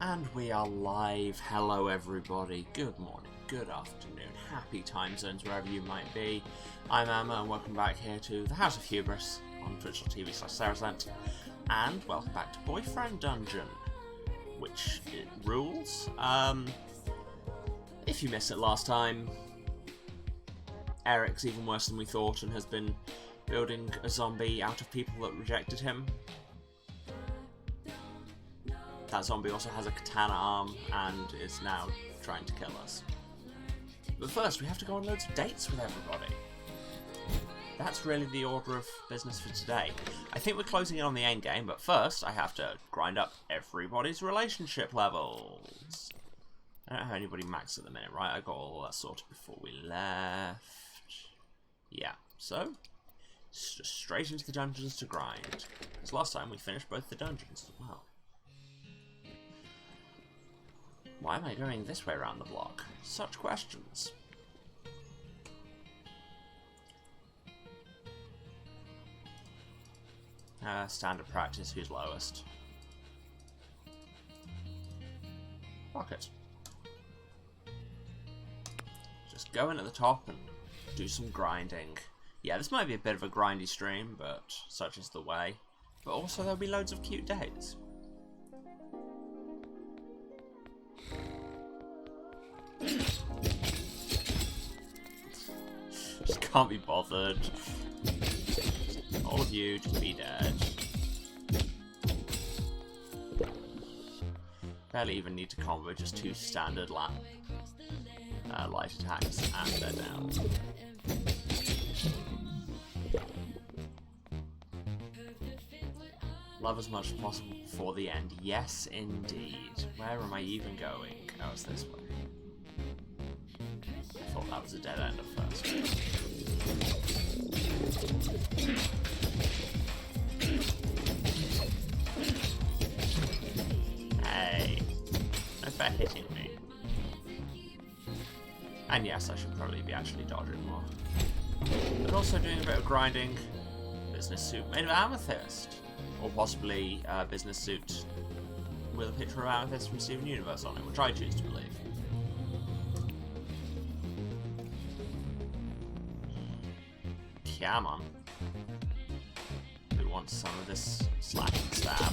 And we are live. Hello everybody, good morning, good afternoon, happy time zones wherever you might be. I'm Emma and welcome back here to the House of Hubris on twitch.tv/Saracent. And welcome back to Boyfriend Dungeon, which it rules. If you missed it last time, Eric's even worse than we thought and has been building a zombie out of people that rejected him. That zombie also has a katana arm and is now trying to kill us. But first, we have to go on loads of dates with everybody. That's really the order of business for today. I think we're closing in on the end game, but first I have to grind up everybody's relationship levels. I don't have anybody maxed at the minute, right? I got all that sorted before we left. Yeah, so just straight into the dungeons to grind. Because last time we finished both the dungeons as well. Why am I going this way around the block? Such questions. Standard practice, who's lowest? Fuck it. Just go in at the top and do some grinding. Yeah, this might be a bit of a grindy stream, but such is the way. But also there'll be loads of cute dates. Just can't be bothered. All of you, just be dead. Barely even need to combo, just two standard light attacks, and they're down. Love as much as possible before the end. Yes, indeed. Where am I even going? Oh, it's this way. I thought that was a dead end at first. Hey, no fair hitting me. And yes, I should probably be actually dodging more. But also doing a bit of grinding. Business suit made of amethyst. Or possibly a business suit with a picture of amethyst from Steven Universe on it, which I choose to believe. Come on. Who wants some of this slash and stab?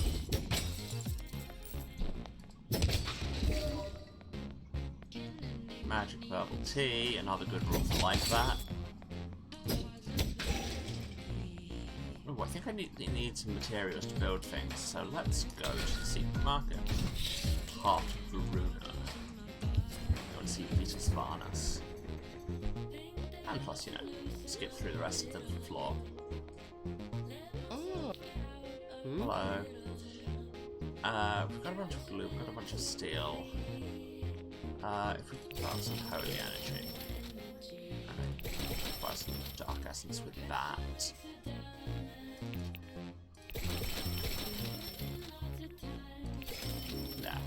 Magic purple tea, another good rule for like that. Oh, I think I need some materials to build things, so let's go to the secret market. Heart of Varuna. Go and see Peter's Varnas. And plus, you know, skip through the rest of the floor. Oh. Hello. We've got a bunch of glue, we've got a bunch of steel. If we can grab some holy energy. And buy some dark essence with that. There.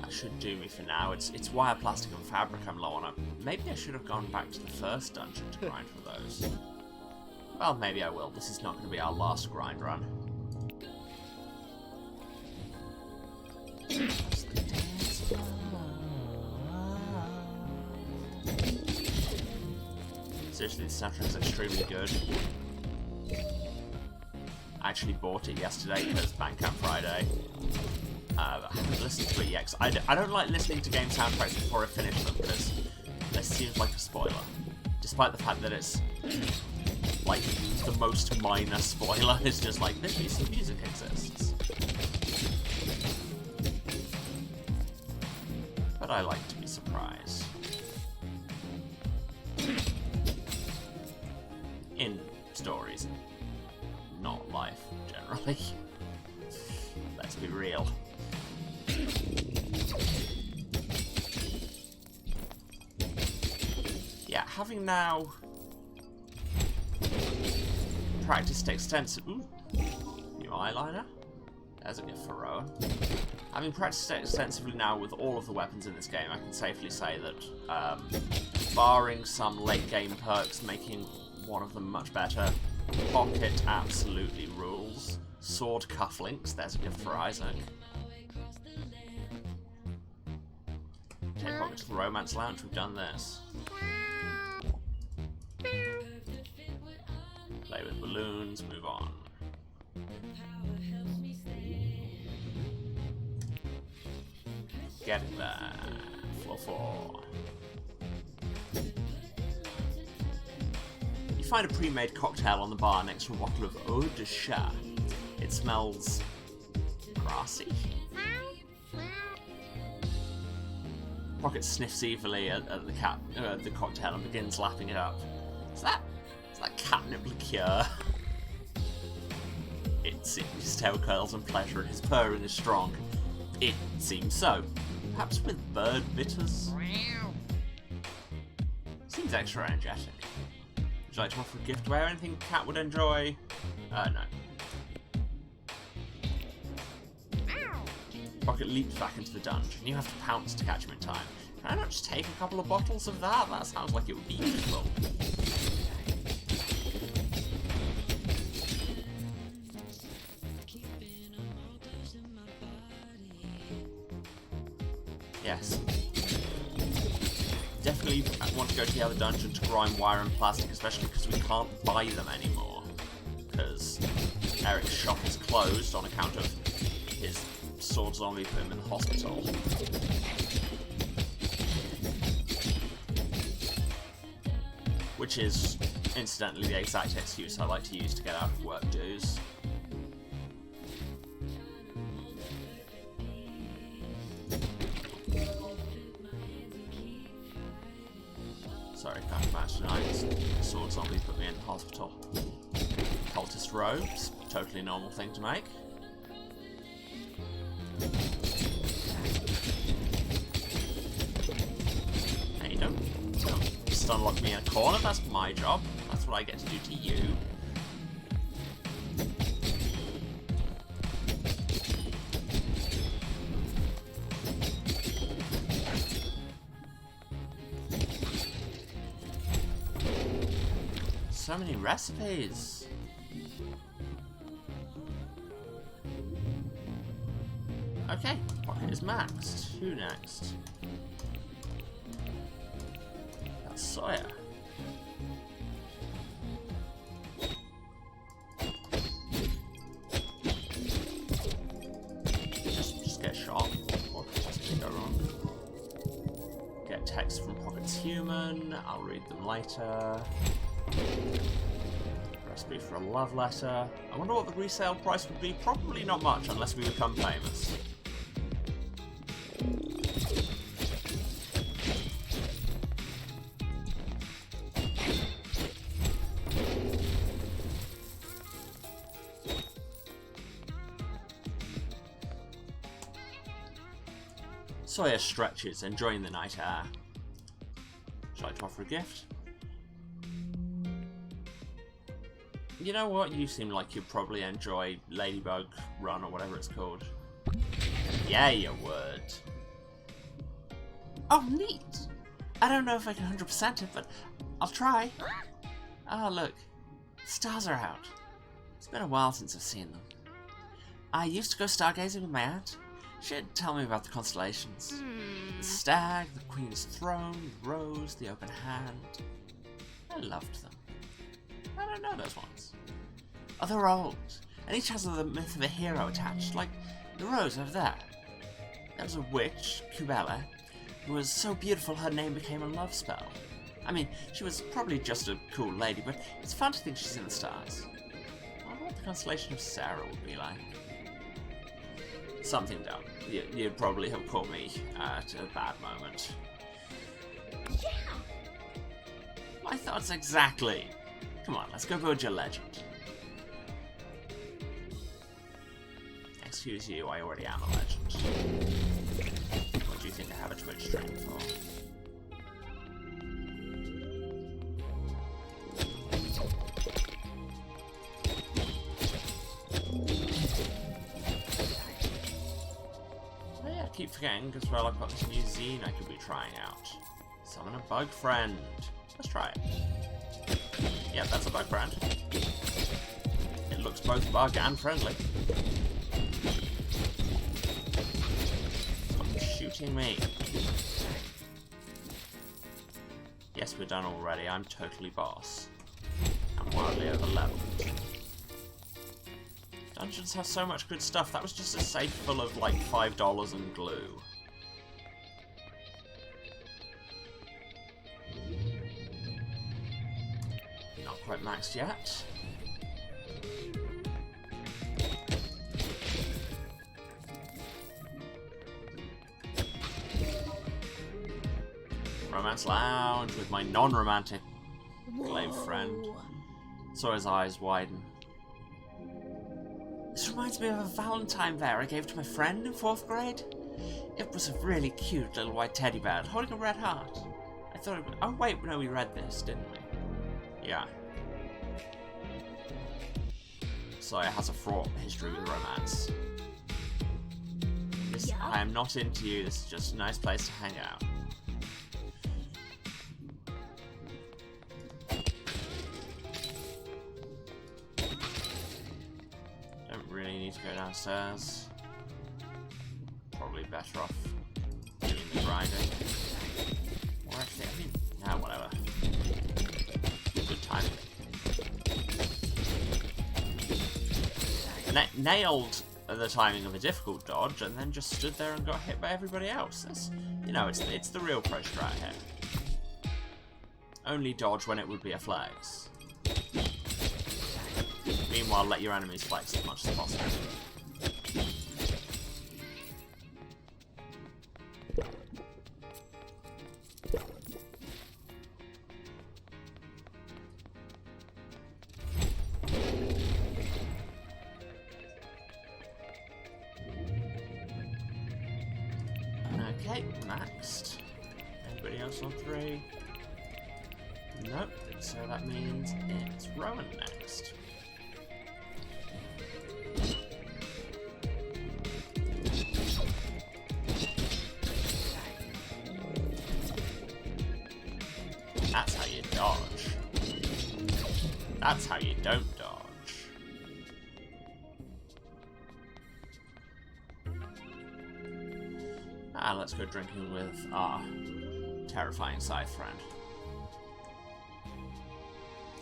That should do me for now. It's wire, plastic, and fabric I'm low on. Maybe I should have gone back to the first dungeon to grind for those. Well, maybe I will. This is not going to be our last grind run. Seriously, the soundtrack's extremely good. I actually bought it yesterday because Bandcamp Friday. I haven't listened to it yet, 'cause I don't like listening to game soundtracks before I finish them, because this seems like a spoiler. Despite the fact that it's, like, the most minor spoiler. It's just like, this piece of music exists. But I like to be surprised. In stories, not life, generally. Let's be real. Yeah, having now practiced extensively. Ooh, new eyeliner. There's a gift for Rowan. Having practiced extensively now with all of the weapons in this game, I can safely say that, barring some late game perks making one of them much better, Pocket absolutely rules. Sword cufflinks, there's a gift for Isaac. Take Pocket to the Romance Lounge, we've done this. Play with balloons, move on. Get it there. Floor 4. You find a pre-made cocktail on the bar next to a bottle of eau de chat. It smells grassy. Pocket sniffs evilly at the cocktail and begins lapping it up. Is that catnip liqueur? It seems his tail curls in pleasure and his purring is strong. It seems so. Perhaps with bird bitters? Seems extra energetic. Would you like to offer a gift where anything cat would enjoy? No. Pocket leaps back into the dungeon. You have to pounce to catch him in time. Can I not just take a couple of bottles of that? That sounds like it would be useful. Yes. Definitely want to go to the other dungeon to grind wire and plastic, especially because we can't buy them anymore. Because Eric's shop is closed on account of his sword zombie put him in the hospital. Which is, incidentally, the exact excuse I like to use to get out of work dues. Sorry, can't imagine tonight. Sword zombie put me in the hospital. Cultist robes, totally normal thing to make. Hey, you don't just unlock me in a corner, that's my job. That's what I get to do to you. So many recipes. Okay, Pocket is maxed. Who next? That's Sawyer. Just get shot. What could possibly go wrong? Get text from Pocket's human. I'll read them later. Recipe for a love letter. I wonder what the resale price would be. Probably not much unless we become famous. Sawyer stretches, enjoying the night air. Would you like to offer a gift? You know what? You seem like you'd probably enjoy Ladybug Run or whatever it's called. Yeah, you would. Oh, neat! I don't know if I can 100% it, but I'll try. Ah, look. Stars are out. It's been a while since I've seen them. I used to go stargazing with my aunt. She'd tell me about the constellations. The stag, the queen's throne, the rose, the open hand. I loved them. I don't know those ones. Oh, they're old, and each has the myth of a hero attached, like the rose over there. There was a witch, Kubela, who was so beautiful her name became a love spell. I mean, she was probably just a cool lady, but it's fun to think she's in the stars. I wonder what the constellation of Sarah would be like. Something dumb. You'd probably have caught me at a bad moment. Yeah! My thoughts exactly. Come on, let's go build your legend. Excuse you, I already am a legend. What do you think I have a Twitch stream for? Oh yeah, I keep forgetting as well I've got this new zine I could be trying out. Summon a bug friend. Let's try it. Yep, that's a bug friend. It looks both bug and friendly. Stop shooting me. Yes, we're done already. I'm totally boss. I'm wildly over-leveled. Dungeons have so much good stuff. That was just a safe full of, like, $5 and glue. Not quite maxed yet. Romance Lounge with my non-romantic glaive friend. Saw his eyes widen. This reminds me of a Valentine bear I gave to my friend in 4th grade. It was a really cute little white teddy bear holding a red heart. I thought it would... Oh wait, no, we read this, didn't we? Yeah. So it has a fraught history with romance. This, yeah. I am not into you, this is just a nice place to hang out. Need to go downstairs. Probably better off doing the grinding. Or actually, I mean, yeah, whatever. Good timing. Nailed the timing of a difficult dodge, and then just stood there and got hit by everybody else. That's, you know, it's the real pro strat here. Only dodge when it would be a flex. Meanwhile, let your enemies flex as much as possible. Okay, maxed. Anybody else on 3? Nope, so that means it's Rowan next. That's how you dodge. That's how you don't dodge. Ah, let's go drinking with our terrifying side friend.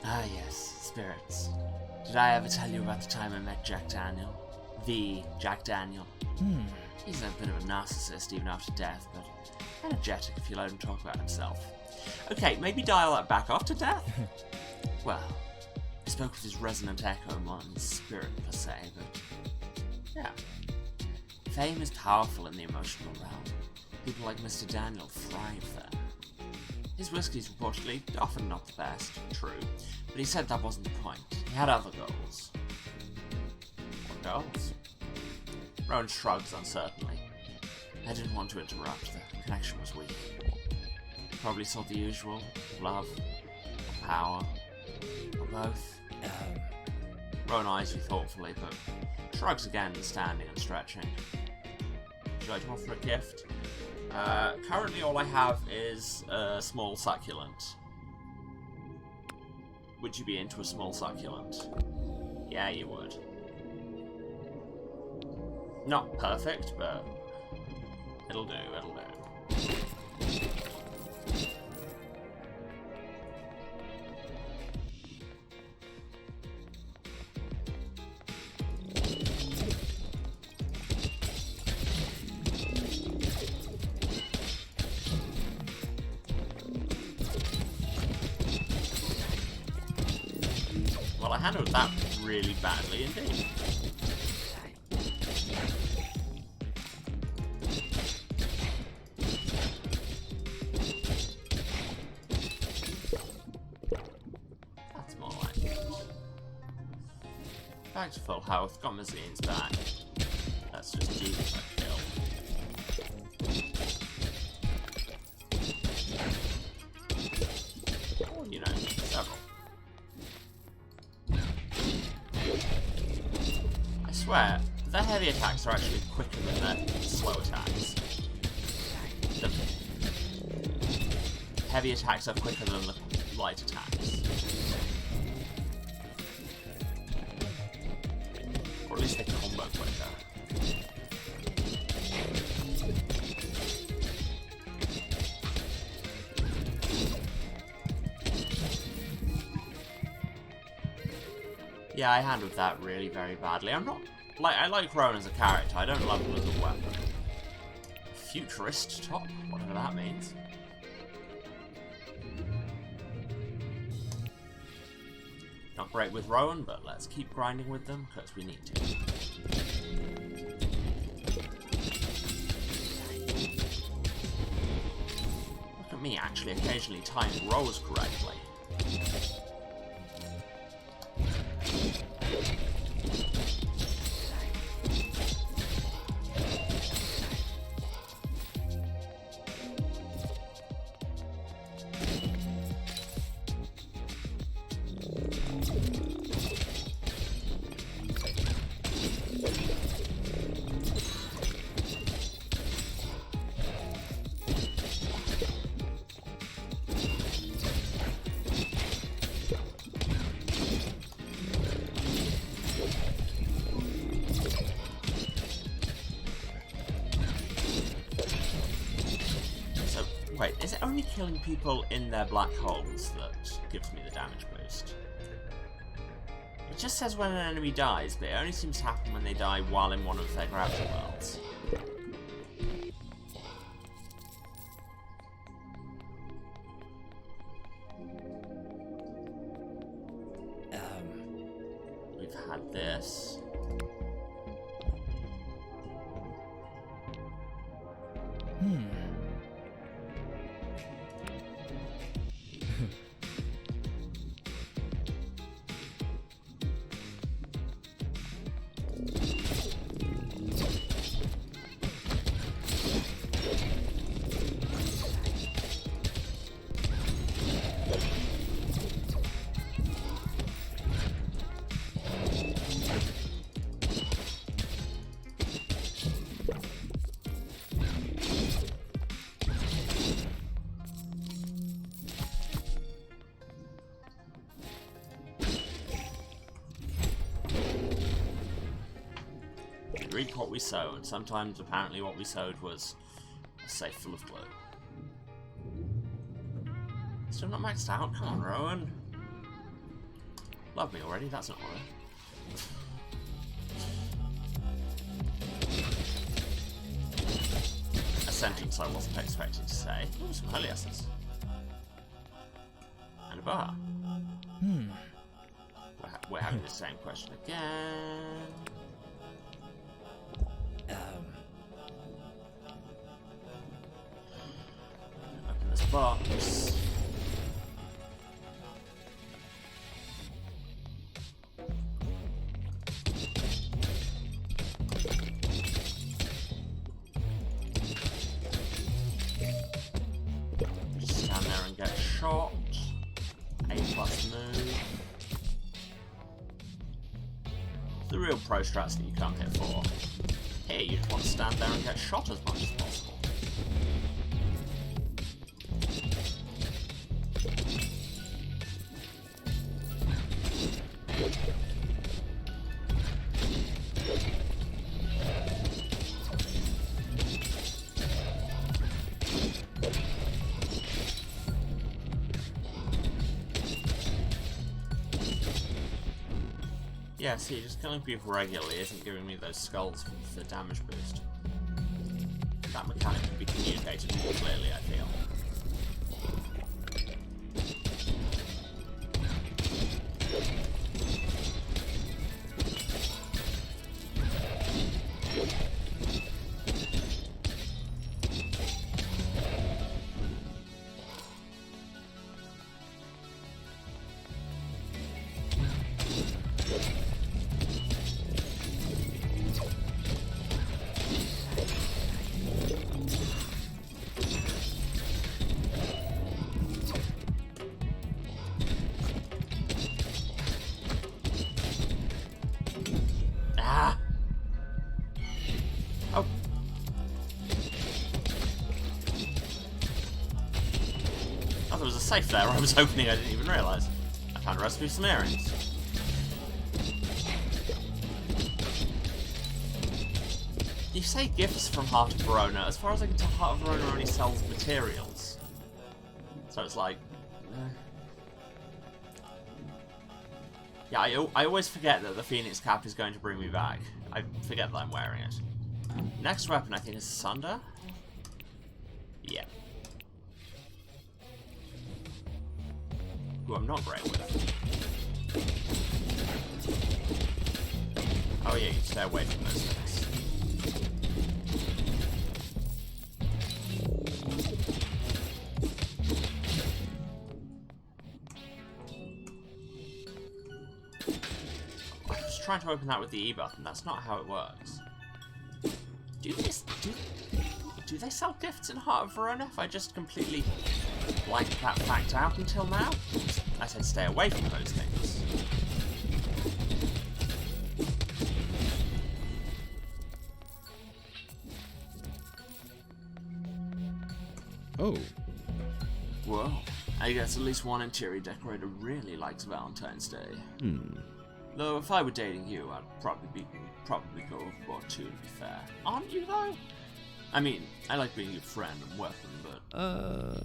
Ah yes, spirits. Did I ever tell you about the time I met Jack Daniel? The Jack Daniel. He's a bit of a narcissist even after death, but energetic if you let him talk about himself. Okay, maybe dial that back after death? Well, I spoke with his resonant echo more than spirit per se, but yeah. Fame is powerful in the emotional realm. People like Mr. Daniel thrive there. His whiskey's reportedly often not the best, true, but he said that wasn't the point. He had other goals. What goals? Rowan shrugs uncertainly. I didn't want to interrupt, the connection was weak. Probably saw the usual, love, or power, or both. Rowan eyes you thoughtfully, but shrugs again, standing and stretching. Would you like to offer a gift? Currently all I have is a small succulent. Would you be into a small succulent? Yeah, you would. Not perfect, but it'll do, it'll do. Well, I handled that really badly indeed. That's more like it. Back to full health, got Mazzine's back. That's just do a kill. Or, you know, several. I swear, their heavy attacks are actually quicker than their slow attacks. The heavy attacks are quicker than the light attacks. Or at least they combo quicker. Yeah, I handled that really very badly. I'm not... Like, I like Rowan as a character. I don't love him as a weapon. Futurist top, whatever that means. Not great with Rowan, but let's keep grinding with them, because we need to. Look at me actually occasionally timing rolls correctly. Wait, is it only killing people in their black holes that gives me the damage boost? It just says when an enemy dies, but it only seems to happen when they die while in one of their gravity worlds. We've had this. Reap what we sowed. Sometimes, apparently, what we sowed was a safe full of glue. Still not maxed out? Come on, Rowan. Love me already? That's not right. A sentence I wasn't expecting to say. Ooh, some holy essence. And a bar. We're having the same question again. Open this box. Just stand there and get shot. A+ move. The real pro strats that you can't hit for. Here, you just want to stand there and get shot as much as possible. Yeah, see, just killing people regularly isn't giving me those skulls for the damage boost. That mechanic can be communicated more clearly, I feel. There was a safe there I was opening, I didn't even realise. I found a recipe for some earrings. You say gifts from Heart of Verona. As far as I can tell, Heart of Verona only sells materials. So it's like... Yeah, I always forget that the Phoenix cap is going to bring me back. I forget that I'm wearing it. Next weapon, I think, is Sunder. Yeah. Who I'm not great with. Oh yeah, you stay away from those things. I was trying to open that with the E button. That's not how it works. Do they sell gifts in Heart of Verona? If I just completely blanked that fact out until now? I said stay away from those things. Oh. Whoa. I guess at least one interior decorator really likes Valentine's Day. Though if I were dating you, I'd probably go overboard too, to be fair. Aren't you, though? I mean, I like being your friend and weapon, but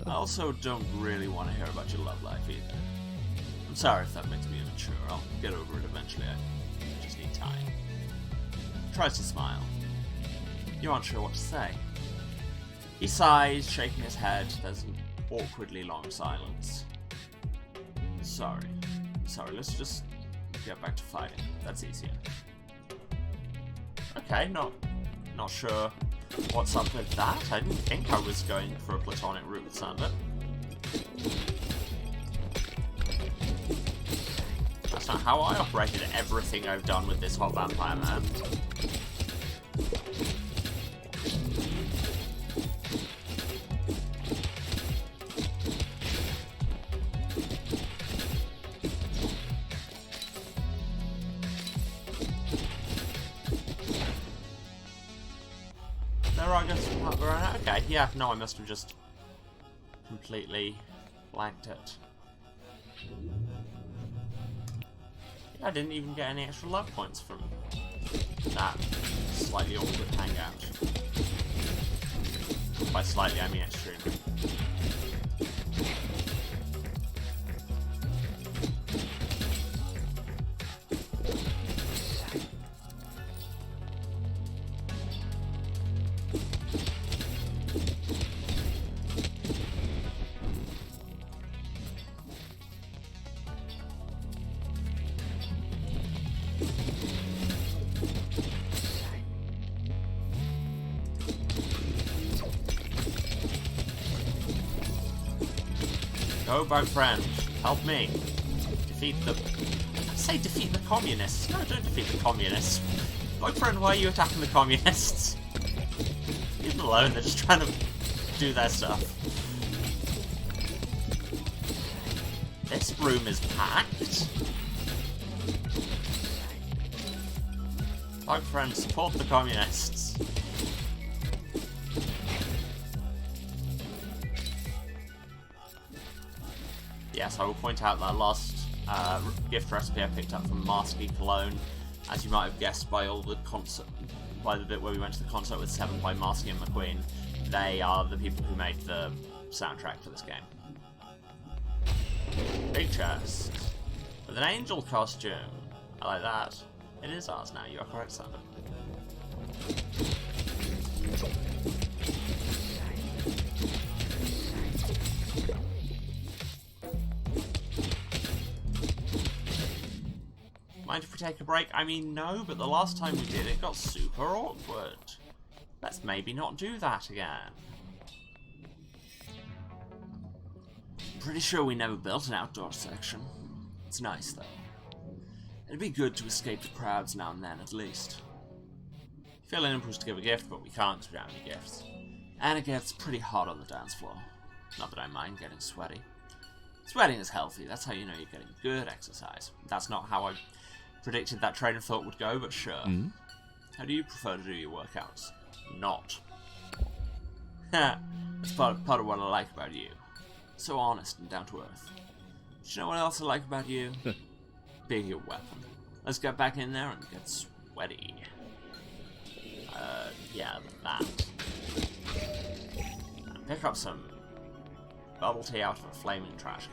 I also don't really want to hear about your love life either. I'm sorry if that makes me immature. I'll get over it eventually. I just need time. Tries to smile. You aren't sure what to say. He sighs, shaking his head. There's an awkwardly long silence. Sorry, let's just get back to fighting. That's easier. Okay, not sure what's up with that. I didn't think I was going for a platonic route with Sander. That's not how I operated everything I've done with this hot vampire man. Okay, yeah, no, I must have just completely blanked it. I didn't even get any extra love points from that slightly awkward hangout. By slightly, I mean extremely. Go, bug friend. Help me. Defeat the... I say defeat the communists. No, don't defeat the communists. Bug friend, why are you attacking the communists? Leave them alone, they're just trying to do their stuff. This room is packed. Bug friend, support the communists. Yes, I will point out that last gift recipe I picked up from Marsky Cologne. As you might have guessed by all the by the bit where we went to the concert with Seven by Marsky and McQueen, they are the people who made the soundtrack to this game. Big chest. With an angel costume. I like that. It is ours now, you are correct, Sander. Mind if we take a break? I mean, no, but the last time we did it got super awkward. Let's maybe not do that again. Pretty sure we never built an outdoor section. It's nice, though. It'd be good to escape the crowds now and then, at least. Feel an impulse to give a gift, but we can't because we don't have any gifts. And it gets pretty hot on the dance floor. Not that I mind getting sweaty. Sweating is healthy, that's how you know you're getting good exercise. That's not how I predicted that train of thought would go, but sure. How do you prefer to do your workouts? Not. That's part of what I like about you. So honest and down to earth. Do you know what else I like about you? Being your weapon. Let's get back in there and get sweaty. Yeah, that. And pick up some bubble tea out of a flaming trash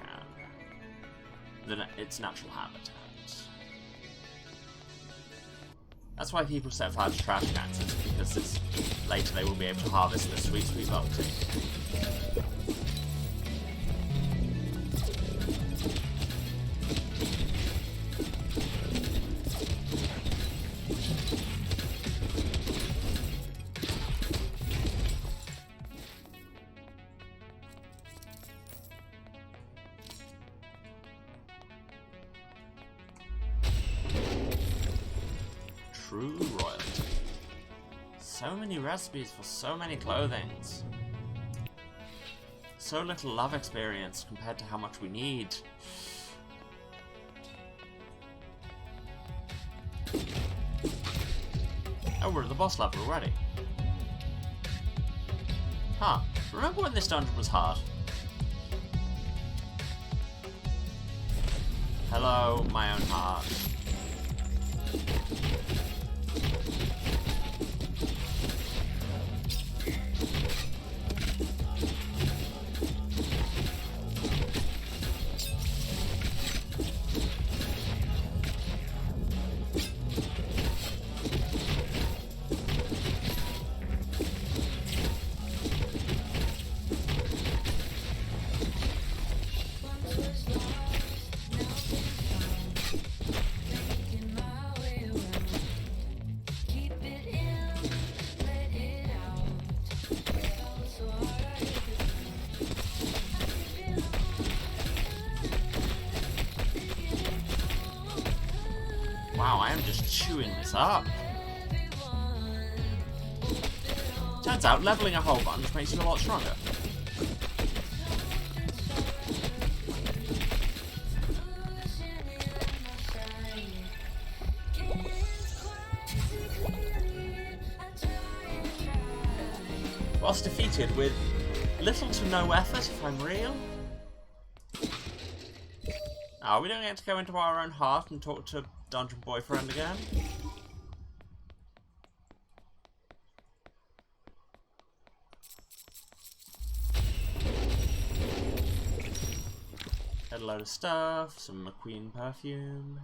can. Its natural habitat. That's why people set fire to trash cans, because later they will be able to harvest the sweet, sweet bubble tea. True royalty. So many recipes for so many clothings. So little love experience compared to how much we need. Oh, we're at the boss level already. Huh. Remember when this dungeon was hard? Hello, my own heart. Wow, I am just chewing this up. Turns out leveling a whole bunch makes you a lot stronger. Whilst defeated with little to no effort, if I'm real. Oh, we don't get to go into our own heart and talk to Dungeon Boyfriend again? Had a load of stuff, some McQueen perfume.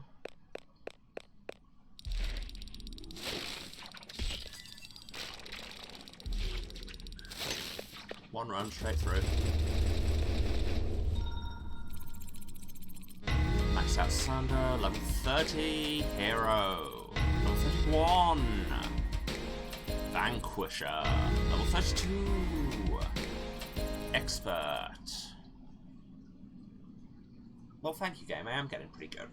One run straight through. Max out Sander, level 30, Hero, level 31, Vanquisher, level 32, Expert. Well, thank you, game. I am getting pretty good.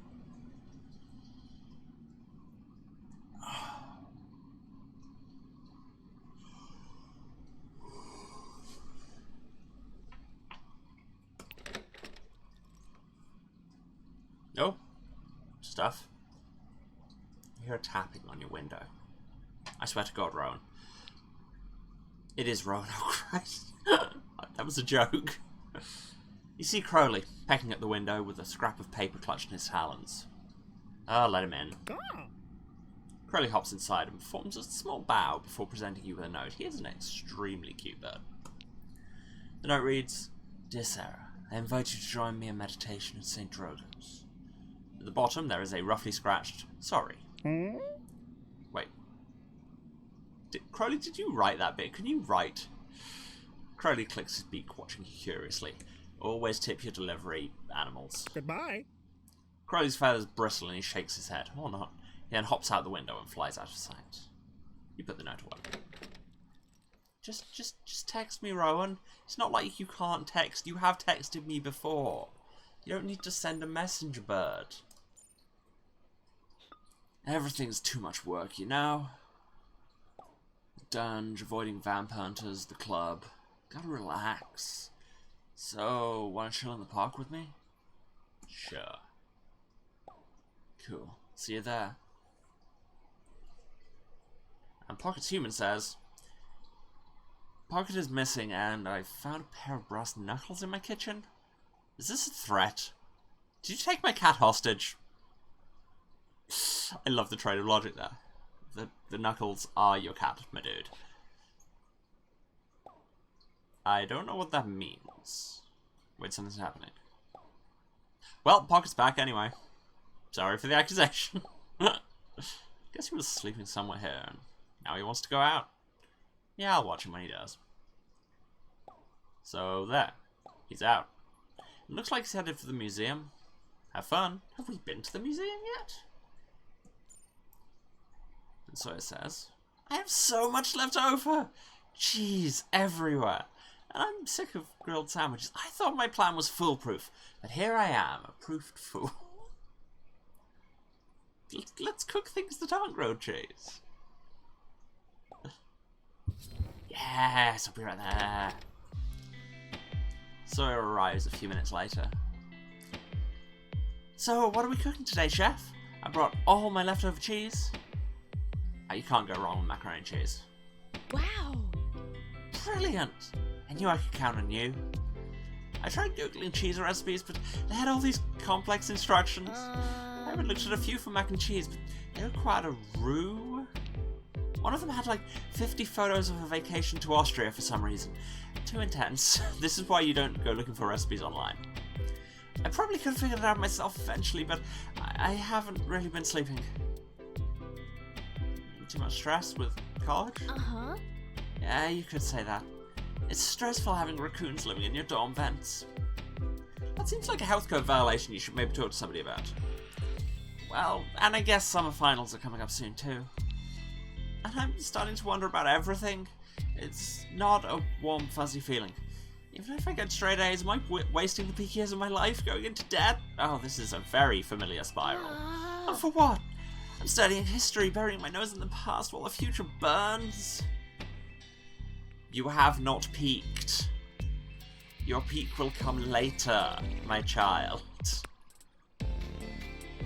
Oh, stuff. You hear a tapping on your window. I swear to God, Rowan. It is Rowan. Oh, Christ. That was a joke. You see Crowley pecking at the window with a scrap of paper clutched in his talons. Ah, let him in. Crowley hops inside and performs a small bow before presenting you with a note. He is an extremely cute bird. The note reads, "Dear Sarah, I invite you to join me in meditation at St. Drogo's. At the bottom, there is a roughly scratched, sorry. Wait. Crowley, did you write that bit? Can you write? Crowley clicks his beak, watching you curiously. Always tip your delivery, animals. Goodbye. Crowley's feathers bristle and he shakes his head. Or not. He then hops out the window and flies out of sight. You put the note away. Just text me, Rowan. It's not like you can't text. You have texted me before. You don't need to send a messenger bird. Everything's too much work, you know? The dungeon, avoiding vamp hunters, the club. Gotta relax. So, wanna chill in the park with me? Sure. Cool. See you there. And Pocket's Human says, Pocket is missing and I found a pair of brass knuckles in my kitchen. Is this a threat? Did you take my cat hostage? I love the trade of logic there. The knuckles are your cat, my dude. I don't know what that means. Wait, something's happening. Well, Pocket's back anyway. Sorry for the accusation. Get Guess he was sleeping somewhere here, and now he wants to go out. Yeah, I'll watch him when he does. So there, he's out. It looks like he's headed for the museum. Have fun. Have we been to the museum yet? And so it says, I have so much left over. Cheese everywhere. And I'm sick of grilled sandwiches. I thought my plan was foolproof, but here I am, a proofed fool. Let's cook things that aren't grilled cheese. Yes, I'll be right there. Sawyer arrives a few minutes later. So, what are we cooking today, Chef? I brought all my leftover cheese. You can't go wrong with macaroni and cheese. Wow! Brilliant! I knew I could count on you. I tried googling cheese recipes, but they had all these complex instructions. I even looked at a few for mac and cheese, but they required a roux. One of them had like 50 photos of a vacation to Austria for some reason. Too intense. This is why you don't go looking for recipes online. I probably could have figured it out myself eventually, but I haven't really been sleeping. Too much stress with college? Uh-huh. Yeah, you could say that. It's stressful having raccoons living in your dorm vents. That seems like a health code violation you should maybe talk to somebody about. Well, and I guess summer finals are coming up soon too. And I'm starting to wonder about everything. It's not a warm, fuzzy feeling. Even if I get straight A's, am I wasting the peak years of my life going into debt? Oh, this is a very familiar spiral. And for what? I'm studying history, burying my nose in the past while the future burns. You have not peaked. Your peak will come later, my child.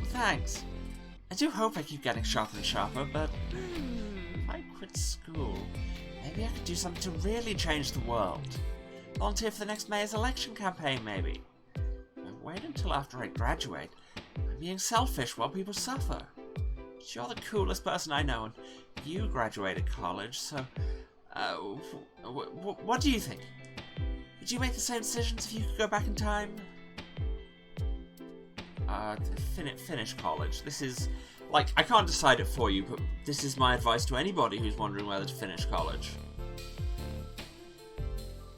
Thanks. I do hope I keep getting sharper and sharper, but if I quit school, maybe I could do something to really change the world. Volunteer for the next mayor's election campaign, maybe. And wait until after I graduate. I'm being selfish while people suffer. You're the coolest person I know, and you graduated college, so... what do you think? Would you make the same decisions if you could go back in time? Finish college. This is... like, I can't decide it for you, but this is my advice to anybody who's wondering whether to finish college.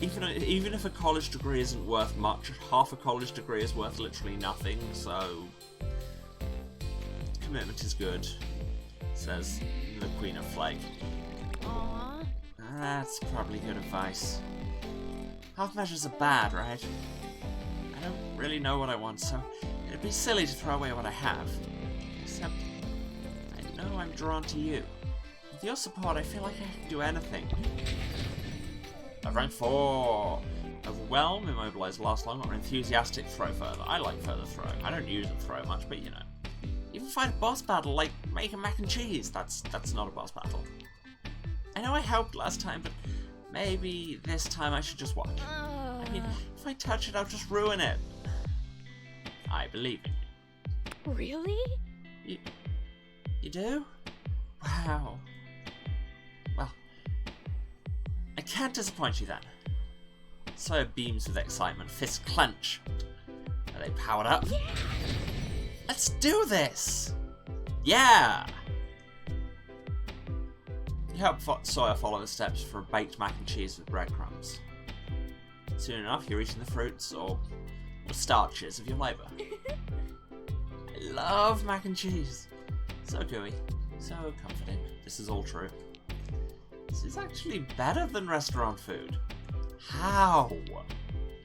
Even if a college degree isn't worth much, half a college degree is worth literally nothing, so... commitment is good, says the Queen of Flake. Aww. That's probably good advice. Half measures are bad, right? I don't really know what I want, so it'd be silly to throw away what I have. Except, I know I'm drawn to you. With your support, I feel like I can do anything. Rank 4. Overwhelm, immobilize, last long, or enthusiastic, throw further. I like further throw. I don't use a throw much, but you know. Even fight a boss battle like making mac and cheese. That's not a boss battle. I know I helped last time, but maybe this time I should just watch. I mean, if I touch it, I'll just ruin it. I believe in you. Really? You do? Wow. Well, I can't disappoint you then. Sawyer beams with excitement, fists clench. Are they powered up? Yeah. Let's do this! Yeah! You help Sawyer follow the steps for a baked mac and cheese with breadcrumbs. Soon enough, you're eating the fruits, or starches of your labour. I love mac and cheese. So gooey, so comforting. This is all true. This is actually better than restaurant food. How?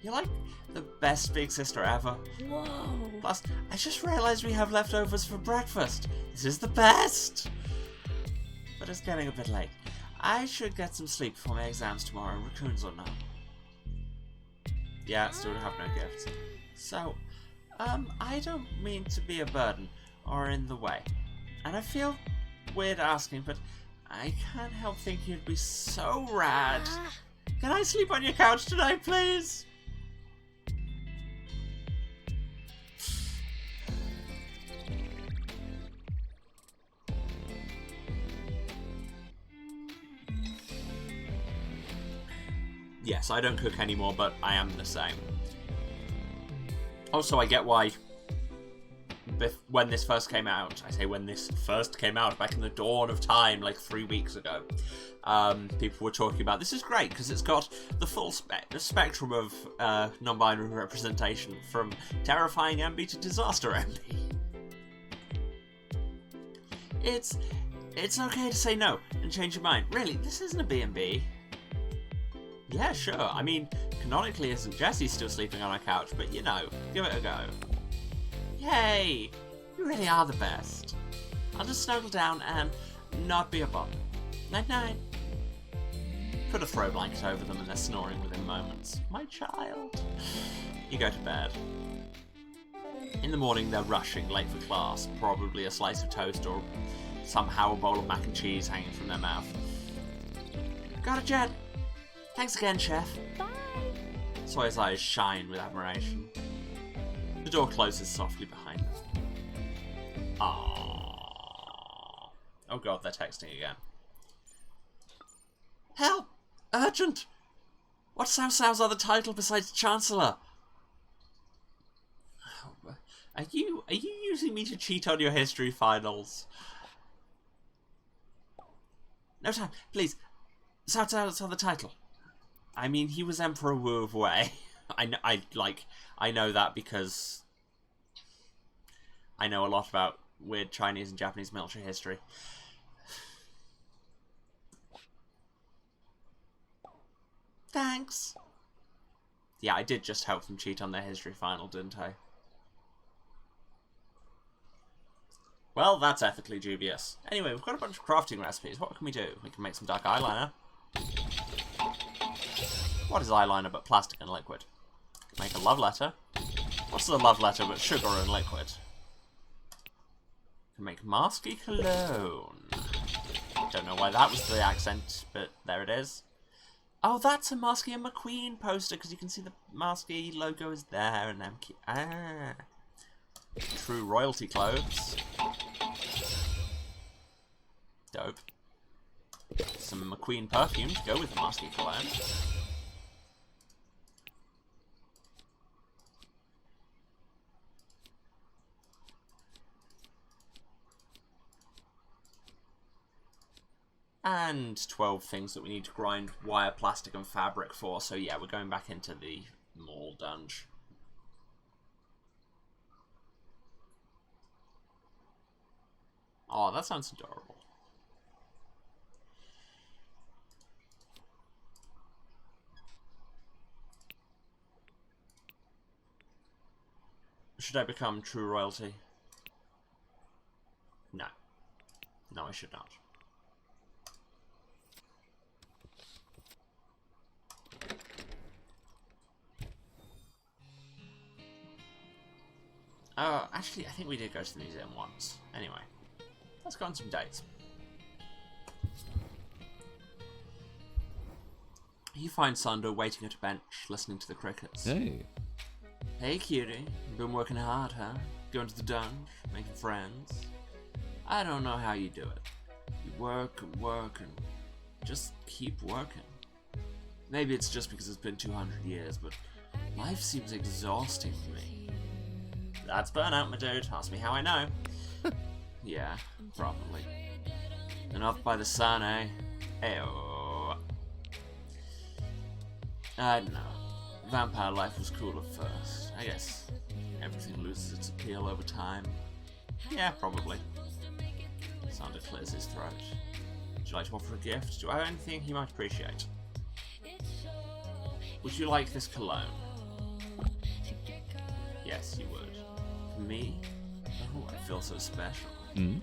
You're like the best big sister ever. Whoa. Plus, I just realised we have leftovers for breakfast. This is the best! But it's getting a bit late. I should get some sleep before my exams tomorrow, raccoons or not. Yeah, still have no gifts. So, I don't mean to be a burden or in the way. And I feel weird asking, but I can't help thinking it'd be so rad. Can I sleep on your couch tonight, please? Yes, I don't cook anymore, but I am the same. Also, I get why when this first came out, I say when this first came out, back in the dawn of time, like 3 weeks ago, people were talking about, this is great, because it's got the full spectrum of non-binary representation, from terrifying MB to disaster MB. It's okay to say no and change your mind. Really, this isn't a B&B. Yeah, sure. I mean, canonically, isn't Jessie still sleeping on our couch? But, you know, give it a go. Yay! You really are the best. I'll just snuggle down and not be a bother. Night-night. Put a throw blanket over them and they're snoring within moments. My child. You go to bed. In the morning, they're rushing, late for class. Probably a slice of toast or somehow a bowl of mac and cheese hanging from their mouth. Got it, Jed. Thanks again, Chef. Bye. Sawyer's eyes shine with admiration. The door closes softly behind them. Aww. Oh god, they're texting again. Help! Urgent! What sounds are the title besides Chancellor? Are you using me to cheat on your history finals? No time, please. Shout out the title. I mean, he was Emperor Wu of Wei. I know that because I know a lot about weird Chinese and Japanese military history. Thanks. Yeah, I did just help them cheat on their history final, didn't I? Well, that's ethically dubious. Anyway, we've got a bunch of crafting recipes. What can we do? We can make some dark eyeliner. What is eyeliner but plastic and liquid? Make a love letter. What's a love letter but sugar and liquid? Can make masky cologne. Don't know why that was the accent, but there it is. Oh, that's a Masky and McQueen poster, because you can see the Masky logo is there, and MQ. Ah. True royalty clothes. Dope. Some McQueen perfume to go with the Masky cologne. And 12 things that we need to grind wire, plastic, and fabric for. So yeah, we're going back into the mall dungeon. Oh, that sounds adorable. Should I become true royalty? No. No, I should not. Actually, I think we did go to the museum once. Anyway, let's go on some dates. You find Sunder waiting at a bench, listening to the crickets. Hey. Hey, cutie. Been working hard, huh? Going to the dungeon, making friends. I don't know how you do it. You work and work and just keep working. Maybe it's just because it's been 200 years, but life seems exhausting to me. That's burnout, my dude. Ask me how I know. Yeah, probably. Enough by the sun, eh? Ayo. I don't know. Vampire life was cool at first. I guess everything loses its appeal over time. Yeah, probably. Sander clears his throat. Would you like to offer a gift? Do I have anything he might appreciate? Would you like this cologne? Yes, you would. For me? Oh, I feel so special. Mm?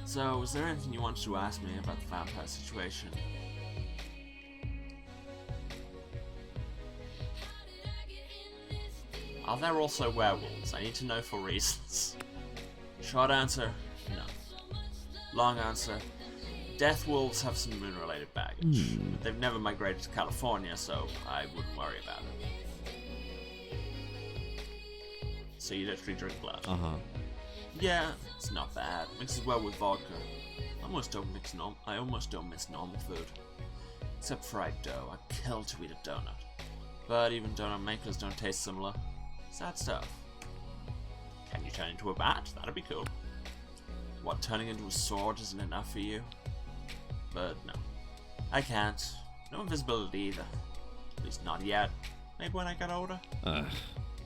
So, was there anything you wanted to ask me about the vampire situation? Are there also werewolves? I need to know for reasons. Short answer, no. Long answer, death wolves have some moon-related baggage. But they've never migrated to California, so I wouldn't worry about it. So you literally drink blood. Uh-huh. Yeah, it's not bad. Mixes well with vodka. I almost don't miss normal food. Except fried dough. I kill to eat a donut. But even donut makers don't taste similar. Sad stuff. Can you turn into a bat? That'd be cool. What, turning into a sword isn't enough for you? But no. I can't. No invisibility either. At least not yet. Maybe when I get older?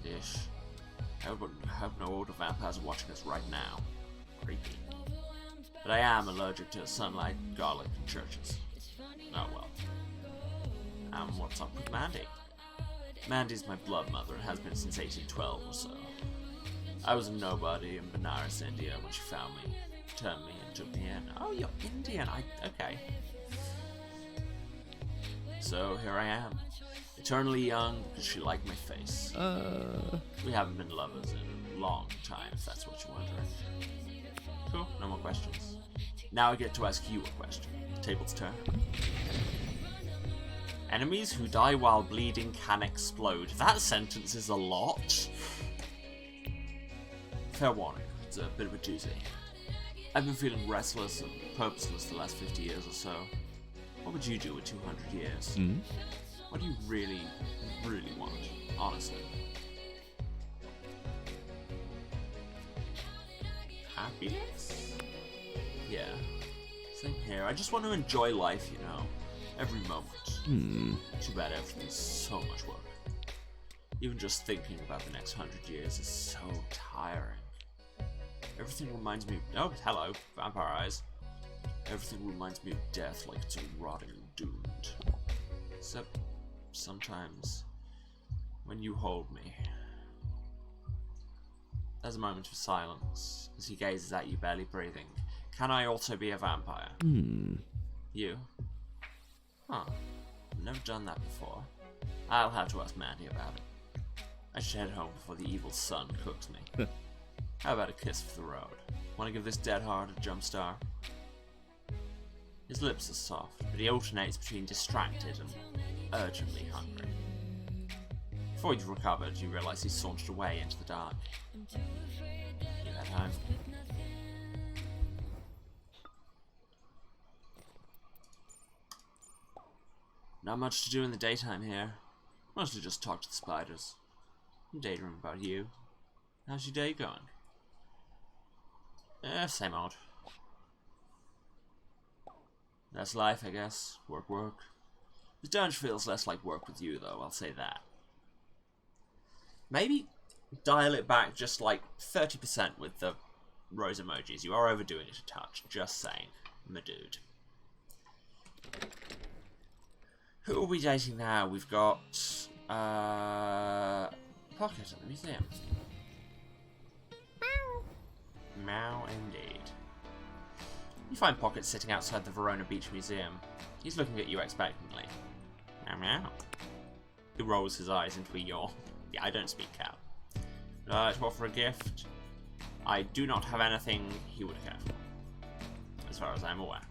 Ish. I hope no older vampires are watching us right now. Creepy. But I am allergic to sunlight, garlic, and churches. Oh well. What's up with Mandy? Mandy's my blood mother and has been since 1812 or so. I was a nobody in Benares, India when she found me, turned me and took me in. Oh, you're Indian, okay. So here I am, eternally young because she liked my face. We haven't been lovers in a long time, if that's what you're wondering. Cool, no more questions. Now I get to ask you a question. The table's turn. Enemies who die while bleeding can explode. That sentence is a lot. Fair warning, it's a bit of a doozy. I've been feeling restless and purposeless the last 50 years or so. What would you do with 200 years? What do you really, really want, honestly? Happiness? Yeah, same here. I just want to enjoy life, you know, every moment. Too bad everything's so much work. Even just thinking about the next 100 years is so tiring. Everything reminds me of... Oh, hello, vampire eyes. Everything reminds me of death like it's a rotting doomed. Except sometimes when you hold me. There's a moment of silence as he gazes at you, barely breathing. Can I also be a vampire? You? Huh. I've never done that before. I'll have to ask Mandy about it. I should head home before the evil sun cooks me. How about a kiss for the road? Want to give this dead heart a jump start? His lips are soft, but he alternates between distracted and urgently hungry. Before you've recovered, you realise he's sauntered away into the dark. You head home. Not much to do in the daytime here. Mostly just talk to the spiders. I'm daydreaming about you. How's your day going? Same old. That's life, I guess. Work, work. The dungeon feels less like work with you, though, I'll say that. Maybe dial it back just like 30% with the rose emojis. You are overdoing it a touch. Just saying. My dude. Who are we dating now? We've got... Pocket at the museum. Meow indeed. You find Pocket sitting outside the Verona Beach Museum. He's looking at you expectantly. Meow meow. He rolls his eyes into a yawn. Yeah, I don't speak cat. To offer a gift? I do not have anything he would care for, as far as I'm aware.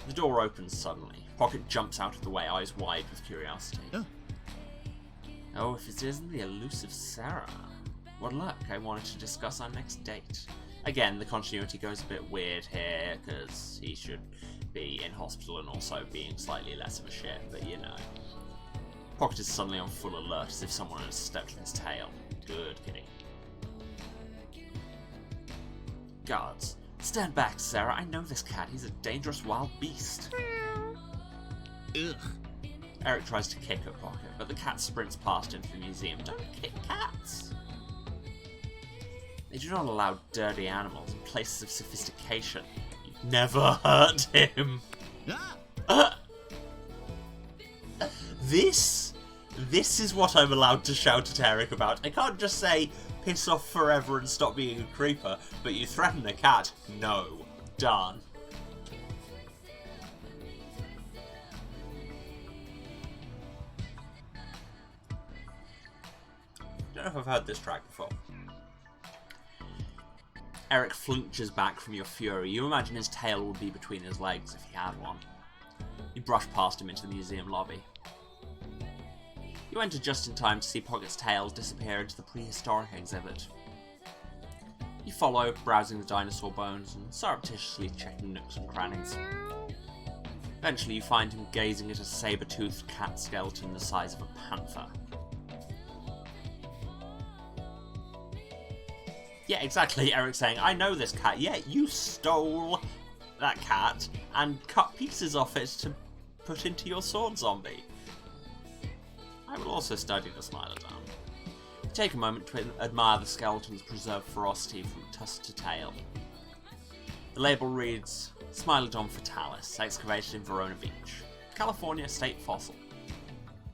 The door opens suddenly. Pocket jumps out of the way, eyes wide with curiosity. Oh, if it isn't the elusive Sarah. What luck, I wanted to discuss our next date. Again, the continuity goes a bit weird here, because he should be in hospital and also being slightly less of a shit, but you know. Pocket is suddenly on full alert, as if someone has stepped on his tail. Good kitty. Guards. Stand back, Sarah. I know this cat. He's a dangerous wild beast. Ugh. Eric tries to kick at Pocket, but the cat sprints past into the museum. Don't kick cats! They do not allow dirty animals in places of sophistication. You've never hurt him! This is what I'm allowed to shout at Eric about. I can't just say, piss off forever and stop being a creeper, but you threaten a cat? No. Done. Don't know if I've heard this track before. Eric flinches back from your fury. You imagine his tail would be between his legs if he had one. You brush past him into the museum lobby. You enter just in time to see Pocket's tail disappear into the prehistoric exhibit. You follow, browsing the dinosaur bones and surreptitiously checking nooks and crannies. Eventually you find him gazing at a saber-toothed cat skeleton the size of a panther. Yeah, exactly. Eric's saying, I know this cat. Yeah, you stole that cat and cut pieces off it to put into your sword zombie. I will also study the Smilodon. Take a moment to admire the skeleton's preserved ferocity from tusk to tail. The label reads, Smilodon fatalis, excavated in Verona Beach, California state fossil.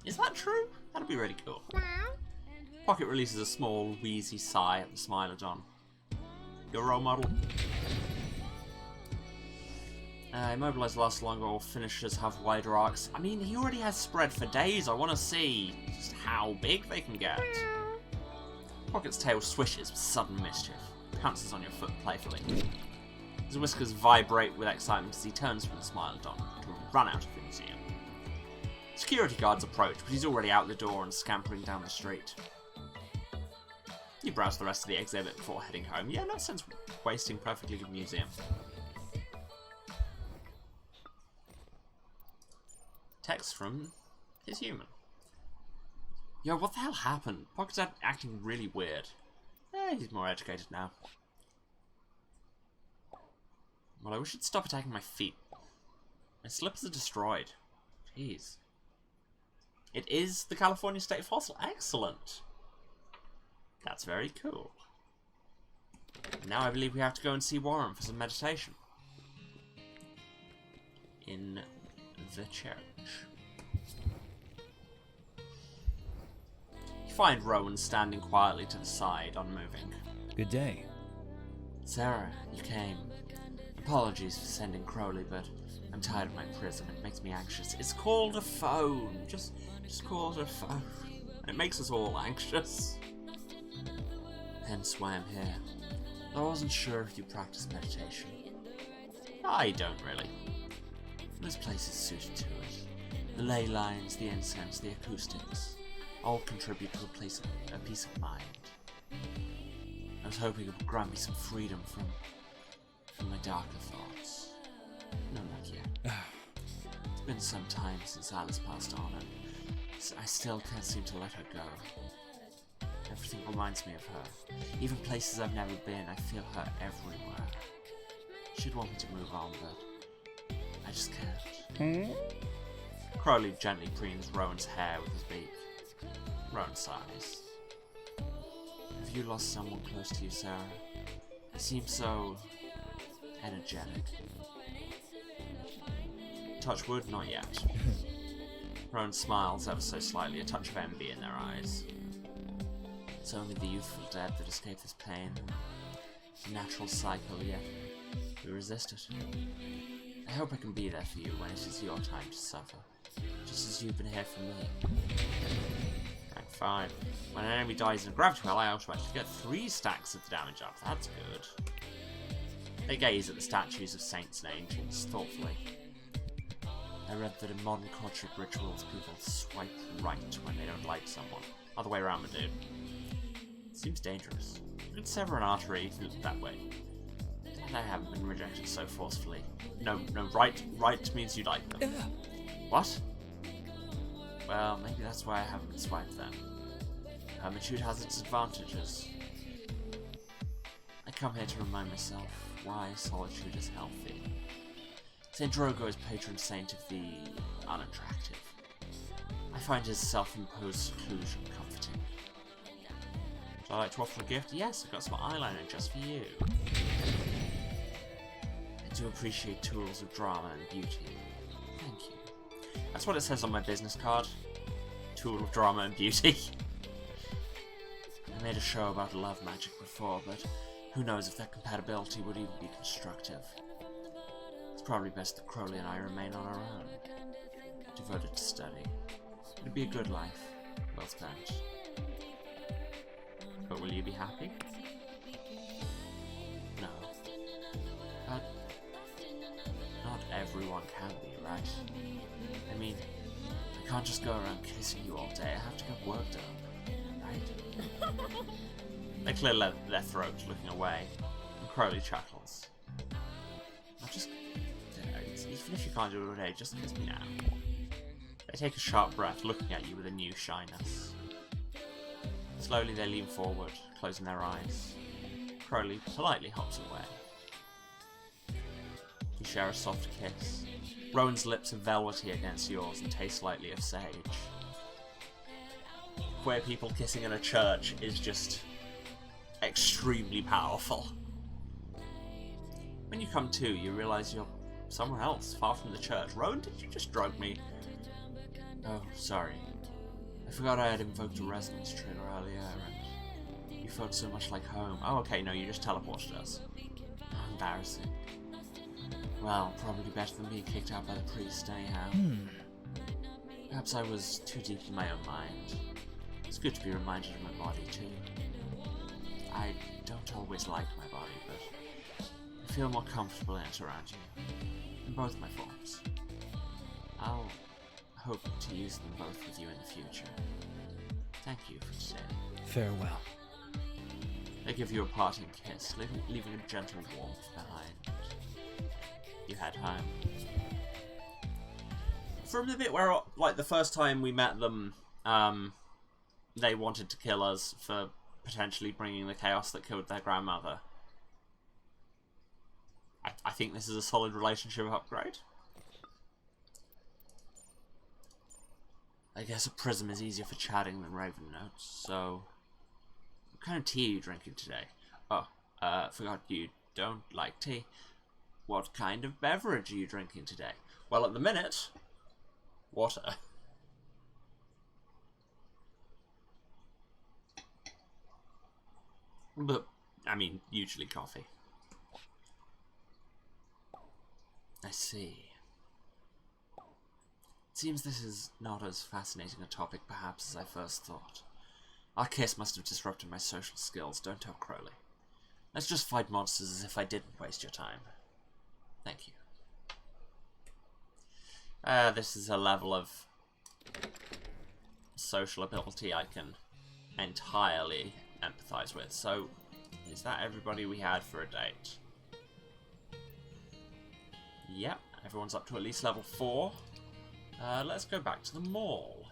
Is that true? That'd be really cool. Pocket releases a small, wheezy sigh at the Smilodon. Your role model? Immobilized lasts longer, or finishers have wider arcs. I mean, he already has spread for days. I want to see just how big they can get. Pocket's tail swishes with sudden mischief. Pounces on your foot playfully. His whiskers vibrate with excitement as he turns from the Smilodon to run out of the museum. Security guards approach, but he's already out the door and scampering down the street. You browse the rest of the exhibit before heading home. Yeah, no sense wasting perfectly good museum. Text from his human. Yo, what the hell happened? Pocket's acting really weird. He's more educated now. Well, I wish he'd stop attacking my feet. My slippers are destroyed. Jeez. It is the California state fossil. Excellent. That's very cool. Now I believe we have to go and see Warren for some meditation. In the church. You find Rowan standing quietly to the side, unmoving. Good day. Sarah, you came. Apologies for sending Crowley, but I'm tired of my prison. It makes me anxious. It's called a phone. Just call it a phone. It makes us all anxious. Hence why I'm here. I wasn't sure if you practice meditation. I don't really. This place is suited to it. The ley lines, the incense, the acoustics, all contribute to a peace of mind. I was hoping it would grant me some freedom from my darker thoughts. No, not yet. It's been some time since Alice passed on, and I still can't seem to let her go. Everything reminds me of her. Even places I've never been, I feel her everywhere. She'd want me to move on, but I just can't. Crowley gently preens Rowan's hair with his beak. Rowan sighs. Have you lost someone close to you, Sarah? You seem so energetic. Touch wood, not yet. Rowan smiles ever so slightly, a touch of envy in their eyes. It's only the youthful dead that escape this pain. It's a natural cycle, yet we resist it. I hope I can be there for you when it is your time to suffer, just as you've been here for me. Rank 5. When an enemy dies in a gravity well, I automatically get 3 stacks of the damage up. That's good. They gaze at the statues of saints and angels thoughtfully. I read that in modern culture rituals, people swipe right when they don't like someone. Other way around, my dude. Seems dangerous. You could sever an artery that way. Glad I haven't been rejected so forcefully. No, right means you like them. What? Well, maybe that's why I haven't been swiped then. Hermitude has its advantages. I come here to remind myself why solitude is healthy. Saint Drogo is patron saint of the unattractive. I find his self-imposed seclusion comforting. Would I like to offer a gift? Yes, I've got some eyeliner just for you. I do appreciate tools of drama and beauty. Thank you. That's what it says on my business card. Tool of drama and beauty. I made a show about love magic before, but who knows if that compatibility would even be constructive. It's probably best that Crowley and I remain on our own, devoted to study. It'd be a good life, well spent. But will you be happy? No. But not everyone can be, right? I mean, I can't just go around kissing you all day. I have to get work done, right? They clear their throats, looking away, and Crowley chuckles. I'll just, even if you can't do it all day, just kiss me now. They take a sharp breath, looking at you with a new shyness. Slowly they lean forward, closing their eyes. Crowley politely hops away. You share a soft kiss. Rowan's lips are velvety against yours and taste slightly of sage. Queer people kissing in a church is just extremely powerful. When you come to, you realise you're somewhere else, far from the church. Rowan, did you just drug me? Oh, sorry. I forgot I had invoked a resonance trigger earlier, and you felt so much like home. Oh, okay, no, you just teleported us. Embarrassing. Well, probably better than being kicked out by the priest, anyhow. Perhaps I was too deep in my own mind. It's good to be reminded of my body, too. I don't always like my body, but I feel more comfortable in it around you. In both my forms. I'll hope to use them both with you in the future. Thank you for today. Farewell. I give you a parting kiss, leaving a gentle warmth behind. You head home. From the bit where, like, the first time we met them, they wanted to kill us for potentially bringing the chaos that killed their grandmother. I think this is a solid relationship upgrade. I guess a prism is easier for chatting than Raven notes, so... What kind of tea are you drinking today? Oh, forgot you don't like tea. What kind of beverage are you drinking today? Well, at the minute, water. But, I mean, usually coffee. I see. It seems this is not as fascinating a topic, perhaps, as I first thought. Our kiss must have disrupted my social skills, don't tell Crowley. Let's just fight monsters as if I didn't waste your time. Thank you. This is a level of social ability I can entirely empathize with. So, is that everybody we had for a date? Yep, everyone's up to at least level 4. Let's go back to the mall.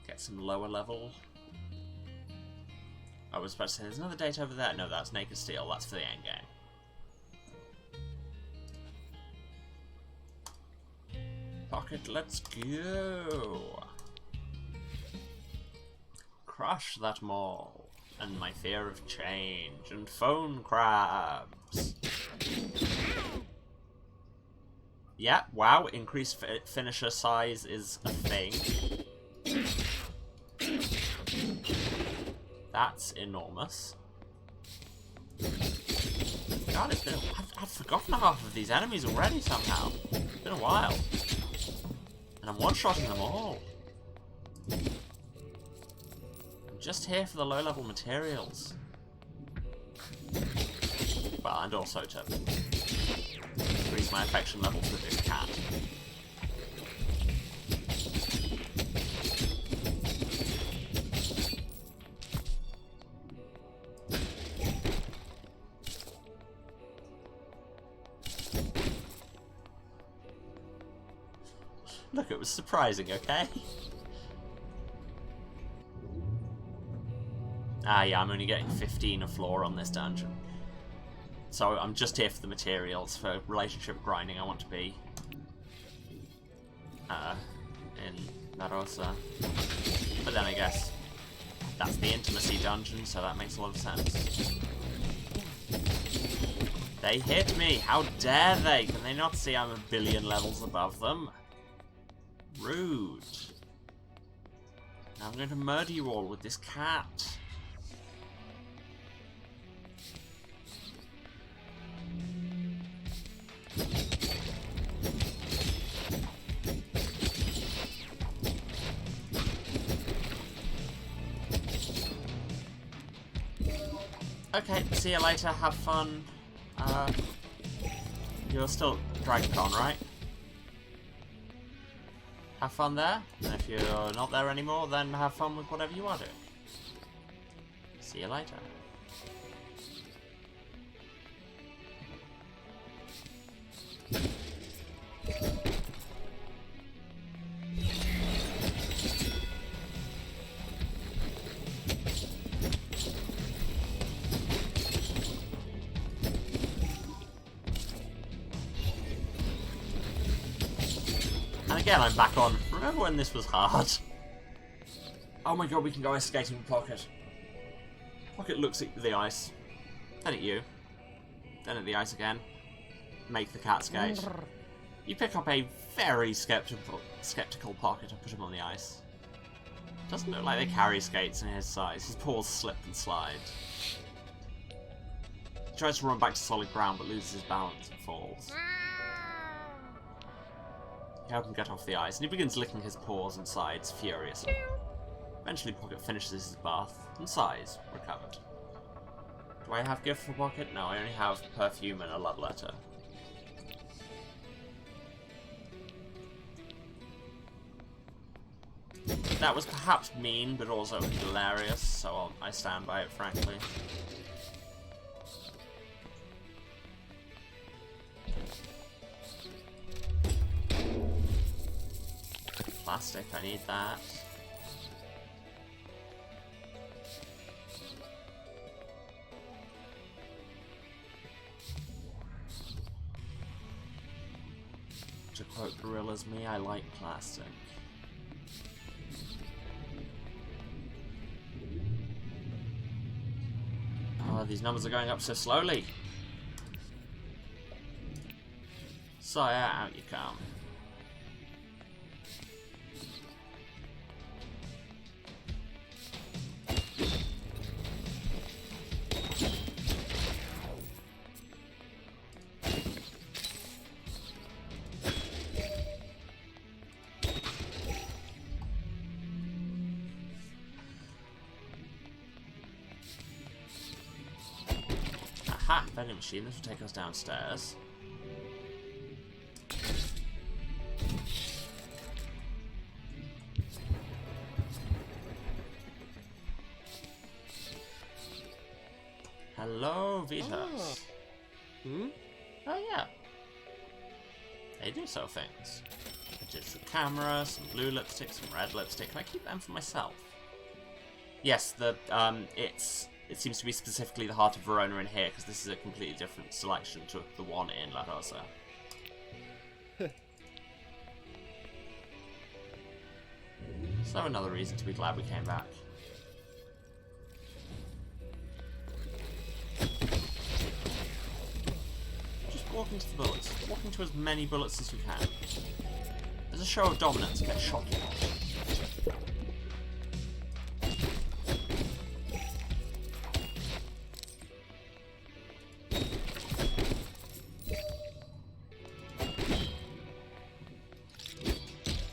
Get some lower level. I was about to say, there's another date over there. No, that's Naked Steel. That's for the end game. Pocket, let's go. Crush that mall. And my fear of change. And phone crabs. Yeah, wow, increased finisher size is a thing. That's enormous. God, it's been I've forgotten half of these enemies already somehow. It's been a while. And I'm one-shotting them all. I'm just here for the low-level materials. Well, and also to increase my affection levels with this cat. Look, it was surprising, okay? Ah, yeah, I'm only getting 15 a floor on this dungeon. So I'm just here for the materials. For relationship grinding, I want to be in Barossa. But then I guess that's the intimacy dungeon, so that makes a lot of sense. They hit me! How dare they! Can they not see I'm a billion levels above them? Rude. Now I'm going to murder you all with this cat. Okay, see you later, have fun. You're still DragonCon, right? Have fun there, and if you're not there anymore, then have fun with whatever you are doing. See you later. Again, I'm back on. Remember when this was hard? Oh my god, we can go ice skating with Pocket. Pocket looks at the ice, then at you, then at the ice again. Make the cat skate. You pick up a very skeptical Pocket and put him on the ice. Doesn't look like they carry skates in his size. His paws slip and slide. He tries to run back to solid ground but loses his balance and falls. You help him get off the ice and he begins licking his paws and sides furiously. Eventually Pocket finishes his bath and sighs, recovered. Do I have gift for Pocket? No, I only have perfume and a love letter. That was perhaps mean, but also hilarious, so I stand by it, frankly. Plastic, I need that. To quote Gorilla's Me, I like plastic. Oh, these numbers are going up so slowly. So yeah, out you come. Aha, vending machine. This will take us downstairs. Hello, Vitas. Oh. Hmm? Oh yeah. They do sell things. A digital camera, some blue lipstick, some red lipstick. Can I keep them for myself? Yes, the it seems to be specifically the Heart of Verona in here, because this is a completely different selection to the one in La Rosa. So another reason to be glad we came back. Just walk into the bullets. Walk into as many bullets as you can. As a show of dominance, get shot in.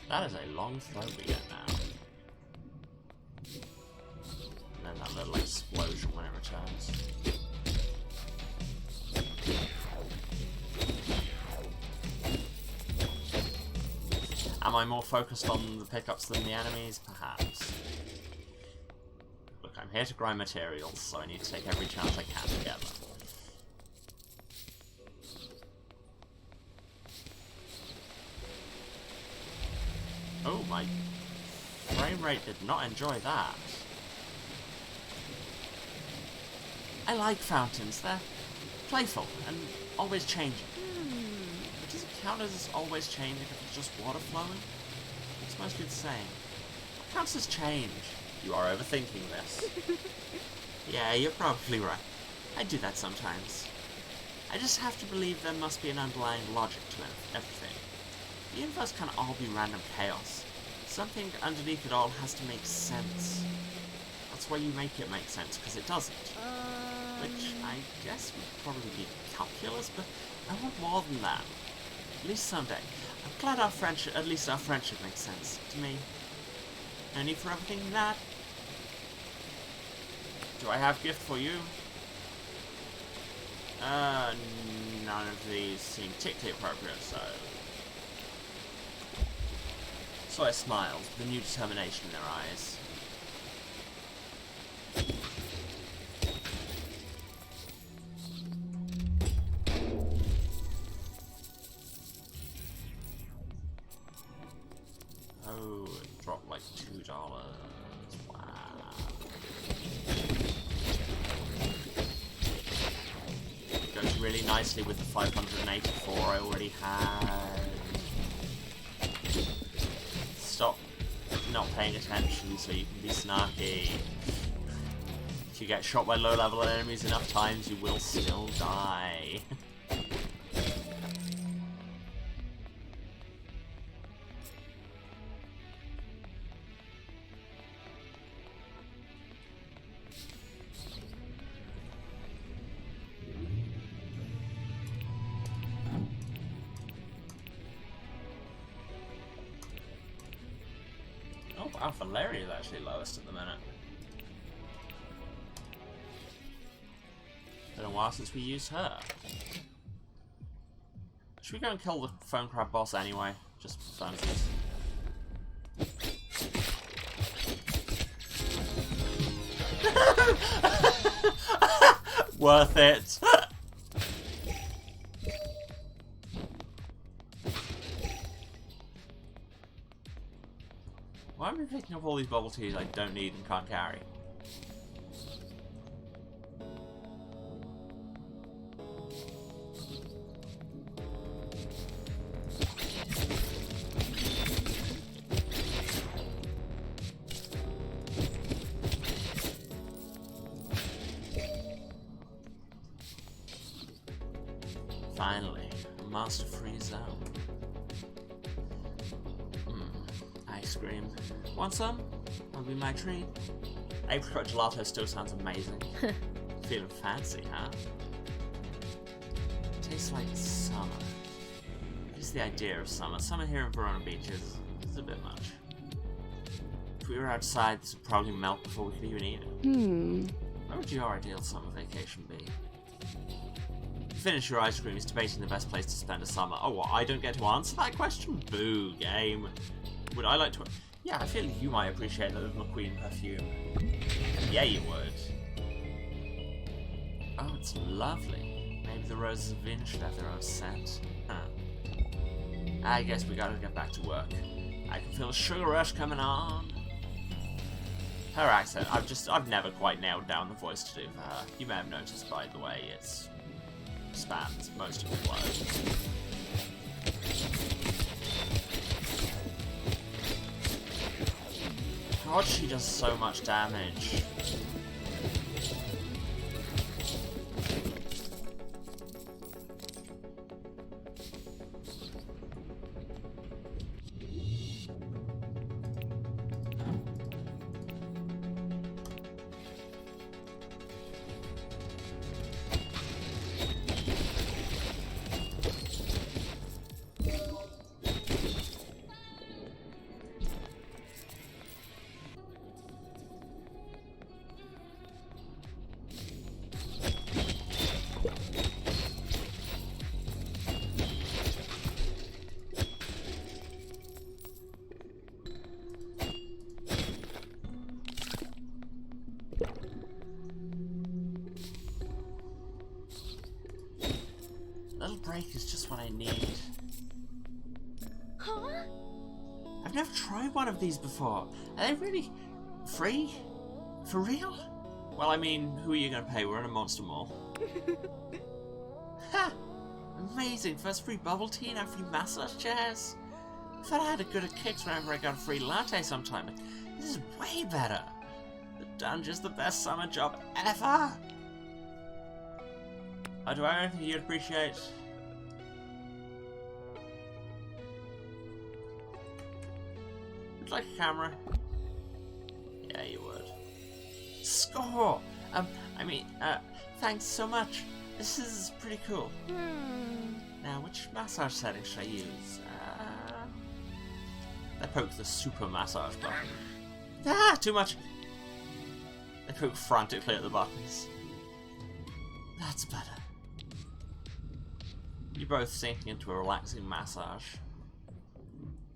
That is a long throw we get now. And then that little explosion when it returns. Am I more focused on the pickups than the enemies? Perhaps. Look, I'm here to grind materials, so I need to take every chance I can to get them. Oh, my frame rate did not enjoy that. I like fountains. They're playful and always changing. But does it count as always changing if it's just water flowing? It's mostly the same. What counts as change? You are overthinking this. Yeah, you're probably right. I do that sometimes. I just have to believe there must be an underlying logic to everything. The universe can't all be random chaos. Something underneath it all has to make sense. That's why you make it make sense, because it doesn't. Which I guess would probably be calculus, but I want more than that. At least someday. I'm glad at least our friendship makes sense to me. No need for everything that. Do I have gift for you? None of these seem particularly appropriate, so... So I smiled, the new determination in their eyes. Oh, it dropped like $2. Wow. Goes really nicely with the 584 I already had. stop not paying attention so you can be snarky. If you get shot by low-level enemies enough times, you will still die. Oh wow, Valeria is actually lowest at the minute. Been a while since we used her. Should we go and kill the phone crab boss anyway? Just for funsies. Worth it. Why am I picking up all these bubble teas I don't need and can't carry? Finally, a master-free zone. Ice cream. Want some? That'll be my treat. Apricot gelato still sounds amazing. Feeling fancy, huh? Tastes like summer. Just the idea of summer. Summer here in Verona Beach is a bit much. If we were outside, this would probably melt before we could even eat it. Where would your ideal summer vacation be? Finish your ice cream is debating the best place to spend a summer. Oh, what? I don't get to answer that question? Boo, game. Would I like to... Yeah, I feel like you might appreciate the McQueen perfume. Yeah, you would. Oh, it's lovely. Maybe the roses of Vin should have their own scent. Huh. I guess we gotta get back to work. I can feel a sugar rush coming on. Her accent, I've never quite nailed down the voice to do for her. You may have noticed, by the way, it's... spans most of the words. God, she does so much damage. Little break is just what I need. Huh? I've never tried one of these before. Are they really free? For real? Well, I mean, who are you gonna pay? We're in a monster mall. Ha! Amazing! First free bubble tea, now free massage chairs. I thought I had a good at kicks whenever I got a free latte sometime. This is way better. The dungeon's the best summer job ever. Oh, do I have anything you'd appreciate? Would you like a camera? Yeah, you would. Score! Thanks so much. This is pretty cool. Now, which massage setting should I use? I poke the super massage button. Ah, too much! I poke frantically at the buttons. That's better. You're both sinking into a relaxing massage.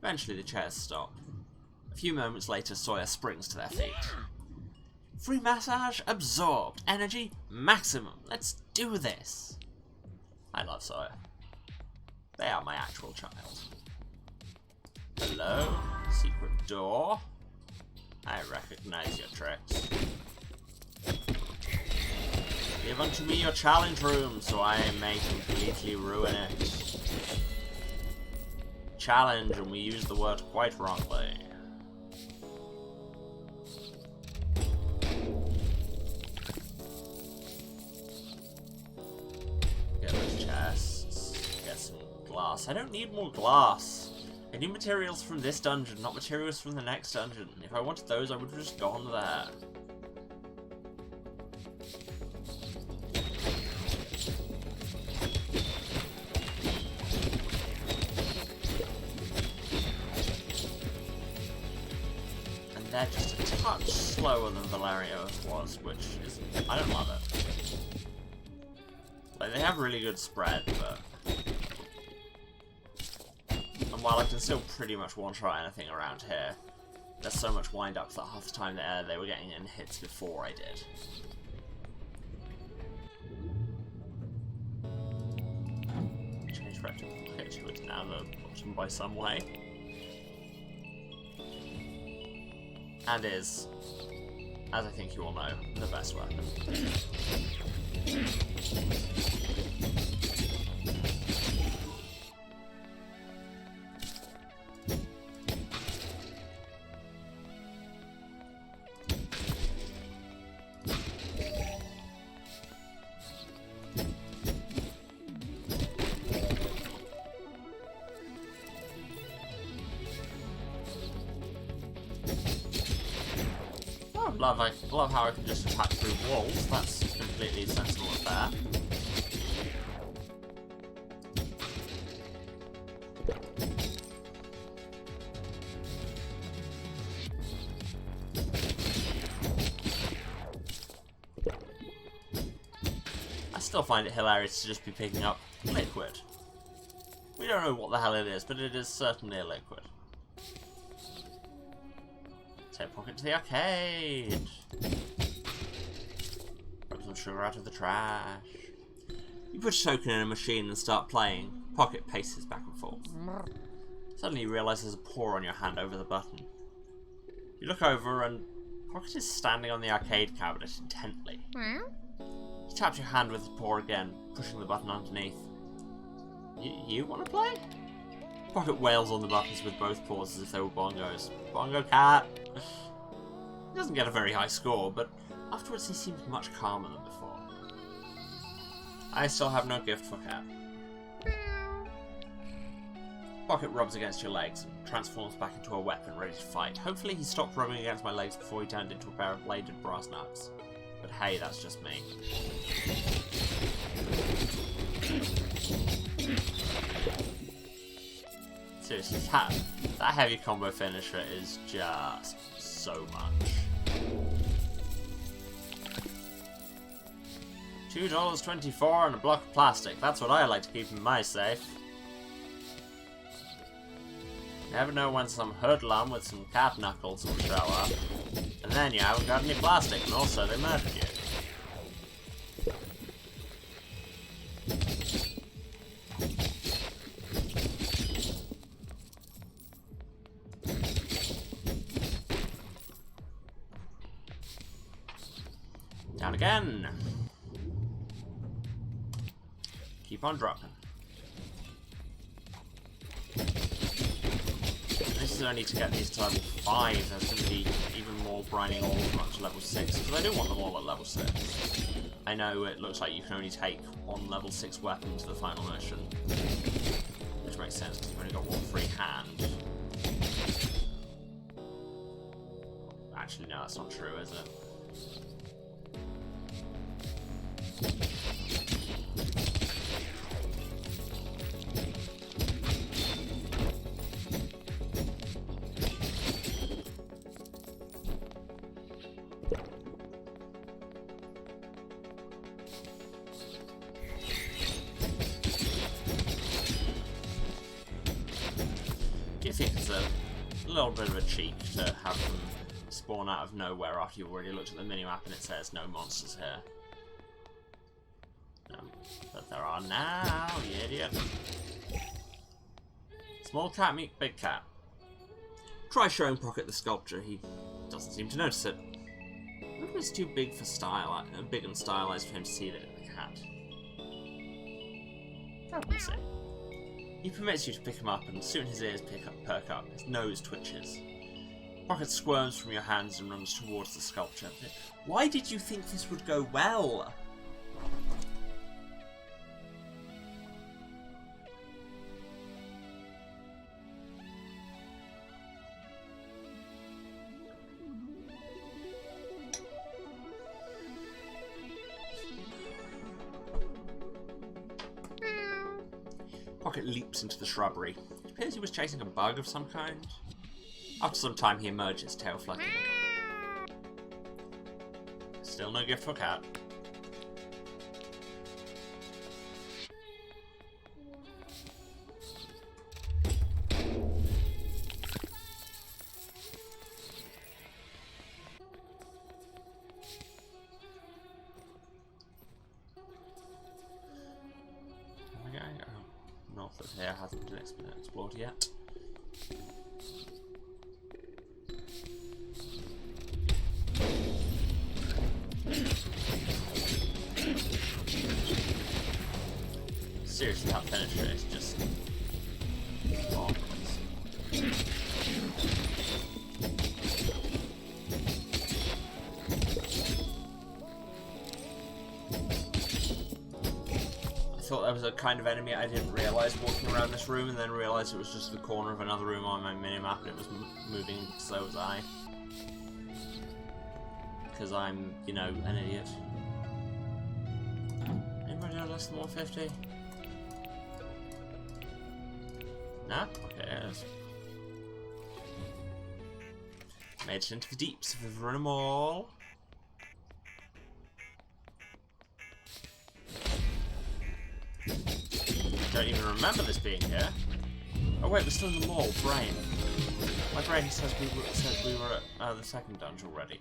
Eventually the chairs stop. A few moments later, Sawyer springs to their feet. Free massage absorbed. Energy maximum. Let's do this. I love Sawyer. They are my actual child. Hello? Secret door? I recognize your tricks. Give unto me your challenge room, so I may completely ruin it. Challenge, and we use the word quite wrongly. glass. I don't need more glass. I need materials from this dungeon, not materials from the next dungeon. If I wanted those, I would have just gone there. And they're just a touch slower than Valerio was, which is... I don't love it. Like, they have really good spread, but... And while I can still pretty much one-shot anything around here, there's so much wind-up that half the time they were getting in hits before I did. Change back to pocket, who is now the bottom by some way. And is, as I think you all know, the best weapon. I love how I can just attack through walls. That's completely sensible and fair. I still find it hilarious to just be picking up liquid. We don't know what the hell it is, but it is certainly a liquid. Take Pocket to the arcade. Grab some sugar out of the trash. You put a token in a machine and start playing. Pocket paces back and forth. Suddenly you realise there's a paw on your hand over the button. You look over and Pocket is standing on the arcade cabinet intently. You tap your hand with his paw again, pushing the button underneath. You want to play? Pocket wails on the buttons with both paws as if they were bongos. Bongo cat! He doesn't get a very high score, but afterwards he seems much calmer than before. I still have no gift for cat. Pocket rubs against your legs and transforms back into a weapon ready to fight. Hopefully he stopped rubbing against my legs before he turned into a pair of bladed brass knucks. But hey, that's just me. Seriously, that heavy combo finisher is just so much. $2.24 and a block of plastic. That's what I like to keep in my safe. Never know when some hoodlum with some cat knuckles will show up. And then you haven't got any plastic, and also they murdered you. Down again. Keep on dropping. This is only to get these to level 5. There's going to be even more grinding all of them up to level 6, because I do want them all at level 6. I know it looks like you can only take one level 6 weapon to the final mission, which makes sense because you've only got one free hand. Actually, no, that's not true, is it? Do you think it's a little bit of a cheat to have them spawn out of nowhere after you've already looked at the minimap and it says no monsters here? But there are now, you idiot. Small cat meet big cat. Try showing Pocket the sculpture, he doesn't seem to notice it. Maybe it's too big for big and stylized for him to see the cat. We'll see. He permits you to pick him up, and soon his ears perk up, his nose twitches. Pocket squirms from your hands and runs towards the sculpture. Why did you think this would go well? Rocket leaps into the shrubbery. It appears he was chasing a bug of some kind. After some time, he emerges, tail flicking. Still no gift for cat. North of here hasn't been explored yet. Seriously, that finisher is just marvelous. I thought there was a kind of enemy I didn't realise walking around this room, and then realised it was just the corner of another room on my minimap, and it was moving, so was I. Because I'm, you know, an idiot. Anybody know less than 150? Nah? Okay, yes. Made it into the deeps of the Mall. Don't even remember this being here. Oh wait, we're still in the mall. Brain. My brain says we were at the second dungeon already.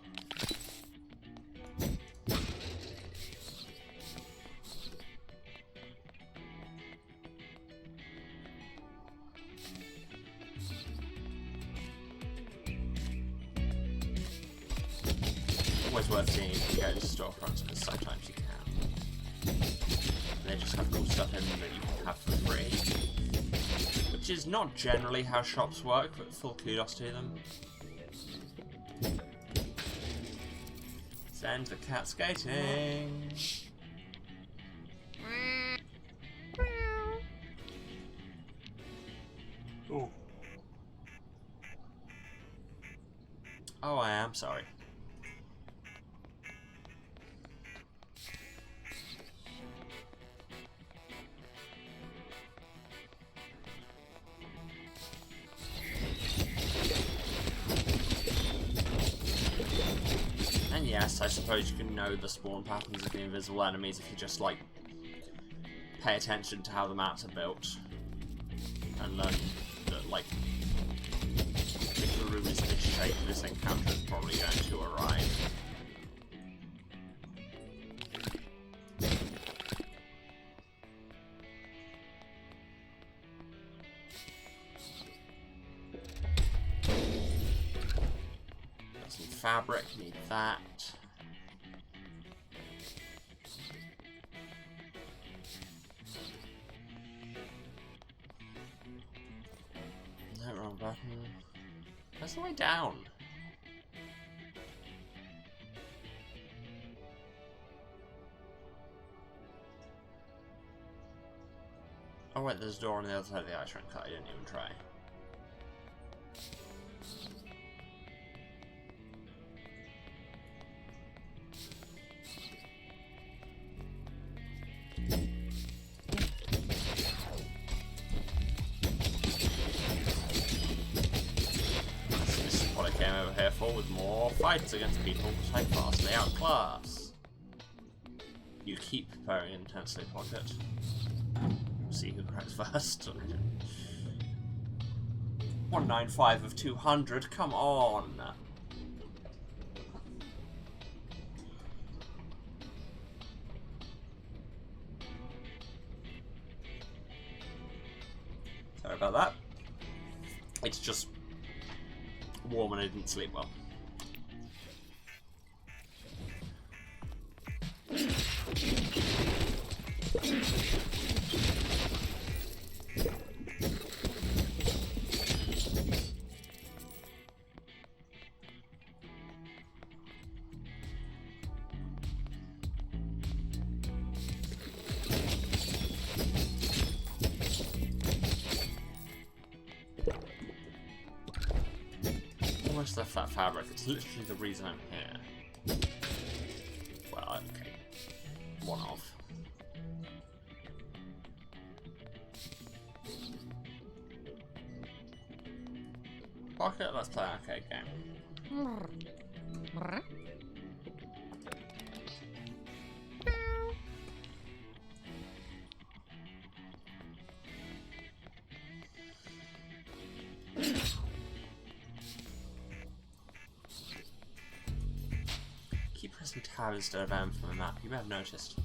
Always worth seeing if you go to storefronts, because sometimes you can. They just have cool stuff in them that you can have for free. Which is not generally how shops work, but full kudos to them. Send the cat skating. Ooh. Oh, I am sorry. And yes, I suppose you can know the spawn patterns of the invisible enemies if you just, like, pay attention to how the maps are built. And learn that, like, if the room is this shape, this encounter is probably going to arrive. Some fabric, need that. No, wrong button. That's the way down. Oh wait, there's a door on the other side of the ice rink that I didn't even try. This is what I came over here for, with more fights against people which I vastly outclass. You keep preparing intensely, Pocket. See who cracks first. 195 of 200, come on! Sorry about that. It's just warm and I didn't sleep well. Almost left that fabric, it's literally the reason I'm here. Well, okay. One of. pocket? Let's play an arcade game. Keep pressing tab instead of M from the map. You may have noticed.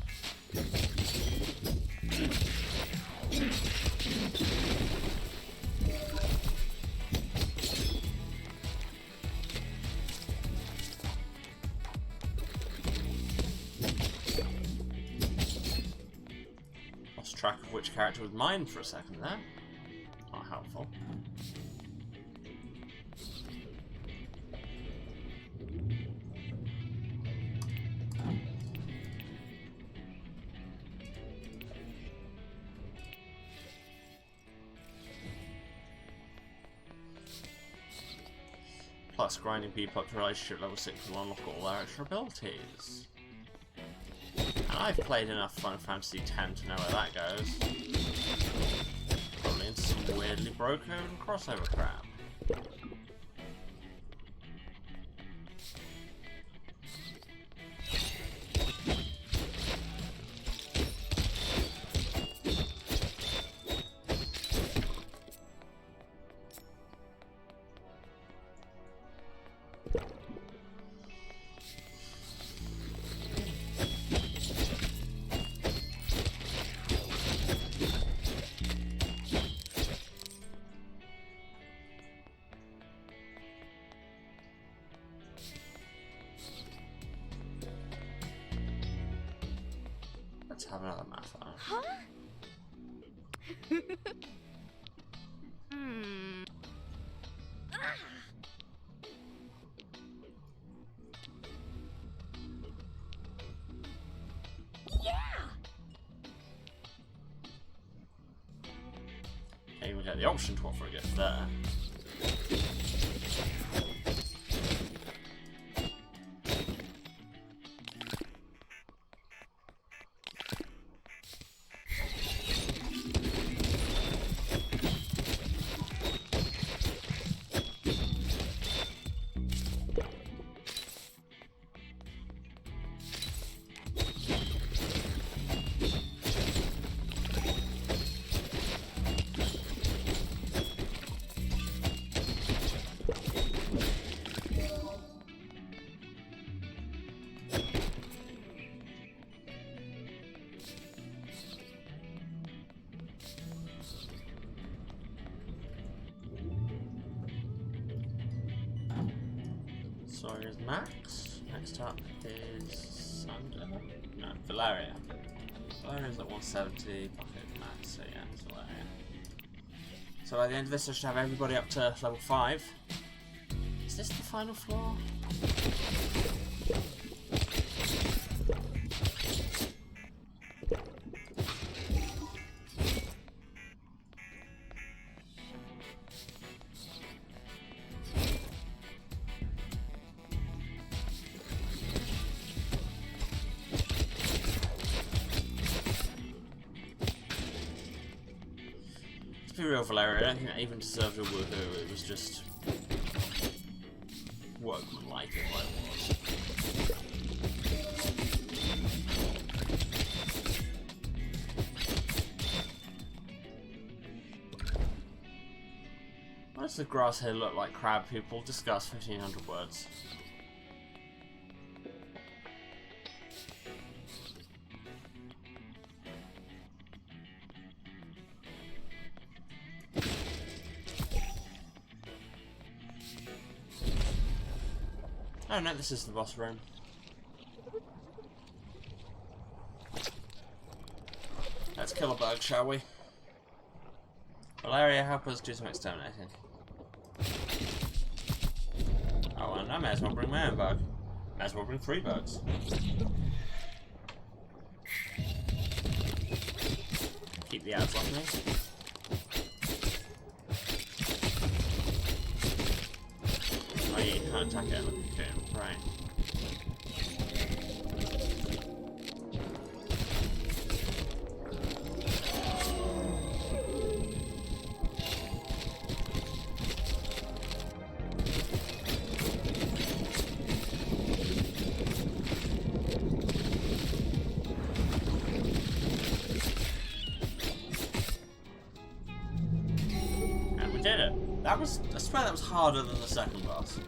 Lost track of which character was mine for a second there. Not helpful. Plus, grinding people up to relationship level 6 will unlock all their extra abilities. And I've played enough Final Fantasy X to know where that goes. Probably into some weirdly broken crossover crap. Let's have another math on. Huh? Hmm. Ah. Yeah. Can't even get the option to offer a gift there. So here's Max. Next up is Sunder. No, Valeria. Valeria's at 170. Pocket Max. So yeah, it's Valeria. So by the end of this, I should have everybody up to level 5. Is this the final floor? To be real, Valeria, I don't think that even deserved a woohoo. It was just workmanlike is what it was. Why does the grass here look like crab people? Discuss 1500 words. Oh no, this is the boss room. Let's kill a bug, shall we? Valeria, help us do some exterminating. Oh, and I may as well bring my own bug. May as well bring 3 bugs. Keep the ads off me. Oh yeah, you can't attack it with the cocoon, right. That was, I swear that was harder than the second boss.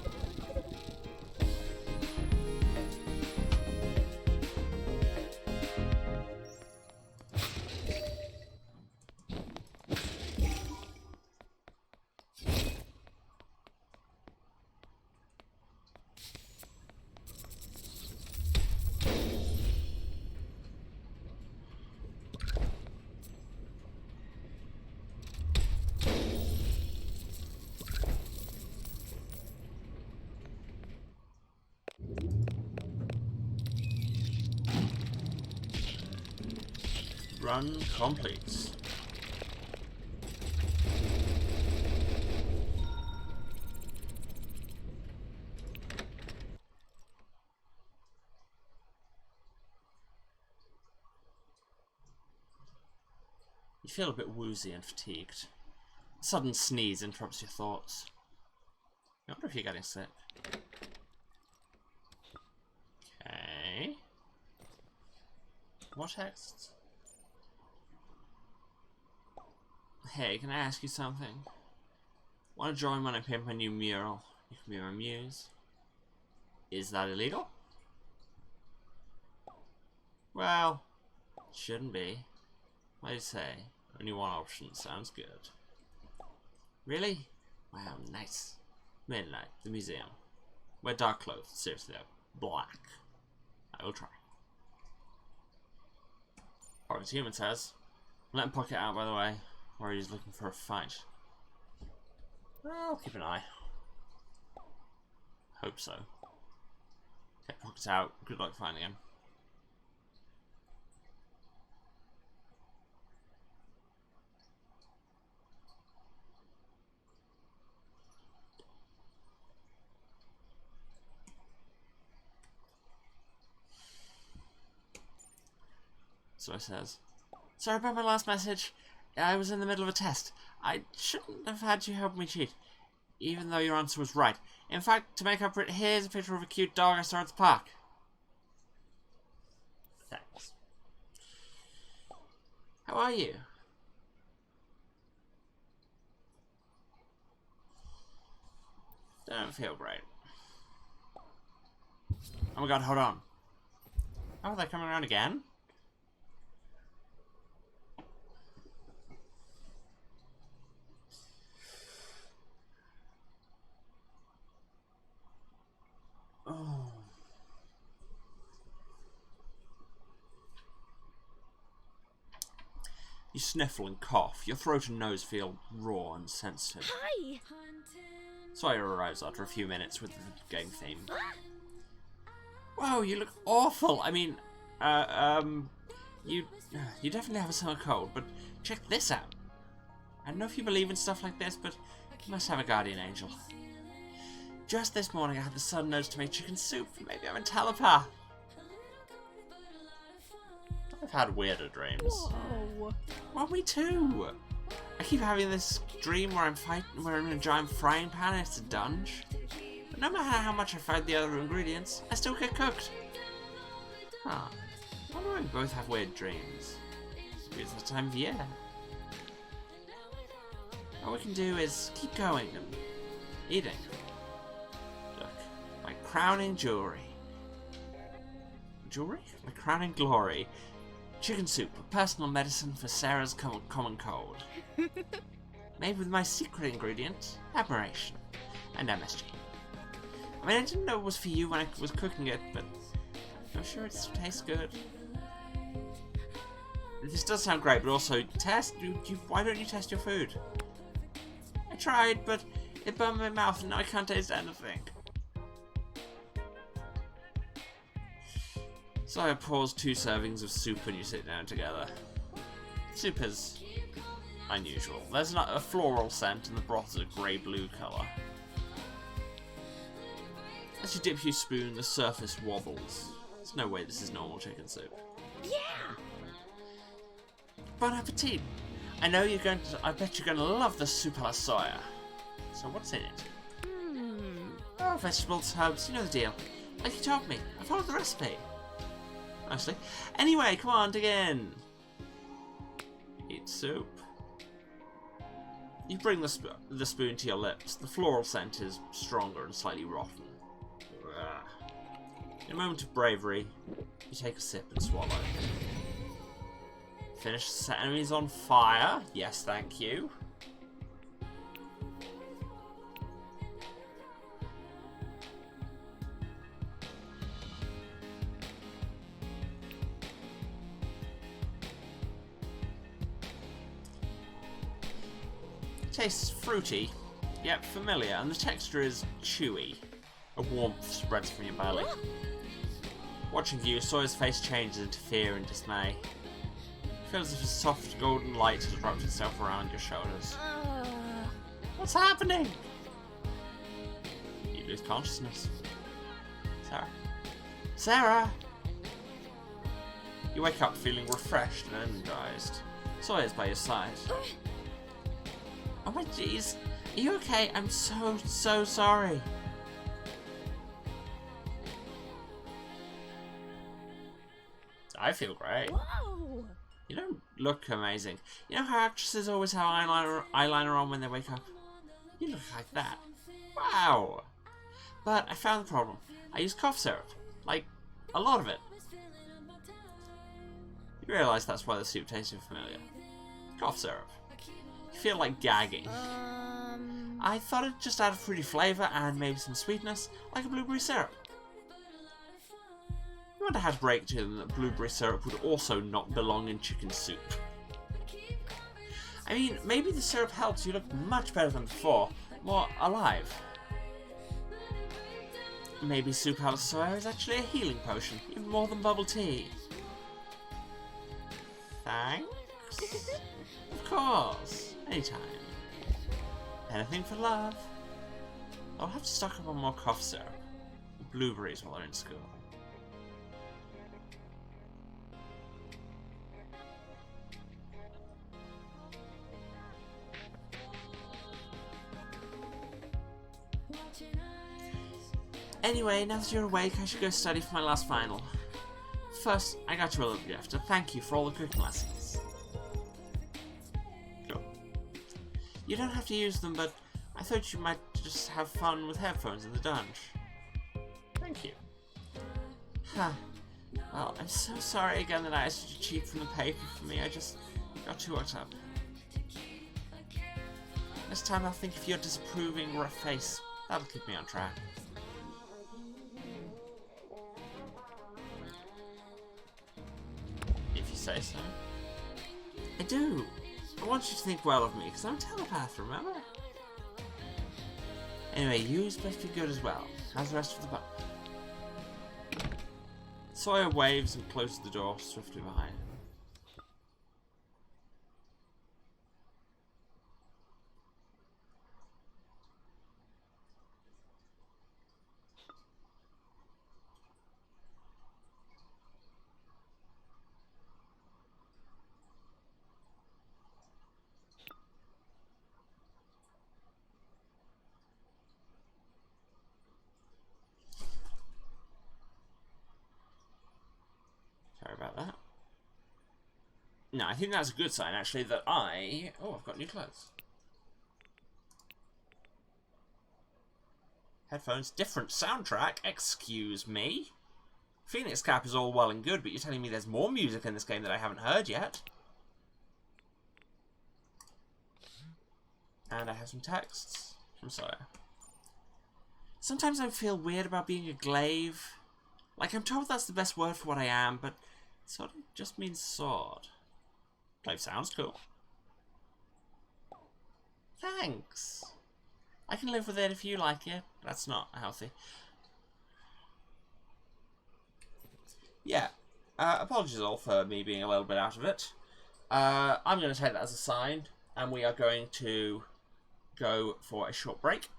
Run complete. You feel a bit woozy and fatigued. A sudden sneeze interrupts your thoughts. I wonder if you're getting sick. Okay. What text? Hey, can I ask you something? Want to join when I paint my new mural? You can be my muse. Is that illegal? Well, it shouldn't be. What do you say? Only one option. Sounds good. Really? Wow, nice. Midnight, the museum. Wear dark clothes. Seriously though. Black. I will try. Private Human says. Let him pocket out, by the way. Or he's looking for a fight. I'll keep an eye. Hope so. Okay, pocket's out. Good luck finding him. So it says. Sorry about my last message. I was in the middle of a test. I shouldn't have had you help me cheat, even though your answer was right. In fact, to make up for it, here's a picture of a cute dog I saw at the park. Thanks. How are you? Don't feel great. Oh my god, hold on. Oh, they're coming around again? Oh. You sniffle and cough. Your throat and nose feel raw and sensitive. Hi! Sawyer arrives after a few minutes with the game theme. Wow, you look awful! I mean, you definitely have a summer cold, but check this out. I don't know if you believe in stuff like this, but you must have a guardian angel. Just this morning I had the sudden urge to make chicken soup. Maybe I'm a telepath. I've had weirder dreams. Whoa. Well, me too. I keep having this dream where I'm in a giant frying pan and it's a dunge. But no matter how much I fight the other ingredients, I still get cooked. Huh. I wonder why we both have weird dreams. Maybe it's the time of year. All we can do is keep going and eating. Look, my crowning jewelry. Jewelry? My crowning glory. Chicken soup, a personal medicine for Sarah's common cold. Made with my secret ingredient, admiration, and MSG. I mean, I didn't know it was for you when I was cooking it, but I'm sure it tastes good. This does sound great, but also, why don't you test your food? I tried, but it burned my mouth and now I can't taste anything. So I pours 2 servings of soup and you sit down together. Soup is unusual. There's not a floral scent and the broth is a grey-blue colour. As you dip your spoon, the surface wobbles. There's no way this is normal chicken soup. Yeah! Bon appetit! I bet you're going to love the soup a la soya. So what's in it? Oh, vegetables, herbs, you know the deal. Like you told me, I followed the recipe. Nicely. Anyway, come on, dig in. Eat soup. You bring the spoon to your lips. The floral scent is stronger and slightly rotten. Ugh. In a moment of bravery, you take a sip and swallow. Finish to set enemies on fire. Yes, thank you. Tastes fruity, yet familiar, and the texture is chewy. A warmth spreads from your belly. Watching you, Sawyer's face changes into fear and dismay. It feels as if a soft golden light has wrapped itself around your shoulders. What's happening? You lose consciousness. Sarah? Sarah! You wake up feeling refreshed and energized. Sawyer's by your side. Oh my jeez. Are you okay? I'm so sorry. I feel great. Whoa! You don't look amazing. You know how actresses always have eyeliner on when they wake up? You look like that. Wow. But I found the problem. I used cough syrup. Like, a lot of it. You realise that's why the soup tastes so familiar. Cough syrup. You feel like gagging. I thought it'd just add a fruity flavour and maybe some sweetness, like a blueberry syrup. You wonder how to break to them that blueberry syrup would also not belong in chicken soup. I mean, maybe the syrup helps you look much better than before, more alive. Maybe soup out of soya is actually a healing potion, even more than bubble tea. Thanks? Of course, anytime. Anything for love. I'll have to stock up on more cough syrup. Blueberries while they're in school. Anyway, now that you're awake, I should go study for my last final. First, I got you a little gift, to thank you for all the cooking lessons. Cool. You don't have to use them, but I thought you might just have fun with headphones in the dunge. Thank you. Huh. Well, I'm so sorry again that I asked you to cheat from the paper for me. I just got too worked up. This time I'll think of your disapproving rough face. That'll keep me on track. If you say so. I do. I want you to think well of me, because I'm a telepath, remember? Anyway, you's best be good as well. How's the rest of the boat? Sawyer waves and closes the door swiftly behind him. Sorry about that. No, I think that's a good sign, actually, that Oh, I've got new clothes. Headphones, different soundtrack, excuse me. Phoenix Cap is all well and good, but you're telling me there's more music in this game that I haven't heard yet. And I have some texts from Sawyer. Sometimes I feel weird about being a glaive. Like, I'm told that's the best word for what I am, but it sort of just means sword. Glaive sounds cool. Thanks. I can live with it if you like it. That's not healthy. Yeah. Apologies all for me being a little bit out of it. I'm going to take that as a sign, and we are going to go for a short break.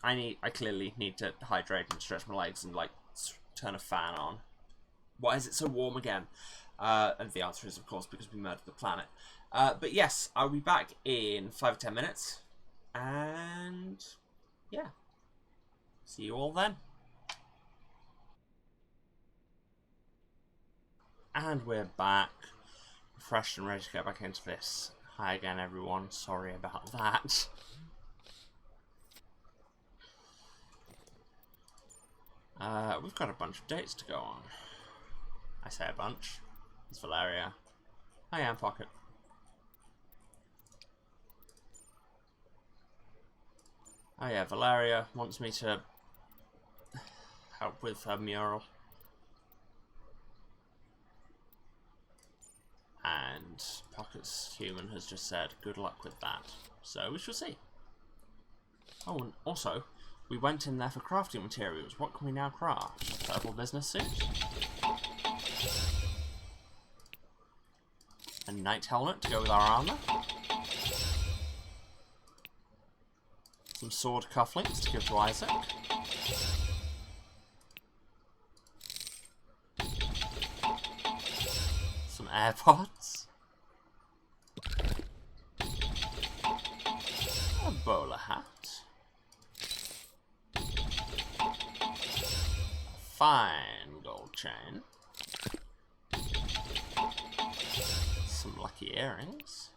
I clearly need to hydrate and stretch my legs and, like, turn a fan on. Why is it so warm again? And the answer is, of course, because we murdered the planet. But yes, I'll be back in 5 or 10 minutes. And yeah, see you all then. And we're back, refreshed and ready to get back into this Hi again, everyone. Sorry about that. We've got a bunch of dates to go on. I say a bunch. It's Valeria. I am Pocket. Oh yeah, Valeria wants me to help with her mural. And Pocket's human has just said, good luck with that. So we shall see. Oh, and also, we went in there for crafting materials. What can we now craft? Purple business suit? A knight helmet to go with our armor? Some sword cufflinks to give to Isaac. Some AirPods. A bowler hat. A fine gold chain. Some lucky earrings.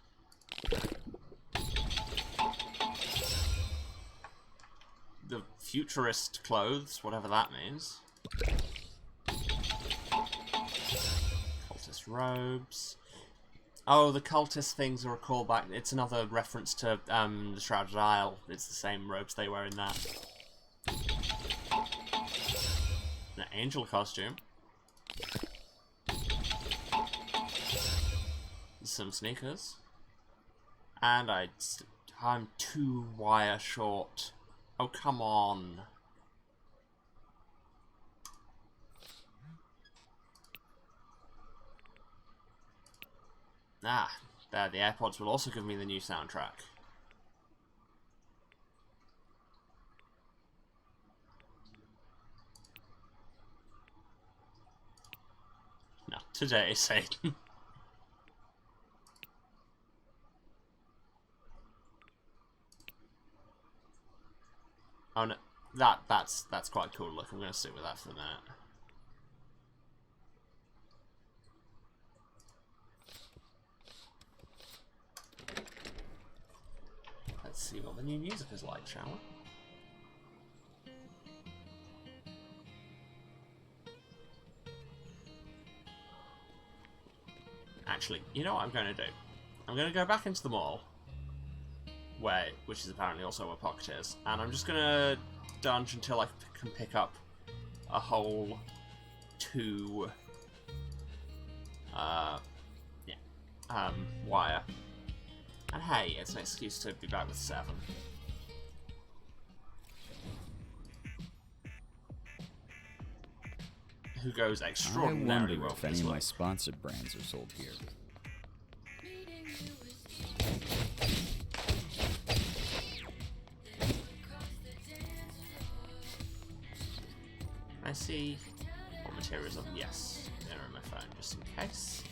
The futurist clothes, whatever that means. Cultist robes. Oh, the cultist things are a callback. It's another reference to the Shrouded Isle. It's the same robes they wear in that. An angel costume. Some sneakers. And I'm 2 wire short. Oh, come on. Ah, there, the AirPods will also give me the new soundtrack. Not today, Satan. Oh no, that's quite a cool look. I'm gonna stick with that for the minute. Let's see what the new music is like, shall we? Actually, you know what I'm going to do? I'm going to go back into the mall, which is apparently also where Pocket is, and I'm just going to dunge until I can pick up a whole 2 wire. And hey, it's an excuse to be back with 7. Who goes extraordinarily I wonder well if for any this of my look. sponsored brands are sold here. I see what materials are. Yes, they're in my phone just in case.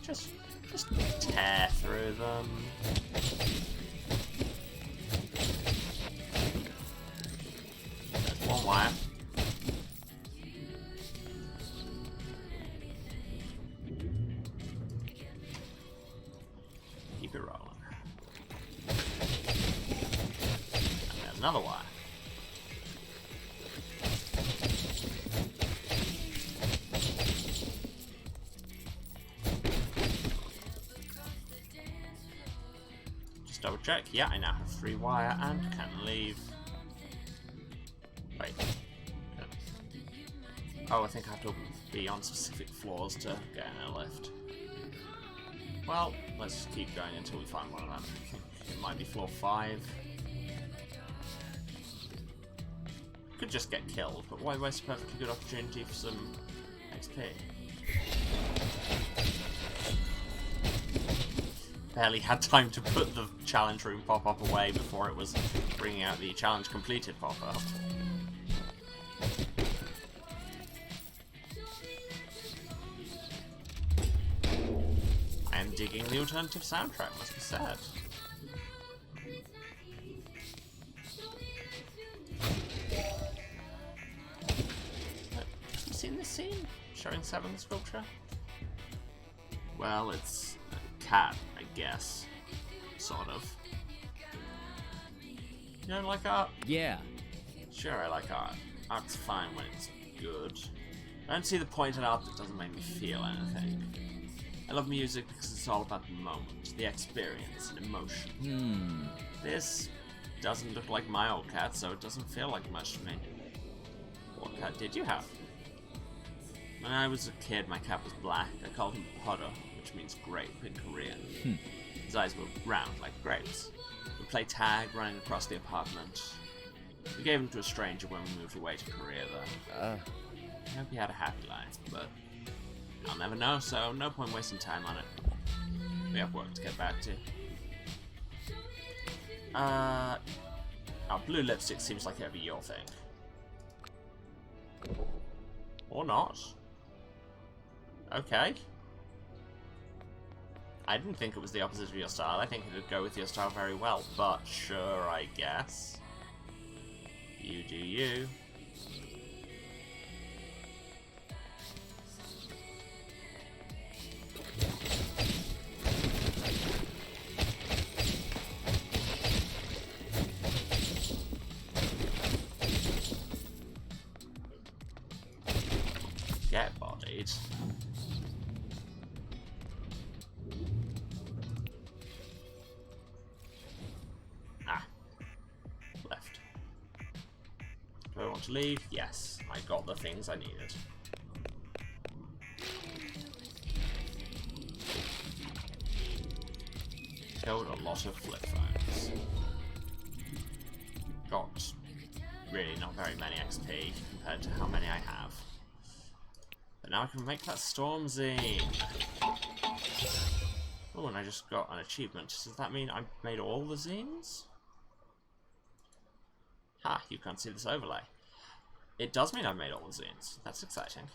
Just tear through them. There's 1 wire. Keep it rolling. And there's another wire. Double check. Yeah, I now have 3 wire and can leave. Wait. Oh, I think I have to be on specific floors to get in a lift. Well, let's just keep going until we find one of them. I think it might be floor 5. Could just get killed, but why waste a perfectly good opportunity for some XP? Barely had time to put the challenge room pop-up away before it was bringing out the challenge completed pop-up. I am digging the alternative soundtrack, must be said. Have you seen this scene? showing 7 sculpture? Well, it's a cat, I guess. Sort of. You don't like art? Yeah. Sure, I like art. Art's fine when it's good. I don't see the point in art that doesn't make me feel anything. I love music because it's all about the moment, the experience, and emotion. This doesn't look like my old cat, so it doesn't feel like much to me. What cat did you have? When I was a kid, my cat was black. I called him Podo, which means grape in Korean. His eyes were round like grapes. We played tag running across the apartment. We gave him to a stranger when we moved away to Korea, though. I hope he had a happy life, but I'll never know, so no point wasting time on it. We have work to get back to. Blue lipstick seems like it'd be your thing. Or not. Okay. I didn't think it was the opposite of your style. I think it would go with your style very well, but sure, I guess. You do you. Get bodied. Left. Do I want to leave? Yes, I got the things I needed. Killed a lot of flip phones. Got really not very many XP compared to how many I have. But now I can make that storm zine. Oh, and I just got an achievement. Does that mean I made all the zines? Ha, you can't see this overlay. It does mean I've made all the zines. That's exciting.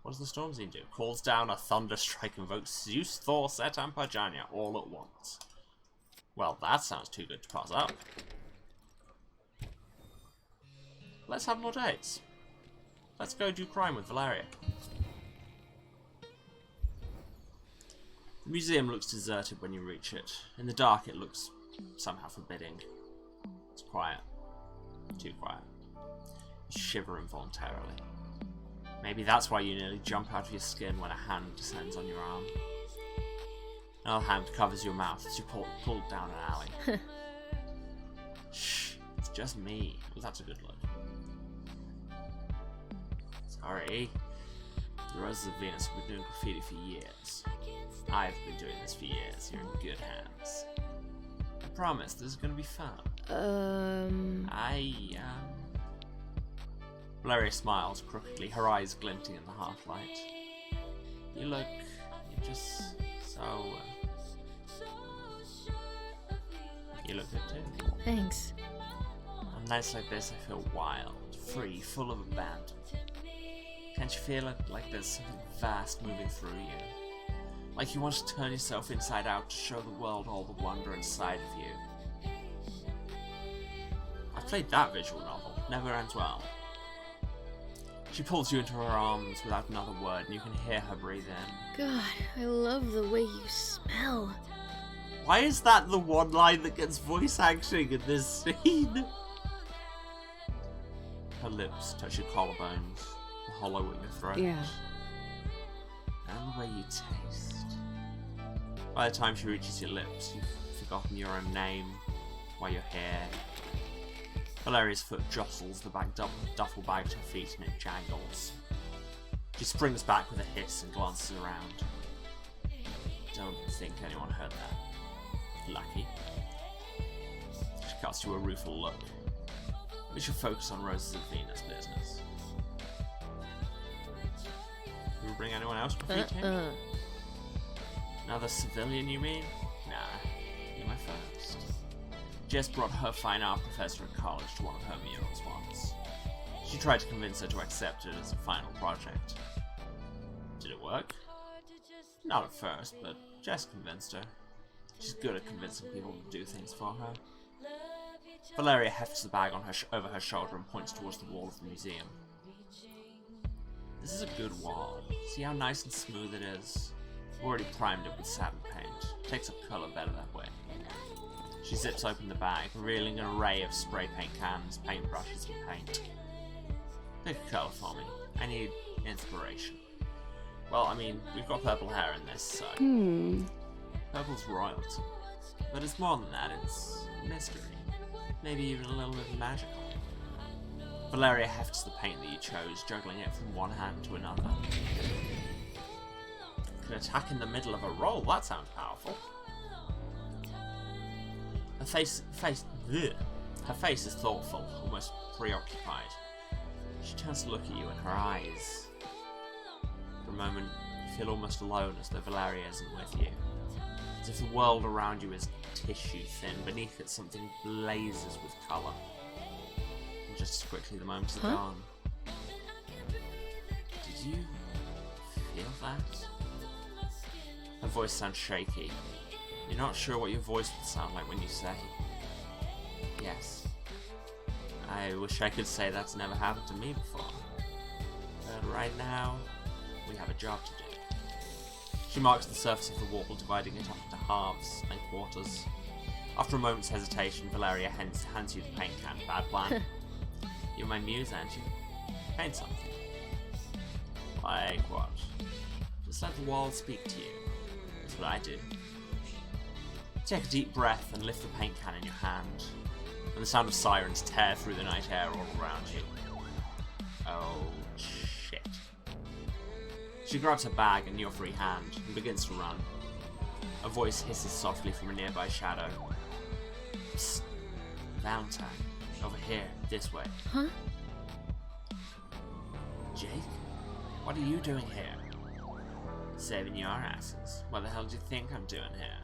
What does the storm zine do? Calls down a thunder strike, invokes Zeus, Thor, Set, and Pajania all at once. Well, that sounds too good to pass up. Let's have more dates. Let's go do crime with Valeria. The museum looks deserted when you reach it. In the dark, it looks somehow forbidding. It's quiet. Too quiet. You shiver involuntarily. Maybe that's why you nearly jump out of your skin when a hand descends on your arm. Another hand covers your mouth as you pull down an alley. Shh, it's just me. Well, that's a good look. Sorry. The Roses of Venus have been doing graffiti for years. I've been doing this for years. You're in good hands. I promise this is going to be fun. Valeria smiles crookedly, her eyes glinting in the half-light. You're just so... You look good too. Thanks. On nights like this, I feel wild, free, full of abandon. Can't you feel it? Like there's something vast moving through you. Like you want to turn yourself inside out to show the world all the wonder inside of you. I've played that visual novel. Never ends well. She pulls you into her arms without another word, and you can hear her breathe in. God, I love the way you smell. Why is that the one line that gets voice acting in this scene? Her lips touch your collarbones, the hollow in your throat. Yeah. And the way you taste. By the time she reaches your lips, you've forgotten your own name, why you're here. Valeria's foot jostles the duffel bag at her feet and it jangles. She springs back with a hiss and glances around. Don't think anyone heard that. Lucky. She cuts you a rueful look. We should focus on Roses of Venus business. Will we bring anyone else before you came? Another civilian, you mean? Nah, you're my first. Jess brought her fine art professor at college to one of her murals once. She tried to convince her to accept it as a final project. Did it work? Not at first, but Jess convinced her. She's good at convincing people to do things for her. Valeria hefts the bag on over her shoulder and points towards the wall of the museum. This is a good wall. See how nice and smooth it is? I've already primed it with satin paint. Takes up colour better that way. She zips open the bag, revealing an array of spray paint cans, paintbrushes, and paint. Pick a colour for me. I need inspiration. Well, I mean, we've got purple hair in this, so... Purple's royalty. But it's more than that, it's mystery. Maybe even a little bit magical. Valeria hefts the paint that you chose, juggling it from one hand to another. Could attack in the middle of a roll, that sounds powerful. Her face is thoughtful, almost preoccupied. She turns to look at you, and her eyes... For a moment, you feel almost alone, as though Valeria isn't with you. As if the world around you is tissue thin, beneath it something blazes with colour. And just as quickly the moments are gone. Did you feel that? Her voice sounds shaky. You're not sure what your voice would sound like when you say, yes. I wish I could say that's never happened to me before. But right now, we have a job to do. She marks the surface of the wall, dividing it up into halves and quarters. After a moment's hesitation, Valeria hands you the paint can. Bad plan. You're my muse, aren't you? Paint something. Like what? Just let the wall speak to you. That's what I do. Take a deep breath and lift the paint can in your hand, and the sound of sirens tear through the night air all around you. Oh, shit. She grabs her bag in your free hand and begins to run. A voice hisses softly from a nearby shadow. Psst. Valentine. Over here. This way. Huh? Jake? What are you doing here? Saving your asses. What the hell do you think I'm doing here?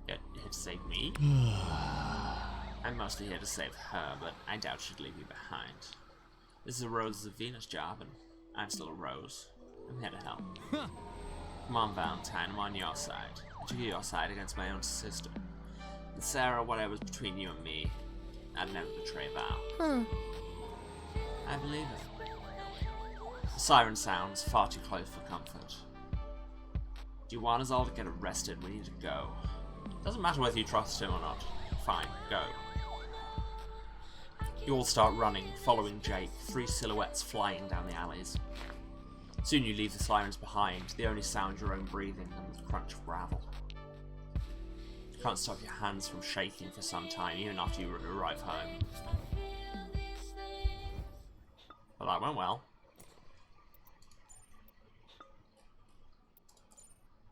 You're here to save me? I'm mostly here to save her, but I doubt she'd leave you behind. This is a Roses of Venus job, and I'm still a Rose. I'm here to help. Come on, Valentine, I'm on your side. I took your side against my own sister. And Sarah, whatever's between you and me, I'd never betray Val. I believe it. The siren sounds far too close for comfort. Do you want us all to get arrested? We need to go. Doesn't matter whether you trust him or not. Fine, go. You all start running, following Jake, 3 silhouettes flying down the alleys. Soon you leave the sirens behind, the only sound your own breathing and the crunch of gravel. You can't stop your hands from shaking for some time, even after you arrive home. Well, that went well.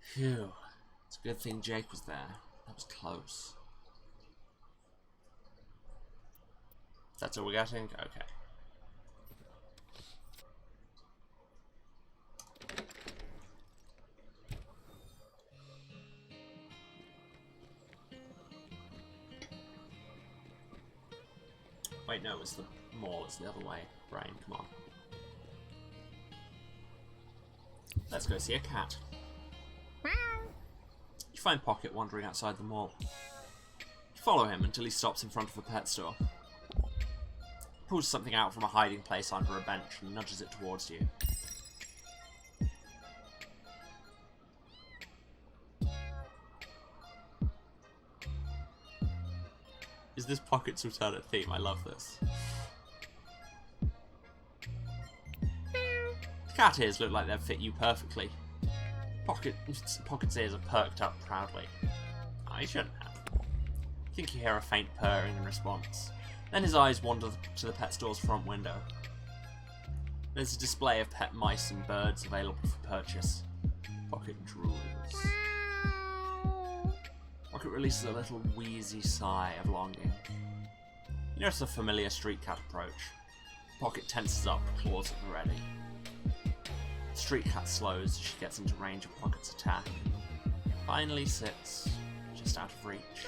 Phew. It's a good thing Jake was there. That was close. That's all we're getting? Okay. Wait, no, it's the mall, it's the other way. Brain, come on. Let's go see a cat. You find Pocket wandering outside the mall. You follow him until he stops in front of a pet store. He pulls something out from a hiding place under a bench and nudges it towards you. Is this Pocket's alternate theme? I love this. The cat ears look like they'd fit you perfectly. Pocket's ears are perked up proudly. I shouldn't have. I think you hear a faint purring in response. Then his eyes wander to the pet store's front window. There's a display of pet mice and birds available for purchase. Pocket drools. Pocket releases a little wheezy sigh of longing. You notice a familiar street cat approach. Pocket tenses up, claws at the ready. The street cat slows as she gets into range of Pocket's attack. Finally sits, just out of reach.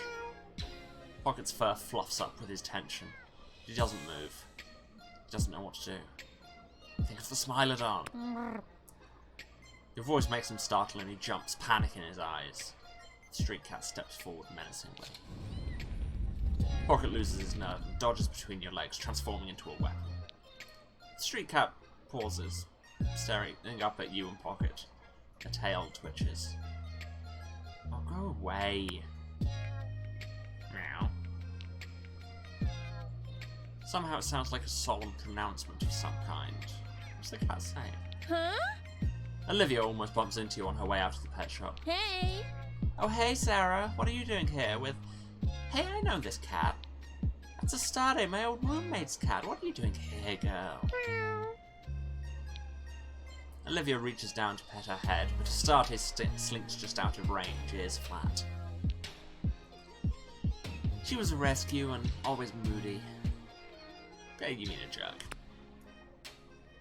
Pocket's fur fluffs up with his tension. He doesn't move. He doesn't know what to do. Think of the Smilodon. Your voice makes him startle and he jumps, panic in his eyes. The street cat steps forward menacingly. Pocket loses his nerve and dodges between your legs, transforming into a weapon. The street cat pauses, staring up at you and Pocket. A tail twitches. Oh, go away. Meow. Somehow it sounds like a solemn pronouncement of some kind. What's the cat saying? Huh? Olivia almost bumps into you on her way out of the pet shop. Hey! Oh, hey, Sarah. What are you doing here with... Hey, I know this cat. That's Astarte, my old roommate's cat. What are you doing here, girl? Olivia reaches down to pet her head, but Astarte slinks just out of range, ears flat. She was a rescue and always moody. You mean a jerk.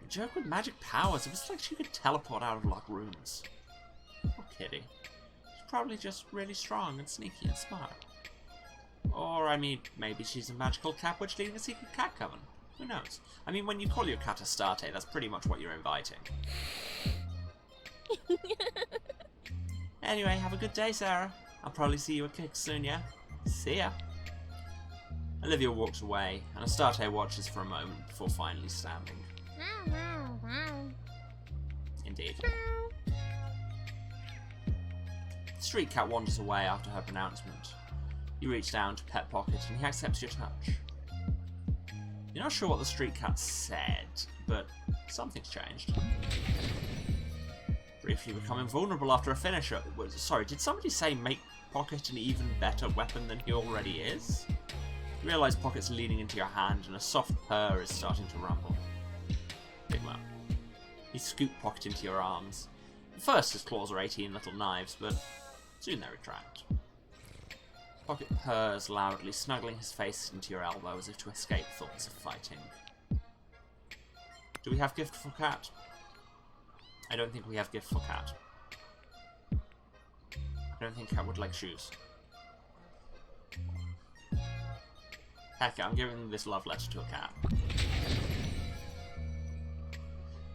A jerk with magic powers. It was like she could teleport out of locked rooms. Poor kitty. She's probably just really strong and sneaky and smart. Or, I mean, maybe she's a magical cat witch leading a secret cat coven. Who knows? I mean, when you call your cat Astarte, that's pretty much what you're inviting. Anyway, have a good day, Sarah. I'll probably see you at Kicks soon, yeah? See ya. Olivia walks away, and Astarte watches for a moment before finally standing. Indeed. The street cat wanders away after her pronouncement. You reach down to pet Pocket, and he accepts your touch. You're not sure what the street cat said, but something's changed. Briefly become invulnerable after a finisher. Sorry, did somebody say make Pocket an even better weapon than he already is? You realise Pocket's leaning into your hand and a soft purr is starting to rumble. Big well. You scoop Pocket into your arms. At first his claws are 18 little knives, but soon they retract. Pocket purrs loudly, snuggling his face into your elbow as if to escape thoughts of fighting. Do we have gift for cat? I don't think we have gift for cat. I don't think cat would like shoes. Heck, I'm giving this love letter to a cat.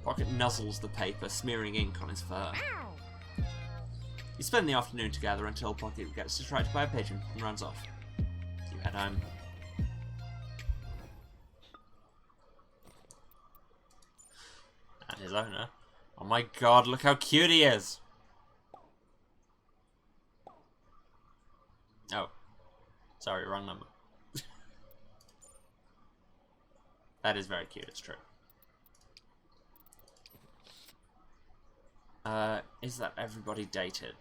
Pocket nuzzles the paper, smearing ink on his fur. You spend the afternoon together until Pocket gets distracted by a pigeon and runs off. You head home. And his owner. Oh my god, look how cute he is! Oh. Sorry, wrong number. That is very cute, it's true. Is that everybody dated?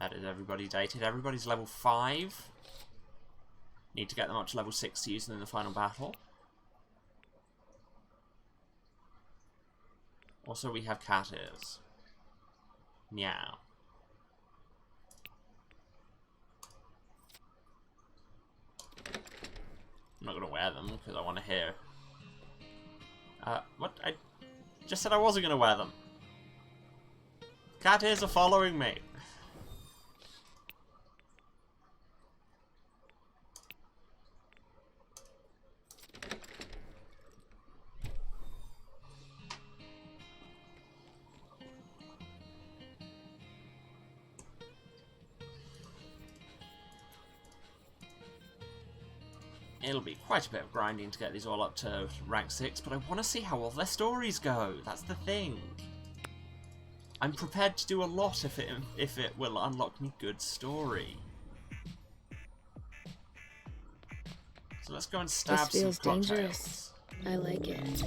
That is everybody dated. Everybody's level 5. Need to get them up to level 6 to use them in the final battle. Also, we have cat ears. Meow. I'm not going to wear them because I want to hear. What? I just said I wasn't going to wear them. Cat ears are following me. It'll be quite a bit of grinding to get these all up to rank 6, but I want to see how all their stories go. That's the thing. I'm prepared to do a lot if it will unlock me good story. So let's go and stab This feels some dangerous. I like it.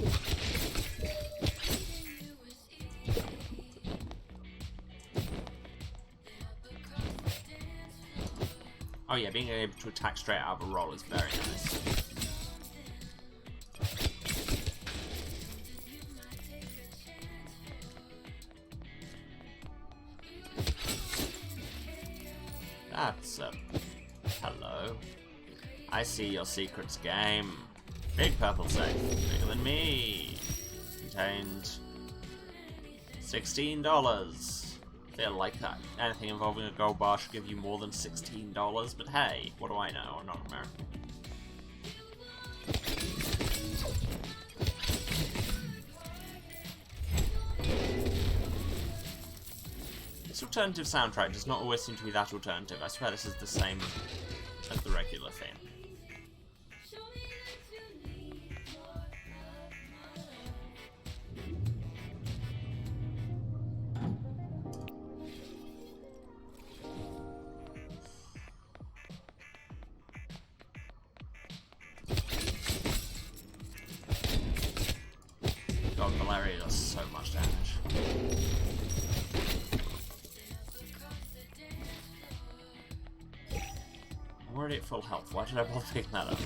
Oh yeah, being able to attack straight out of a roll is very nice. That's hello. I see your secrets game. Big purple safe, bigger than me. Contained $16. Feel like that anything involving a gold bar should give you more than $16, but hey, what do I know? I'm not American. This alternative soundtrack does not always seem to be that alternative. I swear this is the same as the regular theme. so much damage. I'm already at full health. Why did I bother picking that up?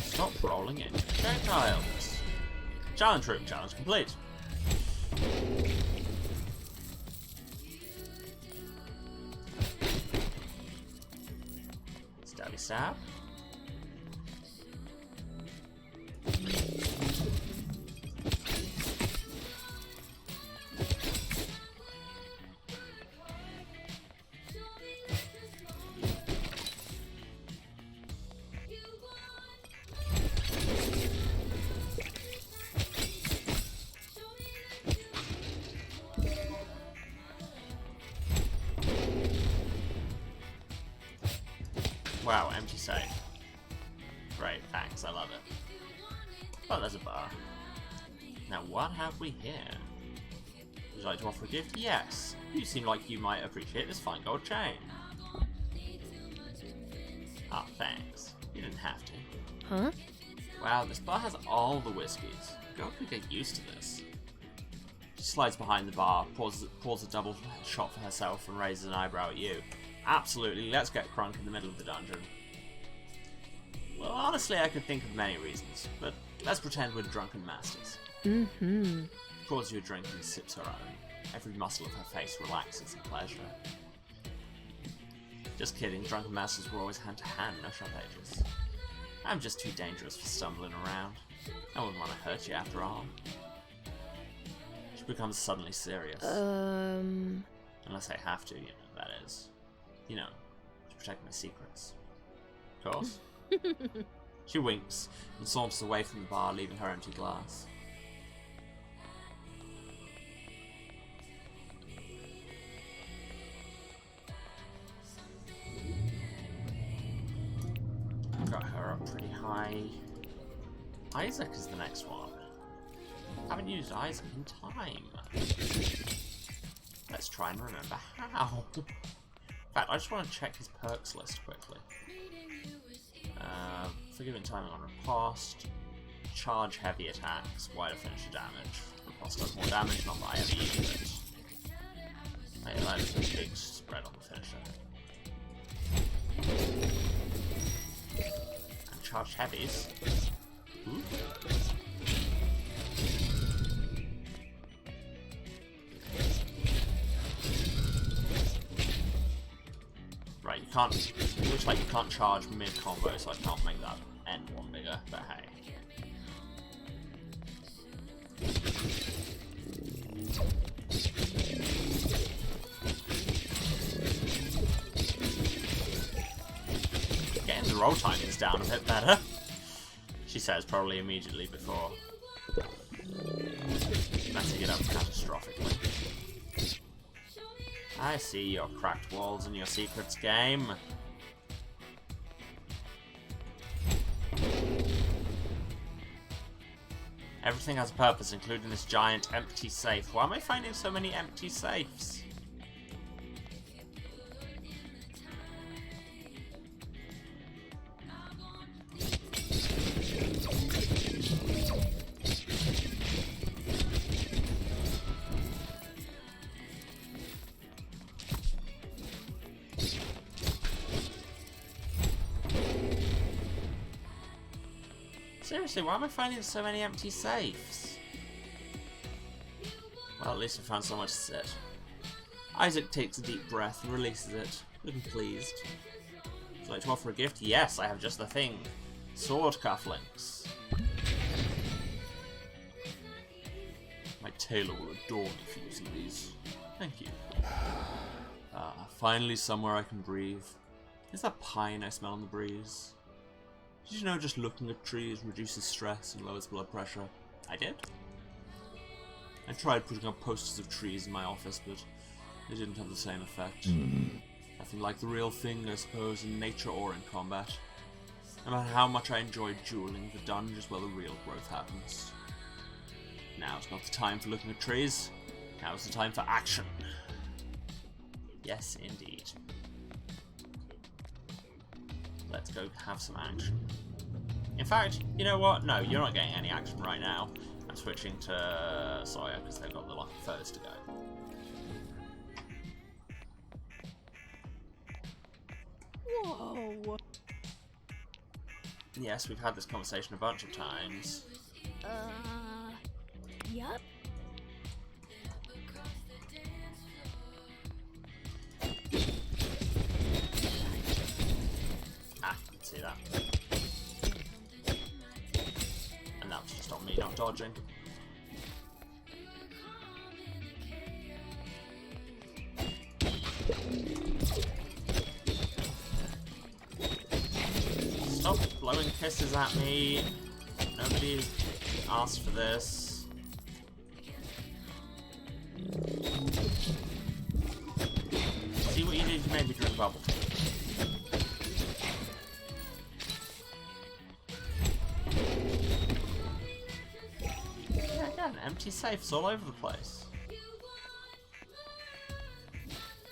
Stop rolling in projectiles. Challenge room. Challenge complete. Stabby stab. Wow, empty save. Great, thanks, I love it. Oh, there's a bar. Now, what have we here? Would you like to offer a gift? Yes. You seem like you might appreciate this fine gold chain. Ah, thanks. You didn't have to. Huh? Wow, this bar has all the whiskies. Girl could get used to this. She slides behind the bar, pours a double shot for herself, and raises an eyebrow at you. Absolutely, let's get crunk in the middle of the dungeon. Well, honestly, I could think of many reasons, but let's pretend we're drunken masters. Mm-hmm. Pours you a drink and sips her own. Every muscle of her face relaxes in pleasure. Just kidding, drunken masters were always hand to hand, no sharp edges. I'm just too dangerous for stumbling around. I wouldn't want to hurt you after all. She becomes suddenly serious. Unless I have to, that is. To protect my secrets. Of course. She winks and saunters away from the bar, leaving her empty glass. Got her up pretty high. Isaac is the next one. Haven't used Isaac in time. Let's try and remember how. In fact, I just want to check his perks list quickly. Forgiving timing on riposte. Charge heavy attacks. Wider finisher damage. Riposte does more damage, not that I ever use it. I like a big spread on the finisher. And charged heavies. Ooh. Right, you can't. It looks like you can't charge mid combo, so I can't make that end one bigger, but hey. Getting the roll time is down a bit better, she says, probably immediately before messing it up catastrophically. I see your cracked walls and your secrets game. Everything has a purpose, including this giant empty safe. Why am I finding so many empty safes? Seriously, why am I finding so many empty safes? Well, at least I found somewhere to sit. Isaac takes a deep breath and releases it, looking pleased. Would you like to offer a gift? Yes, I have just the thing. Sword cufflinks. My tailor will adore me for using these. Thank you. Finally somewhere I can breathe. Is that pine I smell in the breeze? Did you know just looking at trees reduces stress and lowers blood pressure? I did. I tried putting up posters of trees in my office, but they didn't have the same effect. Nothing like the real thing, I suppose, in nature or in combat. No matter how much I enjoyed dueling, the dungeon is where the real growth happens. Now is not the time for looking at trees. Now is the time for action. Yes, indeed. let's go have some action. In fact, you know what? No, you're not getting any action right now. I'm switching to Sawyer because they've got the furthest to go. Whoa. Yes, we've had this conversation a bunch of times. Yup. Ah, see that. And that was just on me not dodging. Stop blowing kisses at me. Nobody's asked for this. See what you did? You made me drink bubble tea. Yeah, again, empty safes all over the place.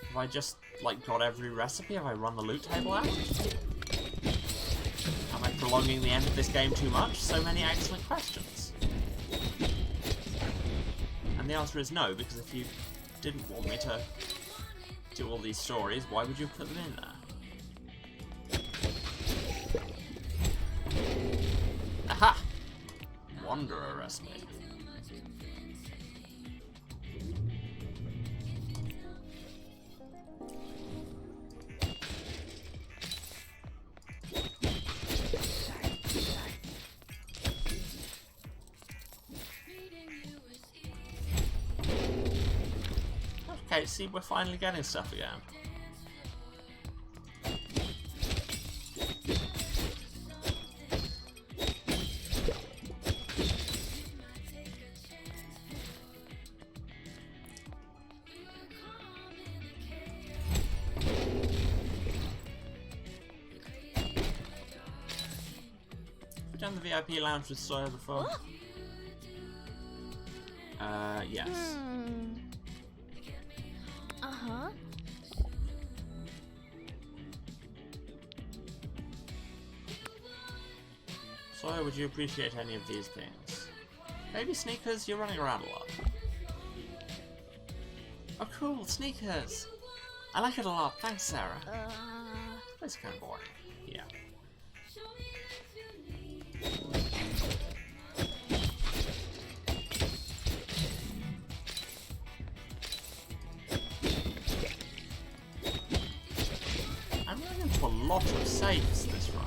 Have I just, like, got every recipe? Have I run the loot table out? Am I prolonging the end of this game too much? So many excellent questions. And the answer is no, because if you didn't want me to do all these stories, why would you put them in there? Aha! Wanderer recipe. Okay, see, we're finally getting stuff again. We've done the VIP lounge with Sawyer before. Yes. Uh-huh. Sawyer, would you appreciate any of these things? Maybe sneakers? You're running around a lot. Oh cool, sneakers! I like it a lot, thanks Sarah. That's kind of boring. Yeah. I'm running into a lot of safes this run.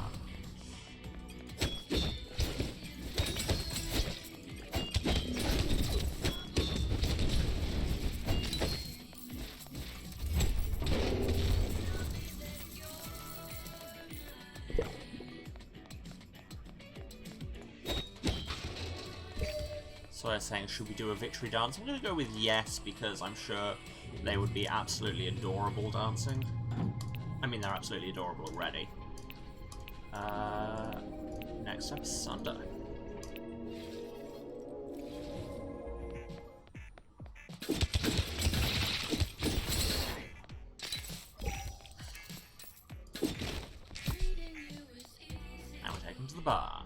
So they're saying, should we do a victory dance? I'm going to go with yes, because I'm sure they would be absolutely adorable dancing. I mean, they're absolutely adorable already. Next up is Sunder. Now we take him to the bar.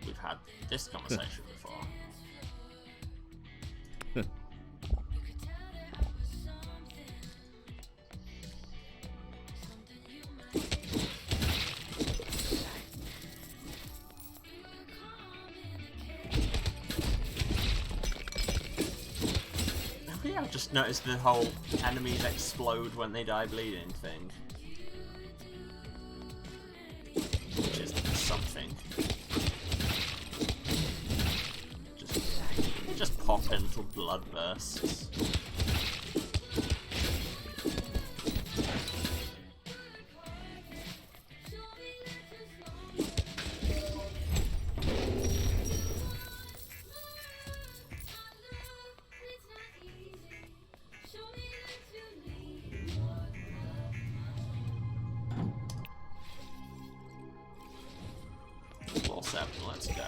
We've had this conversation before. Yeah, I've just noticed the whole enemies explode when they die bleeding thing. Which is something. Just pop into blood bursts. Floor 7, let's go.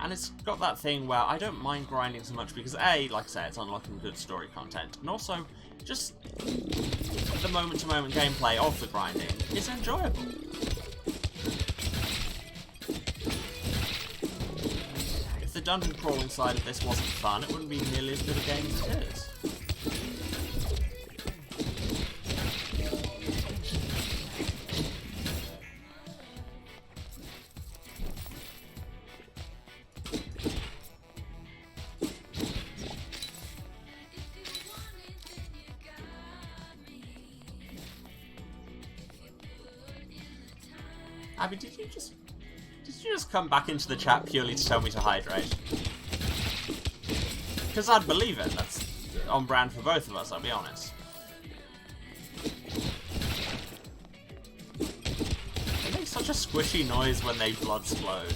And it's got that thing where I don't mind grinding so much because A, like I say, it's unlocking good story content, and also just the moment-to-moment gameplay of the grinding is enjoyable. If the dungeon crawling side of this wasn't fun, it wouldn't be nearly as good a game as it is. Abby, did you just come back into the chat purely to tell me to hydrate? Because I'd believe it. That's on brand for both of us, I'll be honest. They make such a squishy noise when they blood explode.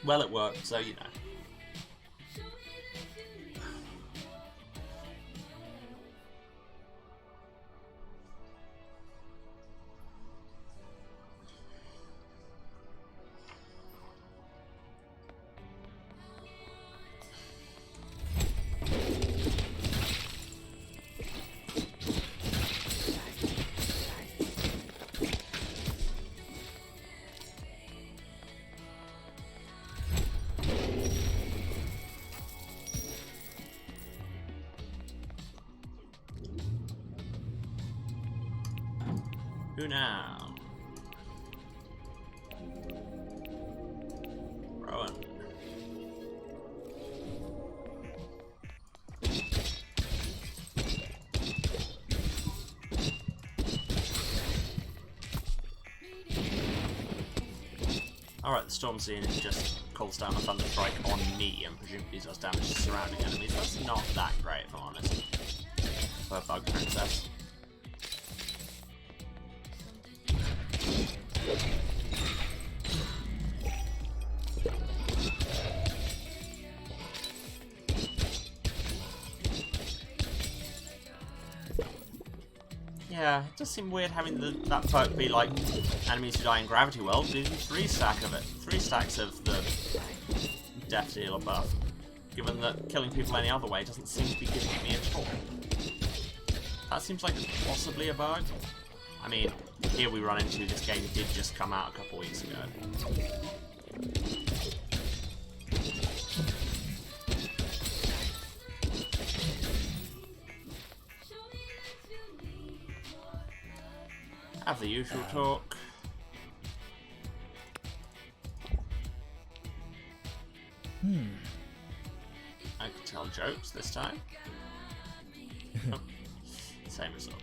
Well, it worked, so you know. Who now? Rowan. Alright, the Storm Scene just calls down a Thunder Strike on me and presumably does damage to surrounding enemies. That's not that great, if I'm honest. For a Bug Princess. Yeah, it does seem weird having that perk be like enemies who die in Gravity World, do 3 stack of it. 3 stacks of the death dealer buff. Given that killing people any other way doesn't seem to be giving it me at all. That seems like possibly a bug. I mean, here we run into this game did just come out a couple weeks ago. Have the usual talk. I could tell jokes this time. Oh, same result.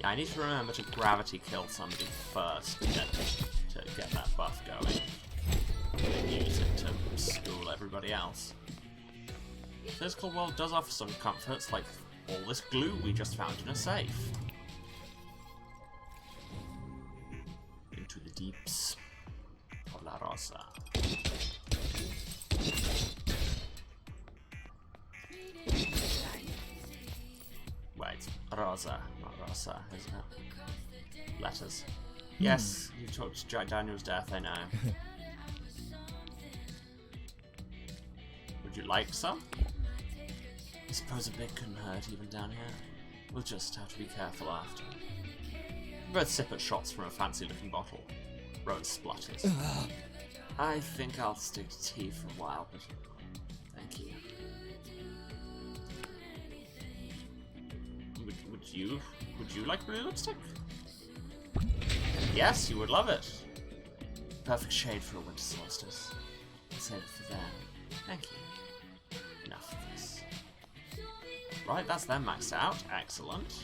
I need to remember to gravity kill somebody first to get that buff going. And use it to school everybody else. The physical world does offer some comforts, like all this glue we just found in a safe. Into the deeps of La Rosa. Wait, Rosa, not Rosa, isn't it? Letters. Yes, you talked to Jack Daniels' death, I know. Would you like some? I suppose a bit couldn't hurt even down here. We'll just have to be careful after. We both sip at shots from a fancy looking bottle. Rowan splutters. I think I'll stick to tea for a while, but thank you. Would you like blue lipstick? Yes, you would love it. Perfect shade for a winter solstice. I'll save it for then. Thank you. Right, that's them maxed out. Excellent.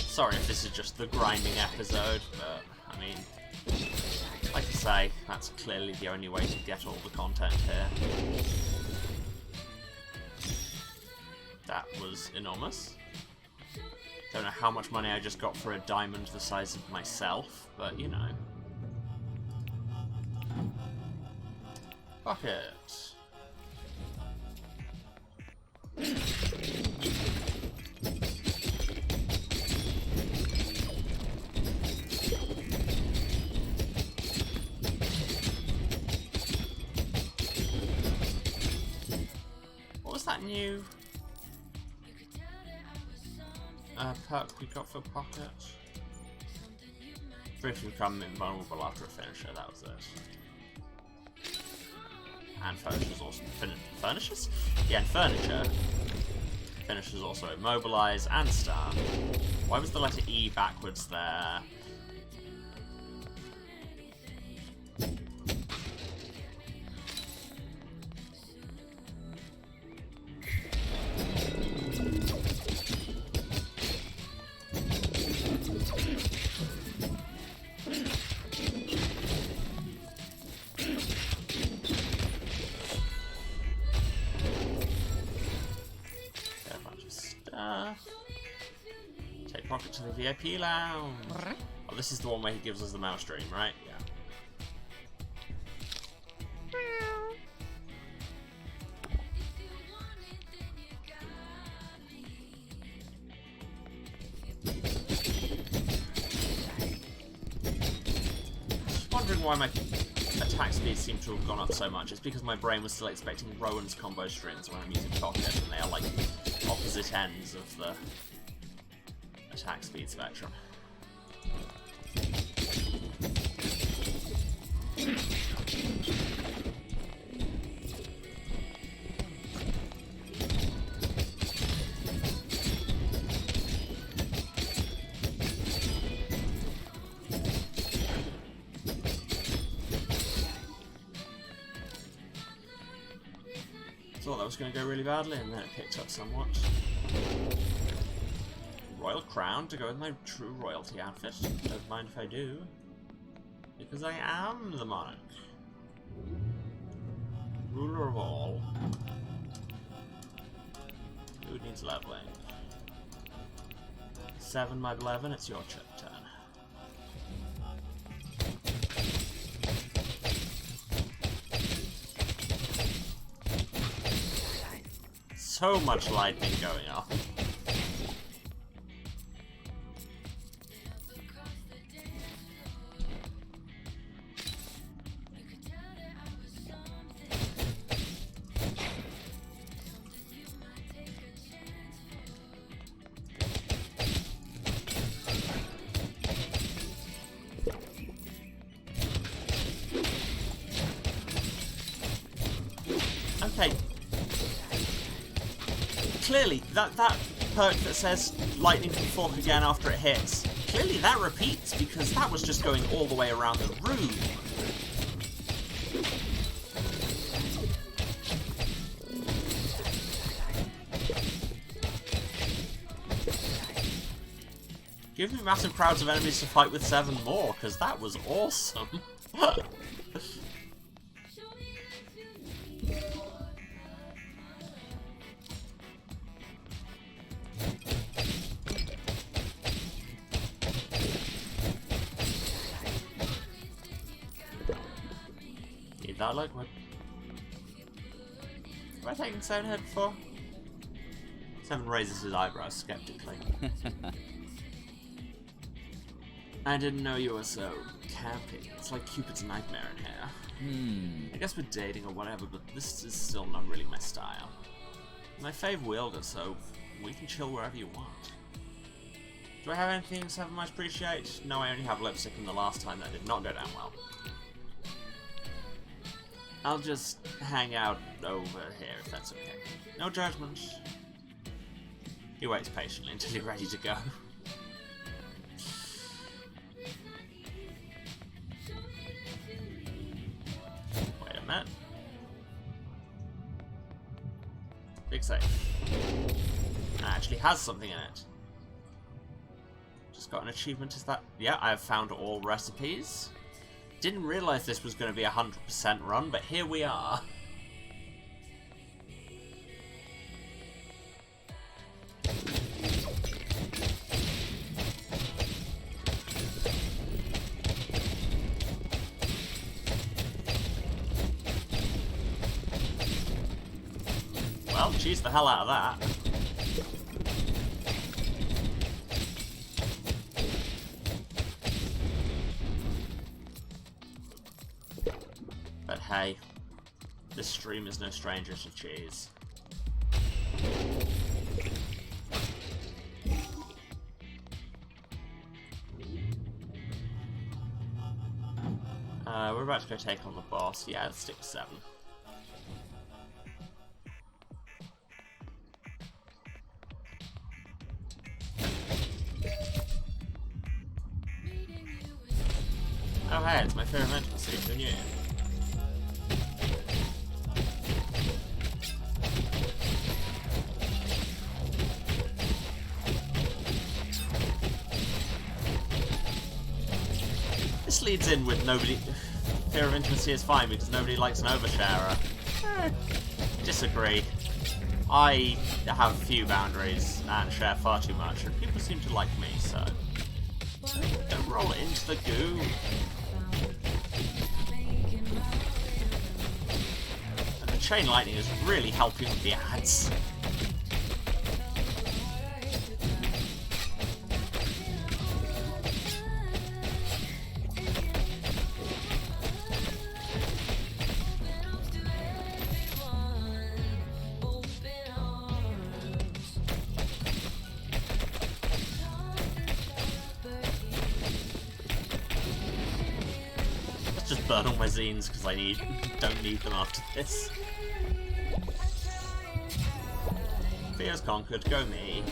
Sorry if this is just the grinding episode, but, I mean, like I say, that's clearly the only way to get all the content here. That was enormous. Don't know how much money I just got for a diamond the size of myself, but, you know. Bucket. That new perk we got for Pocket? Briefly become invulnerable after a finisher, that was it. And Furnishers also. Furnishers? Yeah, and Furniture. Finishers also Immobilize and Stun. Why was the letter E backwards there? Take Pocket to the VIP lounge. Oh, this is the one where he gives us the mouse dream, right? Yeah. Just wondering why my attack speed seemed to have gone up so much. It's because my brain was still expecting Rowan's combo strings when I'm using Pocket, and they are like opposite ends of the attack speed spectrum. Thought that was going to go really badly, and then it picked up somewhat. Royal crown to go with my true royalty outfit. Don't mind if I do, because I am the monarch, ruler of all. Who needs leveling? 7, my beleven. It's your turn. So much lightning going on. Okay. Clearly, that perk that says lightning can fork again after it hits, clearly that repeats, because that was just going all the way around the room. Give me massive crowds of enemies to fight with 7 more, because that was awesome. Need that liquid. Have I taken Seven here before? Seven raises his eyebrows skeptically. I didn't know you were so campy. It's like Cupid's nightmare in here. I guess we're dating or whatever, but this is still not really my style. My fave wielder, so we can chill wherever you want. Do I have anything Seven might appreciate? No, I only have lipstick from the last time that did not go down well. I'll just hang out over here if that's okay. No judgment. He waits patiently until you're ready to go. Wait a minute. Big safe. It actually has something in it. Just got an achievement, is that? Yeah, I have found all recipes. Didn't realise this was going to be a 100% run, but here we are. Well, cheese the hell out of that. But hey, this stream is no stranger to cheese. We're about to go take on the boss. Yeah, let's stick with 7. Oh hey, it's my favourite intimacy, who knew? This leads in with nobody... Fear of intimacy is fine because nobody likes an oversharer. Disagree. I have few boundaries and share far too much, and people seem to like me, so... Don't roll it into the goo. And the chain lightning is really helping with the ads. Just burn all my zines because I don't need them after this. Fear's conquered, go me.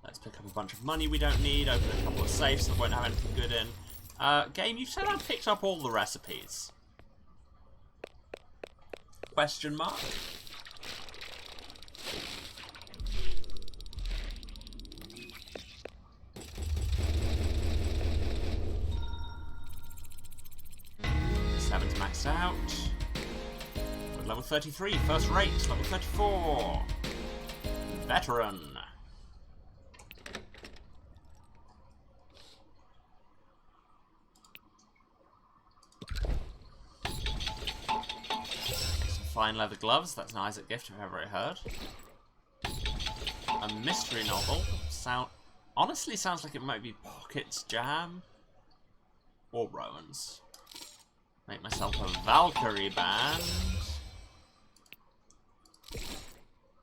Let's pick up a bunch of money we don't need, open a couple of safes that won't have anything good in. Game, you said I picked up all the recipes. Question mark? Seven's maxed out. We're level 33, first rate, level 34. Veteran. Some fine leather gloves, that's an Isaac gift if I've ever heard. A mystery novel. Honestly sounds like it might be Pocket's Jam. Or Rowan's. Make myself a Valkyrie band.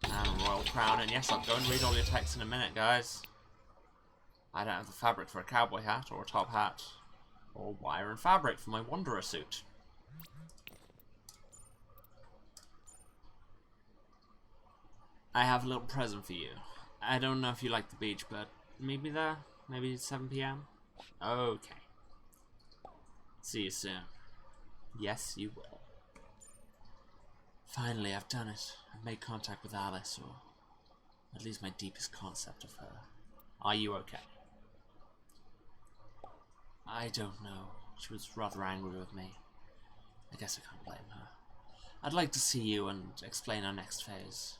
And a Royal Crown. And yes, I'll go and read all your texts in a minute, guys. I don't have the fabric for a cowboy hat or a top hat. Or wire and fabric for my Wanderer suit. I have a little present for you. I don't know if you like the beach, but meet me there. Maybe 7 PM? Okay. See you soon. Yes, you will. Finally, I've done it. I've made contact with Alice, or at least my deepest concept of her. Are you okay? I don't know. She was rather angry with me. I guess I can't blame her. I'd like to see you and explain our next phase.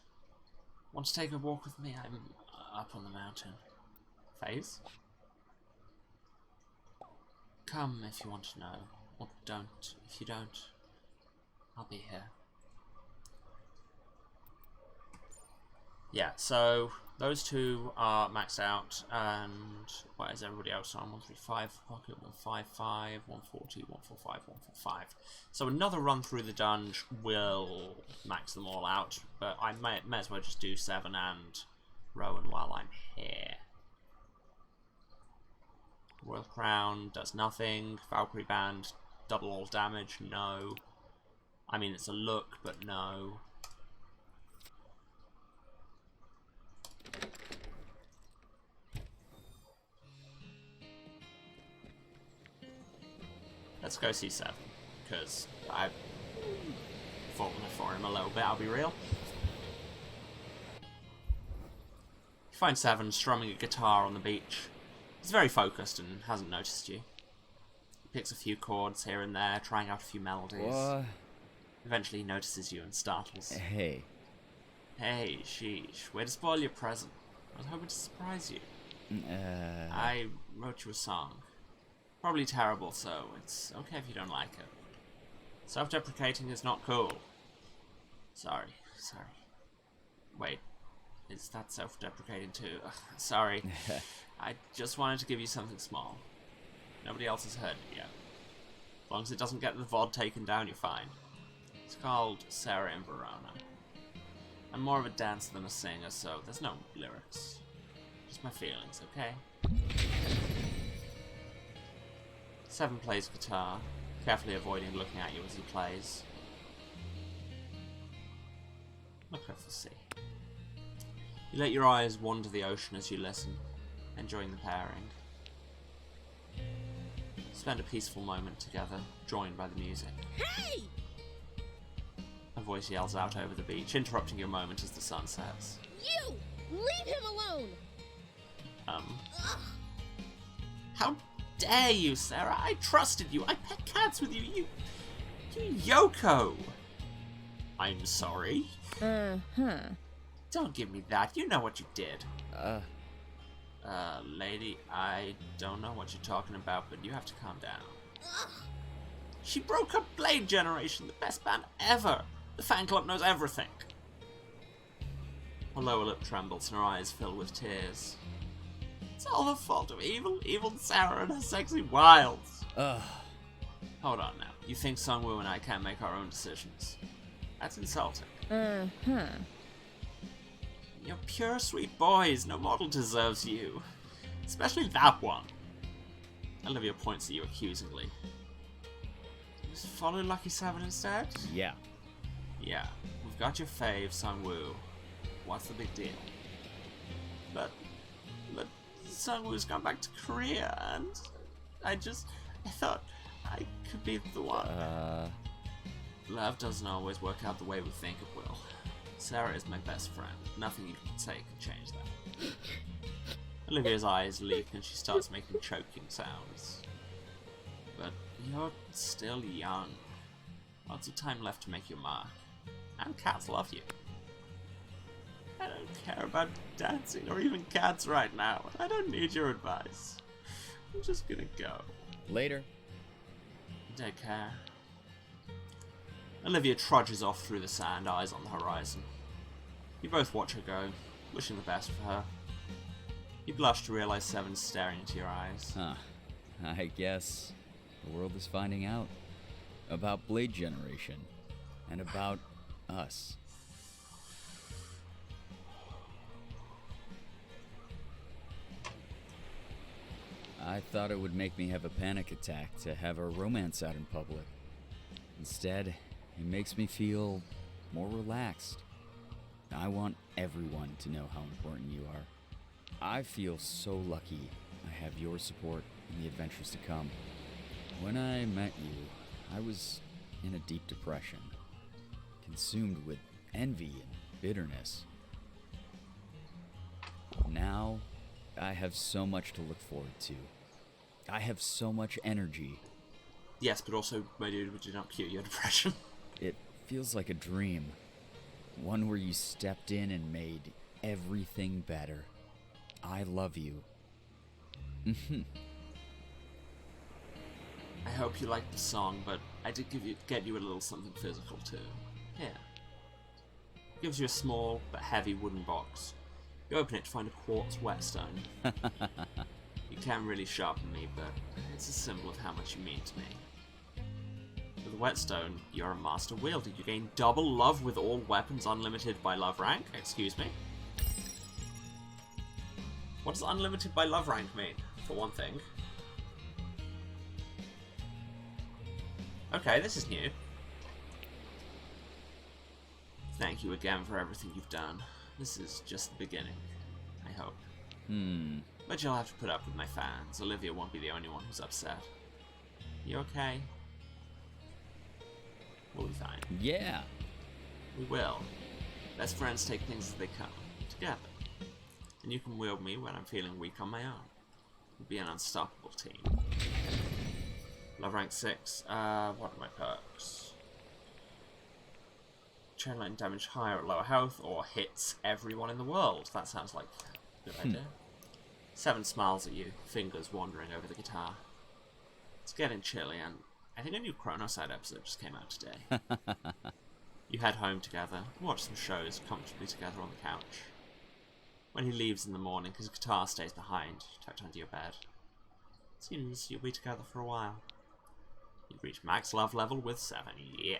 Want to take a walk with me? I'm up on the mountain. Phase? Come if you want to know, or don't. If you don't, I'll be here. Yeah, so those two are maxed out, and what is everybody else on? 135, pocket 155, 140, 145, 145. So another run through the dungeon will max them all out, but I may as well just do 7 and Rowan while I'm here. Royal Crown does nothing. Valkyrie Band, double all damage, no. I mean, it's a look, but no. Let's go see 7, because I've fallen for him a little bit, I'll be real. You find 7 strumming a guitar on the beach. He's very focused and hasn't noticed you. He picks a few chords here and there, trying out a few melodies. Eventually he notices you and startles. Hey. Hey, sheesh. Way to spoil your present. I was hoping to surprise you. I wrote you a song. Probably terrible, so it's okay if you don't like it. Self-deprecating is not cool. Sorry. Wait, is that self-deprecating too? Ugh, sorry. I just wanted to give you something small. Nobody else has heard it yet. As long as it doesn't get the VOD taken down, you're fine. It's called Sarah in Verona. I'm more of a dancer than a singer, so there's no lyrics. Just my feelings, okay? 7 plays guitar, carefully avoiding looking at you as he plays. Look over the sea. You let your eyes wander the ocean as you listen, enjoying the pairing. Spend a peaceful moment together, joined by the music. Hey! A voice yells out over the beach, interrupting your moment as the sun sets. You! Leave him alone! Ugh. How dare you, Sarah? I trusted you. I pet cats with you. You Yoko. I'm sorry. Don't give me that. You know what you did. Lady, I don't know what you're talking about, but you have to calm down. Ugh. She broke up Blade Generation, the best band ever. The fan club knows everything. Her lower lip trembles and her eyes fill with tears. It's all the fault of evil Sarah and her sexy wilds. Hold on now. You think Sungwoo and I can't make our own decisions? That's insulting. You're pure sweet boys. No mortal deserves you. Especially that one. Olivia points at you accusingly. Just follow Lucky 7 instead? Yeah. Yeah. We've got your fave, Sungwoo. What's the big deal? But Sungwoo's gone back to Korea, and I thought I could be the one. Love doesn't always work out the way we think it will. Sarah is my best friend. Nothing you can say can change that. Olivia's eyes leak and she starts making choking sounds. But you're still young. Lots of time left to make your mark. And cats love you. I don't care about dancing or even cats right now. I don't need your advice. I'm just gonna go. Later. Take care. Olivia trudges off through the sand, eyes on the horizon. You both watch her go, wishing the best for her. You blush to realize Seven's staring into your eyes. I guess the world is finding out about Blade Generation and about us. I thought it would make me have a panic attack to have our romance out in public. Instead, it makes me feel more relaxed. I want everyone to know how important you are. I feel so lucky I have your support in the adventures to come. When I met you, I was in a deep depression, consumed with envy and bitterness. Now, I have so much to look forward to. I have so much energy. Yes, but also, my dude, would you not cure your depression? It feels like a dream. One where you stepped in and made everything better. I love you. I hope you liked the song, but I did get you a little something physical too. Here. It gives you a small but heavy wooden box. You open it to find a quartz whetstone. You can really sharpen me, but it's a symbol of how much you mean to me. With the whetstone, you're a master wielder. You gain double love with all weapons unlimited by love rank. Excuse me. What does unlimited by love rank mean, for one thing? Okay, this is new. Thank you again for everything you've done. This is just the beginning, I hope. But you'll have to put up with my fans. Olivia won't be the only one who's upset. You okay? We'll be fine. Yeah. We will. Best friends take things as they come, together. And you can wield me when I'm feeling weak on my own. We'll be an unstoppable team. Love rank 6. What are my perks? Chain lightning damage higher at lower health, or hits everyone in the world. That sounds like a good idea. 7 smiles at you, fingers wandering over the guitar. It's getting chilly, and I think a new Chronoside episode just came out today. You head home together, watch some shows comfortably together on the couch. When he leaves in the morning, his guitar stays behind, tucked under your bed. Seems you'll be together for a while. You've reached max love level with 7. Yeah.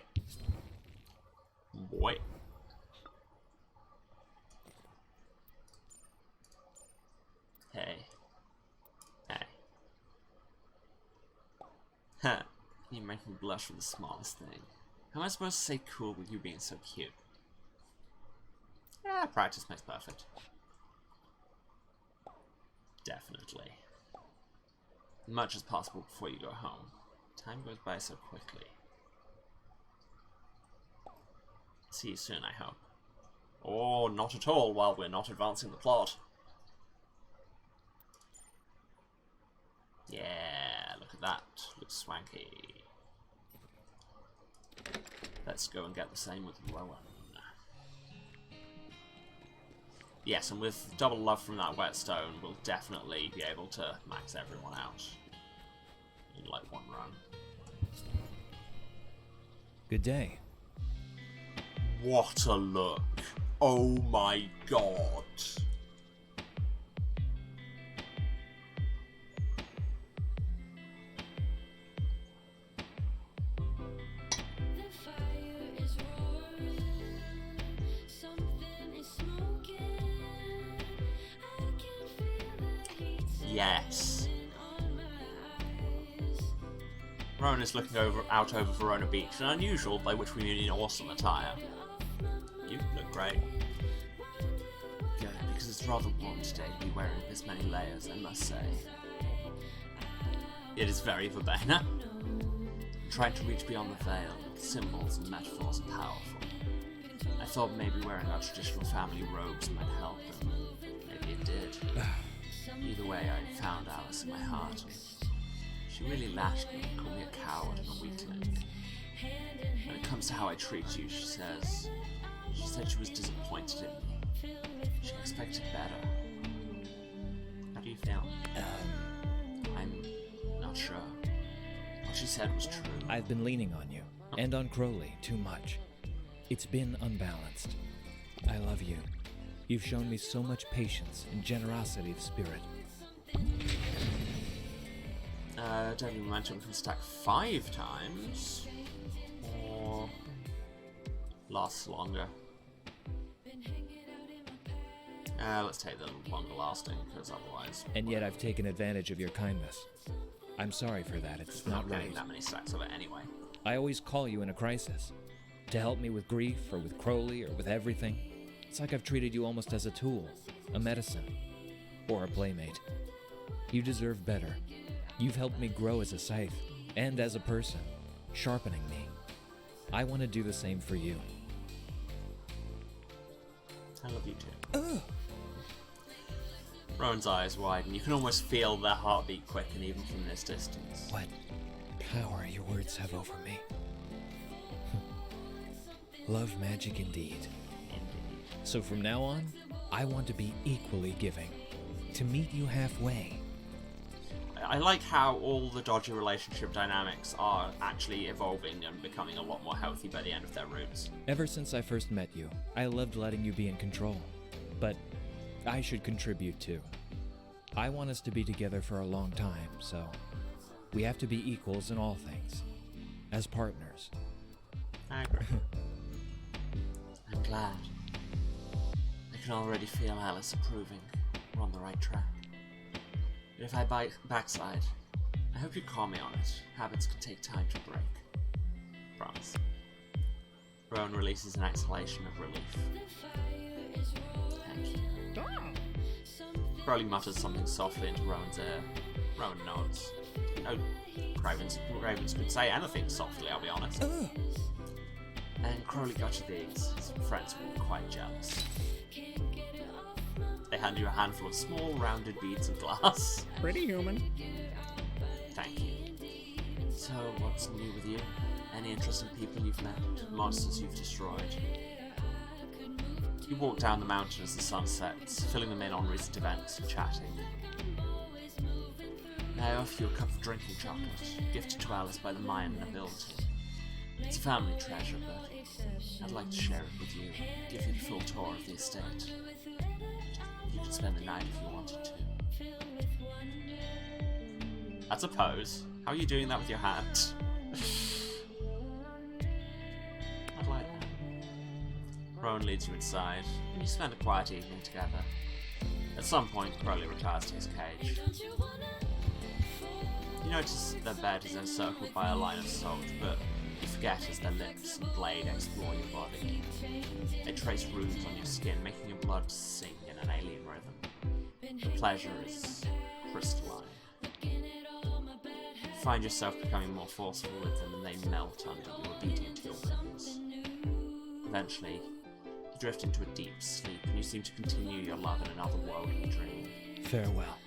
Boy. Hey. Hey. Huh. You make me blush for the smallest thing. How am I supposed to say cool with you being so cute? Ah, practice makes perfect. Definitely. As much as possible before you go home. Time goes by so quickly. See you soon, I hope. Or not at all while we're not advancing the plot. Yeah, look at that. Looks swanky. Let's go and get the same with Rowan. Yes, and with double love from that whetstone, we'll definitely be able to max everyone out in like one run. Good day. What a look! Oh my god! Yes. Rowan is looking out over Verona Beach, an unusual, by which we mean awesome attire. You look great. Good, because it's rather warm today to be wearing this many layers, I must say. It is very verbena. Trying to reach beyond the veil, symbols and metaphors are powerful. I thought maybe wearing our traditional family robes might help, and maybe it did. Either way, I found Alice in my heart. She really lashed me and called me a coward and a weakling. When it comes to how I treat you, she said she was disappointed in me. She expected better. How do you feel? I'm not sure. What she said was true. I've been leaning on you, and on Crowley, too much. It's been unbalanced. I love you. You've shown me so much patience and generosity of spirit. Deadly momentum can stack 5 times, or lasts longer. Let's take the longer lasting, because otherwise... And yet I've taken advantage of your kindness. I'm sorry for that, it's not getting right. that many stacks of it anyway. I always call you in a crisis. To help me with grief, or with Crowley, or with everything. It's like I've treated you almost as a tool, a medicine, or a playmate. You deserve better. You've helped me grow as a scythe, and as a person, sharpening me. I want to do the same for you. I love you too. Rowan's eyes widen. You can almost feel their heartbeat quicken even from this distance. What power your words have over me. Love magic indeed. So from now on, I want to be equally giving. To meet you halfway. I like how all the dodgy relationship dynamics are actually evolving and becoming a lot more healthy by the end of their routes. Ever since I first met you, I loved letting you be in control. But I should contribute too. I want us to be together for a long time, so we have to be equals in all things. As partners. I agree. I'm glad. I can already feel Alice approving. We're on the right track. But if I backslide, I hope you call me on it. Habits can take time to break. Promise. Rowan releases an exhalation of relief. Thank you. Crowley mutters something softly into Rowan's ear. Rowan nods. No, Ravens could say anything softly, I'll be honest. And Crowley got you these. His friends were quite jealous. They hand you a handful of small, rounded beads of glass. Pretty human. Thank you. So, what's new with you? Any interesting people you've met? Monsters you've destroyed? You walk down the mountain as the sun sets, filling them in on recent events and chatting. I offer you a cup of drinking chocolate, gifted to Alice by the Mayan nobility. It's a family treasure, but I'd like to share it with you, give you the full tour of the estate. You could spend the night if you wanted to. That's a pose. How are you doing that with your hand? I'd like that. Rowan leads you inside, and you spend a quiet evening together. At some point, Crowley retires to his cage. You notice their bed is encircled by a line of salt, but you forget as their lips and blade explore your body. They trace runes on your skin, making your blood sing in an alien rhythm. The pleasure is crystalline. You find yourself becoming more forceful with them, and they melt under you, obedient to your whims. Eventually, you drift into a deep sleep, and you seem to continue your love in another worldly dream. Farewell.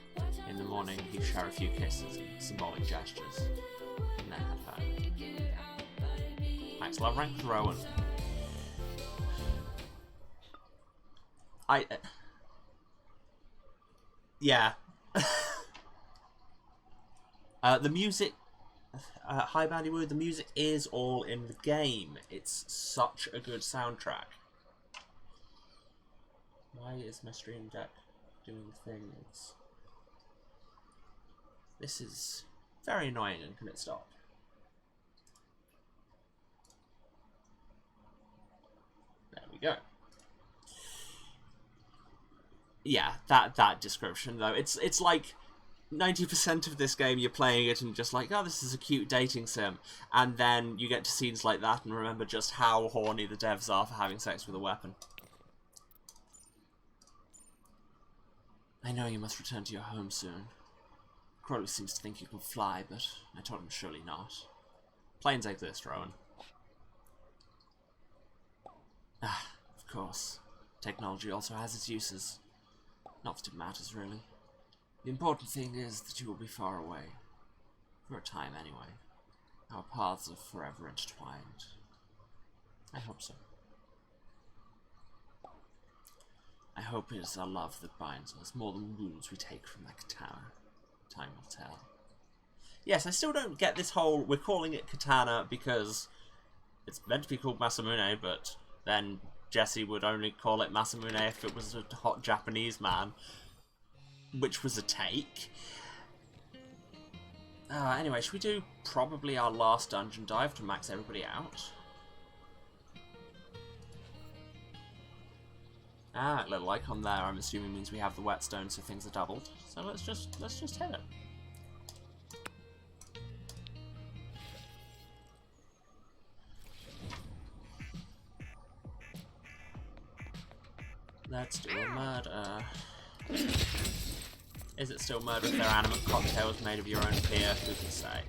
In the morning, you share a few kisses and symbolic gestures, and then head home. Max love rank with Rowan. Yeah. The music... Hi Bandy Woo, the music is all in the game. It's such a good soundtrack. Why is my stream deck doing things? This is very annoying, and can it stop? There we go. Yeah, that description though, it's like 90% of this game you're playing it and just like, oh, this is a cute dating sim, and then you get to scenes like that and remember just how horny the devs are for having sex with a weapon. I know you must return to your home soon. Crowley seems to think you can fly, but I told him surely not. Planes exist, Rowan. Ah, of course. Technology also has its uses. Not that it matters, really. The important thing is that you will be far away. For a time, anyway. Our paths are forever intertwined. I hope so. I hope it is our love that binds us, more than wounds we take from that katana. Time will tell. Yes, I still don't get this whole, we're calling it katana because it's meant to be called Masamune, but then Jesse would only call it Masamune if it was a hot Japanese man, which was a take. Anyway, should we do probably our last dungeon dive to max everybody out? Ah, little icon there, I'm assuming means we have the whetstone, so things are doubled. So let's just hit it. Let's do a murder. Is it still murder if they're animate cocktails made of your own beer? Who can say?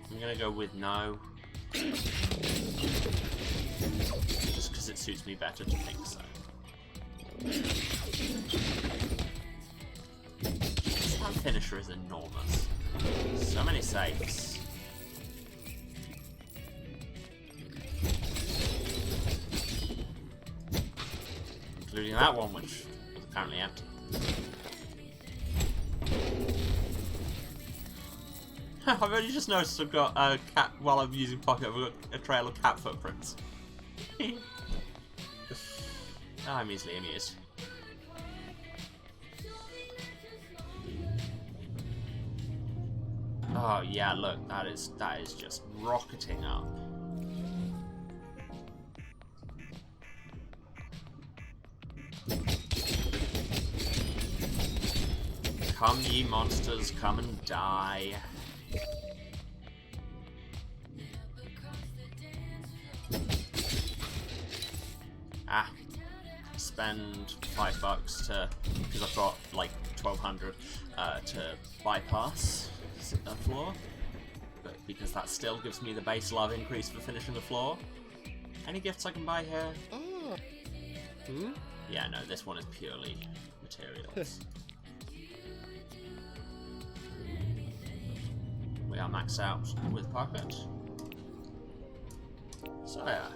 I'm gonna go with no. Just because it suits me better to think so. That finisher is enormous. So many saves. Including that one, which was apparently empty. I've only just noticed I've got a cat, while I'm using Pocket, I've got a trail of cat footprints. I'm easily amused. Oh yeah, look, that is just rocketing up. Come ye monsters, come and die. Ah. Spend $5 to, because I've got like 1200 to bypass a floor, but because that still gives me the base love increase for finishing the floor. Any gifts I can buy here? Hmm? Yeah, no, this one is purely materials. We are maxed out with pocket. So yeah.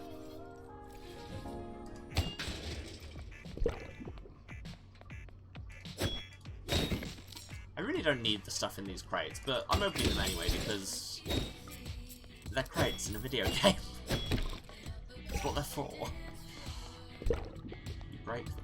I really don't need the stuff in these crates, but I'm opening them anyway because they're crates in a video game. That's what they're for. You break them.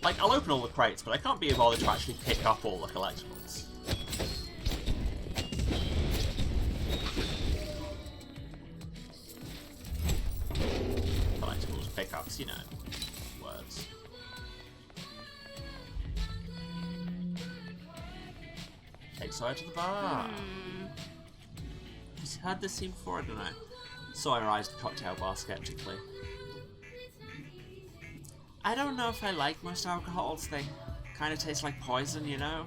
Like, I'll open all the crates, but I can't be bothered to actually pick up all the collectibles. Collectibles, pickups, you know. Words. Take Sawyer to the bar. Has he heard this scene before? I don't know. Sawyer eyes the cocktail bar skeptically. I don't know if I like most alcohols. They kind of taste like poison, you know?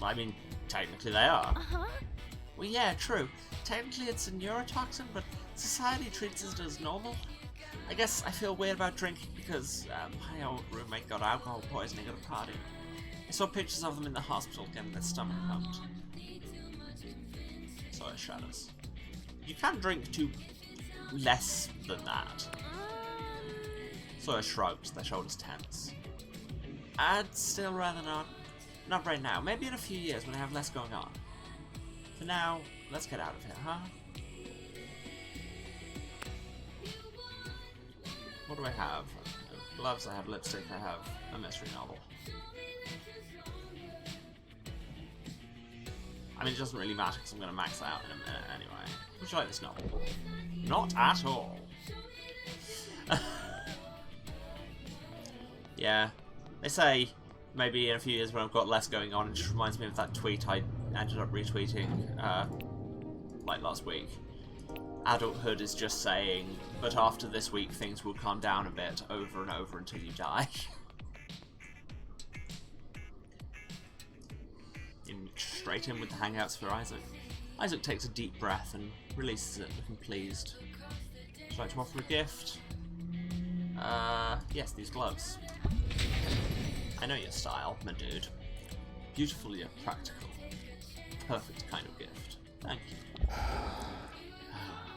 Well, I mean, technically they are. Well, yeah, true. Technically it's a neurotoxin, but society treats it as normal. I guess I feel weird about drinking because my old roommate got alcohol poisoning at a party. I saw pictures of them in the hospital getting their stomach pumped. So it shudders. You can drink to less than that. Sawyer shrugged, their shoulders tense. I'd still rather not. Not right now. Maybe in a few years when I have less going on. For now, let's get out of here, huh? What do I have? I have gloves, I have lipstick, I have a mystery novel. I mean, it doesn't really matter because I'm going to max out in a minute anyway. Would you like this novel? Not at all. Yeah, they say maybe in a few years when I've got less going on. It just reminds me of that tweet I ended up retweeting like last week. Adulthood is just saying, but after this week things will calm down a bit over and over until you die. Straight in with the hangouts for Isaac. Isaac takes a deep breath and releases it, looking pleased. Would you like to offer a gift? Yes, these gloves. I know your style, my dude. Beautiful yet practical. Perfect kind of gift. Thank you.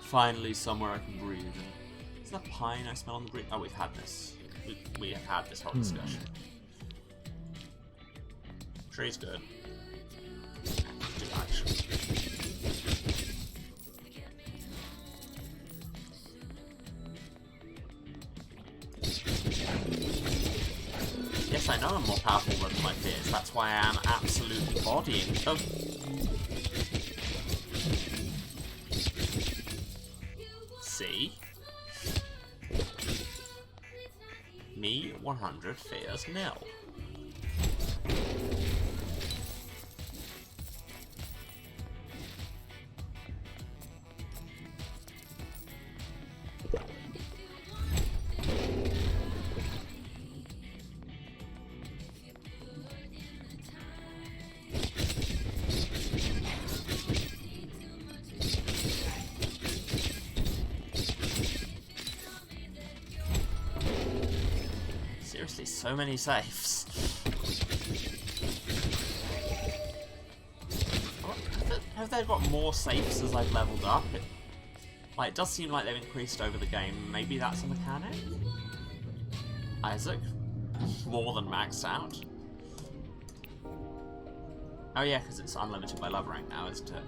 Finally, somewhere I can breathe in. Is that pine I smell on the breeze? Oh, we've had this. We have had this whole discussion. Tree's good. Do action. Yes, I know I'm more powerful than my peers. That's why I am absolutely bodying them. See? Me 100, fears nil. Seriously, so many safes. Have they got more safes as I've leveled up? It does seem like they've increased over the game. Maybe that's a mechanic? Isaac? More than maxed out? Oh yeah, because it's unlimited by love rank now, isn't it?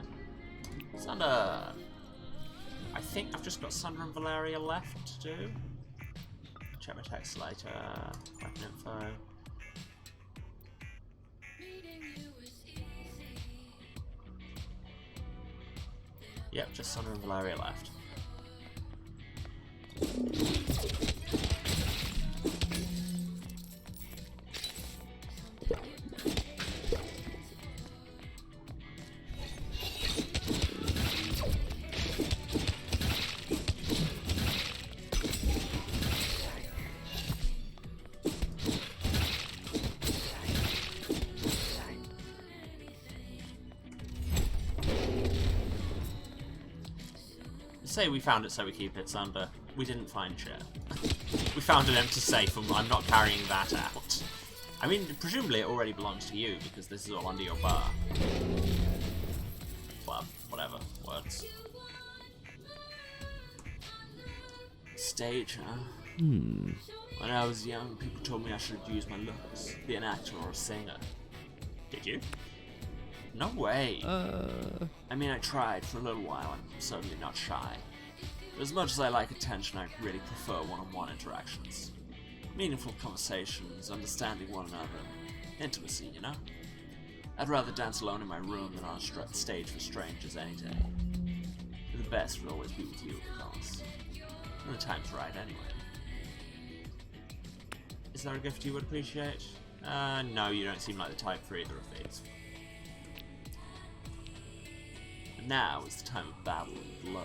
Sunder! I think I've just got Sunder and Valeria left to do. Check my text later. Weapon info. Yep, just Sunder and Valeria left. Say we found it, so we keep it, Sunder. We didn't find shit. We found an empty safe, and I'm not carrying that out. I mean, presumably it already belongs to you, because this is all under your bar. Club, whatever, words. Stage, huh? When I was young, people told me I should use my looks, be an actor or a singer. Did you? No way. I mean, I tried for a little while. I'm certainly not shy. But as much as I like attention, I really prefer one-on-one interactions. Meaningful conversations, understanding one another, intimacy, you know? I'd rather dance alone in my room than on a stage for strangers any day. But the best would always be with you, of course. And the time's right, anyway. Is there a gift you would appreciate? No, you don't seem like the type for either of these. Now is the time of battle and blood.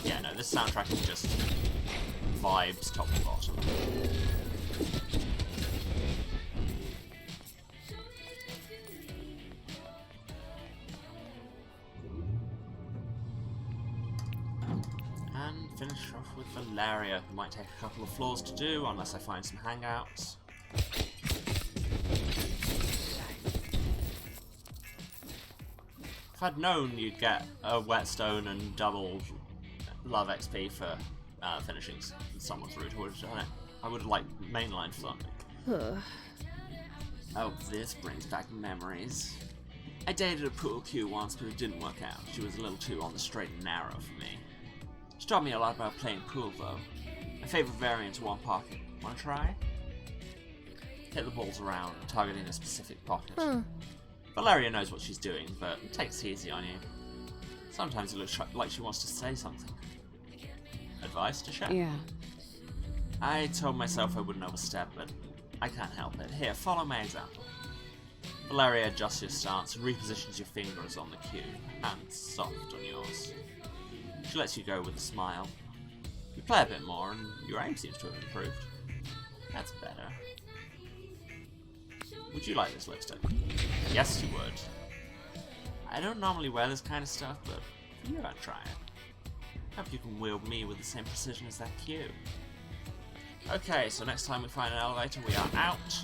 Yeah, no, this soundtrack is just vibes top to bottom. Finish off with Valeria, who might take a couple of floors to do, unless I find some hangouts. If I'd known you'd get a whetstone and double love XP for finishing someone's route, I would have done it. I would have, mainlined something. Oh, this brings back memories. I dated a pool cue once, but it didn't work out. She was a little too on the straight and narrow for me. She taught me a lot about playing pool, though. My favorite variant's one pocket. Wanna try? Hit the balls around, targeting a specific pocket. Valeria knows what she's doing, but it takes it easy on you. Sometimes it looks like she wants to say something. Advice to share? Yeah. I told myself I wouldn't overstep, but I can't help it. Here, follow my example. Valeria adjusts your stance and repositions your fingers on the cue, hands soft on yours. She lets you go with a smile. You play a bit more, and your aim seems to have improved. That's better. Would you like this lipstick? Yes, you would. I don't normally wear this kind of stuff, but you gotta try it. Hope you can wield me with the same precision as that cue. Okay, so next time we find an elevator, we are out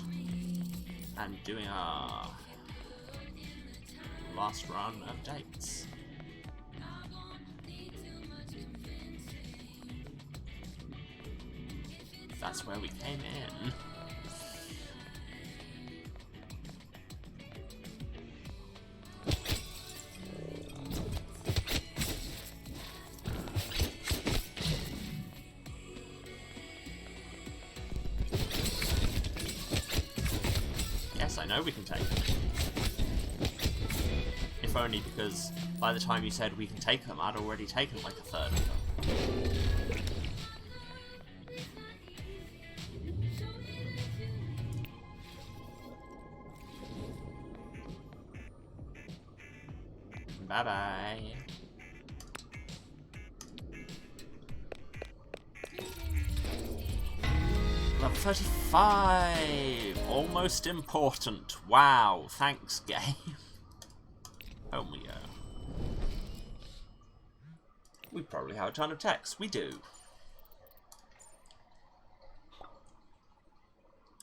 and doing our last run of dates. That's where we came in. Yes, I know we can take them. If only because by the time you said we can take them, I'd already taken like a third of them. Bye-bye. Level 35! Almost important. Wow, thanks, game. Home we go. We probably have a ton of text. We do.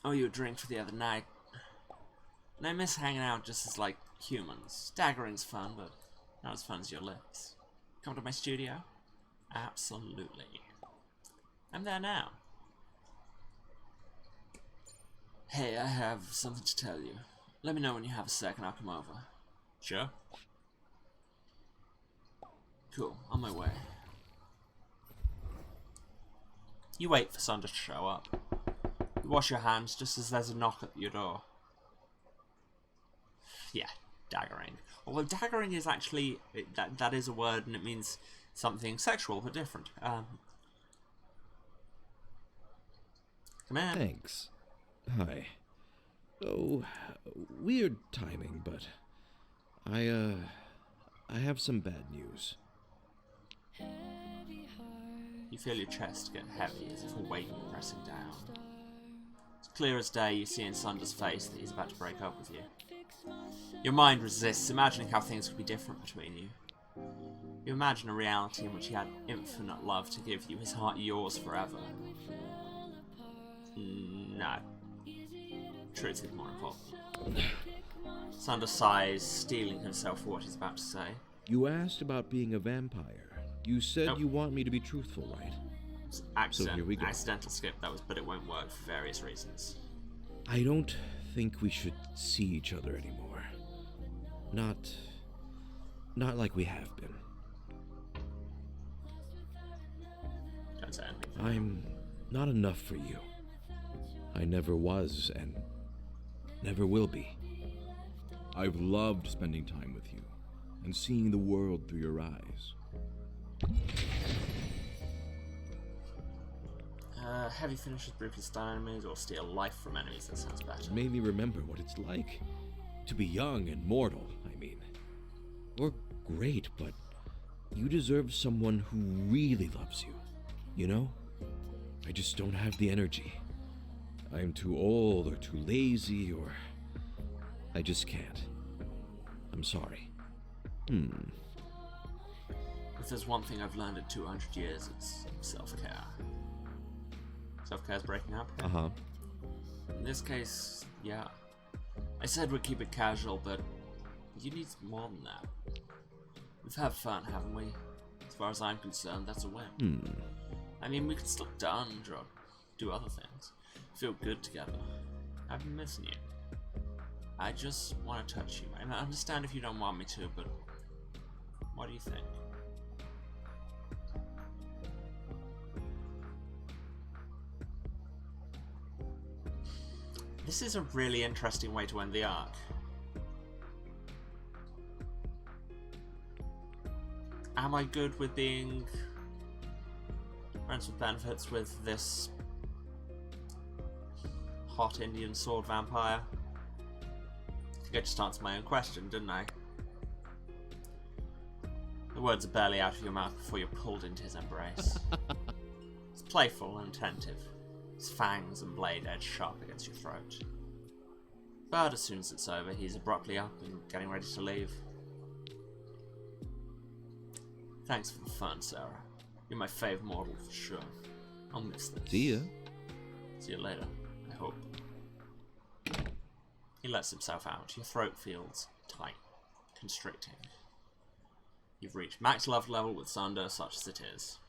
owe you a drink for the other night. And I miss hanging out just as, like, humans. Daggering's fun, but not as fun as your lips. Come to my studio? Absolutely. I'm there now. Hey, I have something to tell you. Let me know when you have a sec and I'll come over. Sure. Cool, on my way. You wait for Sunder to show up. You wash your hands just as there's a knock at your door. Yeah, daggering. Although daggering is actually, that is a word and it means something sexual but different. Come in. Thanks. Hi. Oh, weird timing, but I have some bad news. You feel your chest get heavy as if a weight is pressing down. It's clear as day you see in Sunder's face that he's about to break up with you. Your mind resists, imagining how things could be different between you. You imagine a reality in which he had infinite love to give you, his heart yours forever. No. Truth is more important. Sunder sighs, steeling himself for what he's about to say. You asked about being a vampire. You said you want me to be truthful, right? So here we go. Accidental skip, that was, but it won't work for various reasons. I don't think we should see each other anymore. Not like we have been. Don't say anything. I'm not enough for you. I never was and never will be. I've loved spending time with you and seeing the world through your eyes. Have you finished with Brutus enemies or steal life from enemies? That sounds better. It made me remember what it's like to be young and mortal, I mean. You're great, but you deserve someone who really loves you, you know? I just don't have the energy. I'm too old or too lazy or... I just can't. I'm sorry. If there's one thing I've learned in 200 years, it's self-care. Self-care's breaking up. Uh-huh. In this case, yeah. I said we'd keep it casual, but you need more than that. We've had fun, haven't we? As far as I'm concerned, that's a win. I mean, we could still dunge or do other things. Feel good together. I've been missing you. I just want to touch you. And I understand if you don't want me to, but what do you think? This is a really interesting way to end the arc. Am I good with being friends with benefits with this hot Indian sword vampire? I think I just answered my own question, didn't I? The words are barely out of your mouth before you're pulled into his embrace. It's playful and attentive. His fangs and blade edge sharp against your throat. But as soon as it's over, he's abruptly up and getting ready to leave. Thanks for the fun, Sarah. You're my fave model for sure. I'll miss this. See ya. See you later, I hope. He lets himself out. Your throat feels tight, constricting. You've reached max love level with Sunder, such as it is.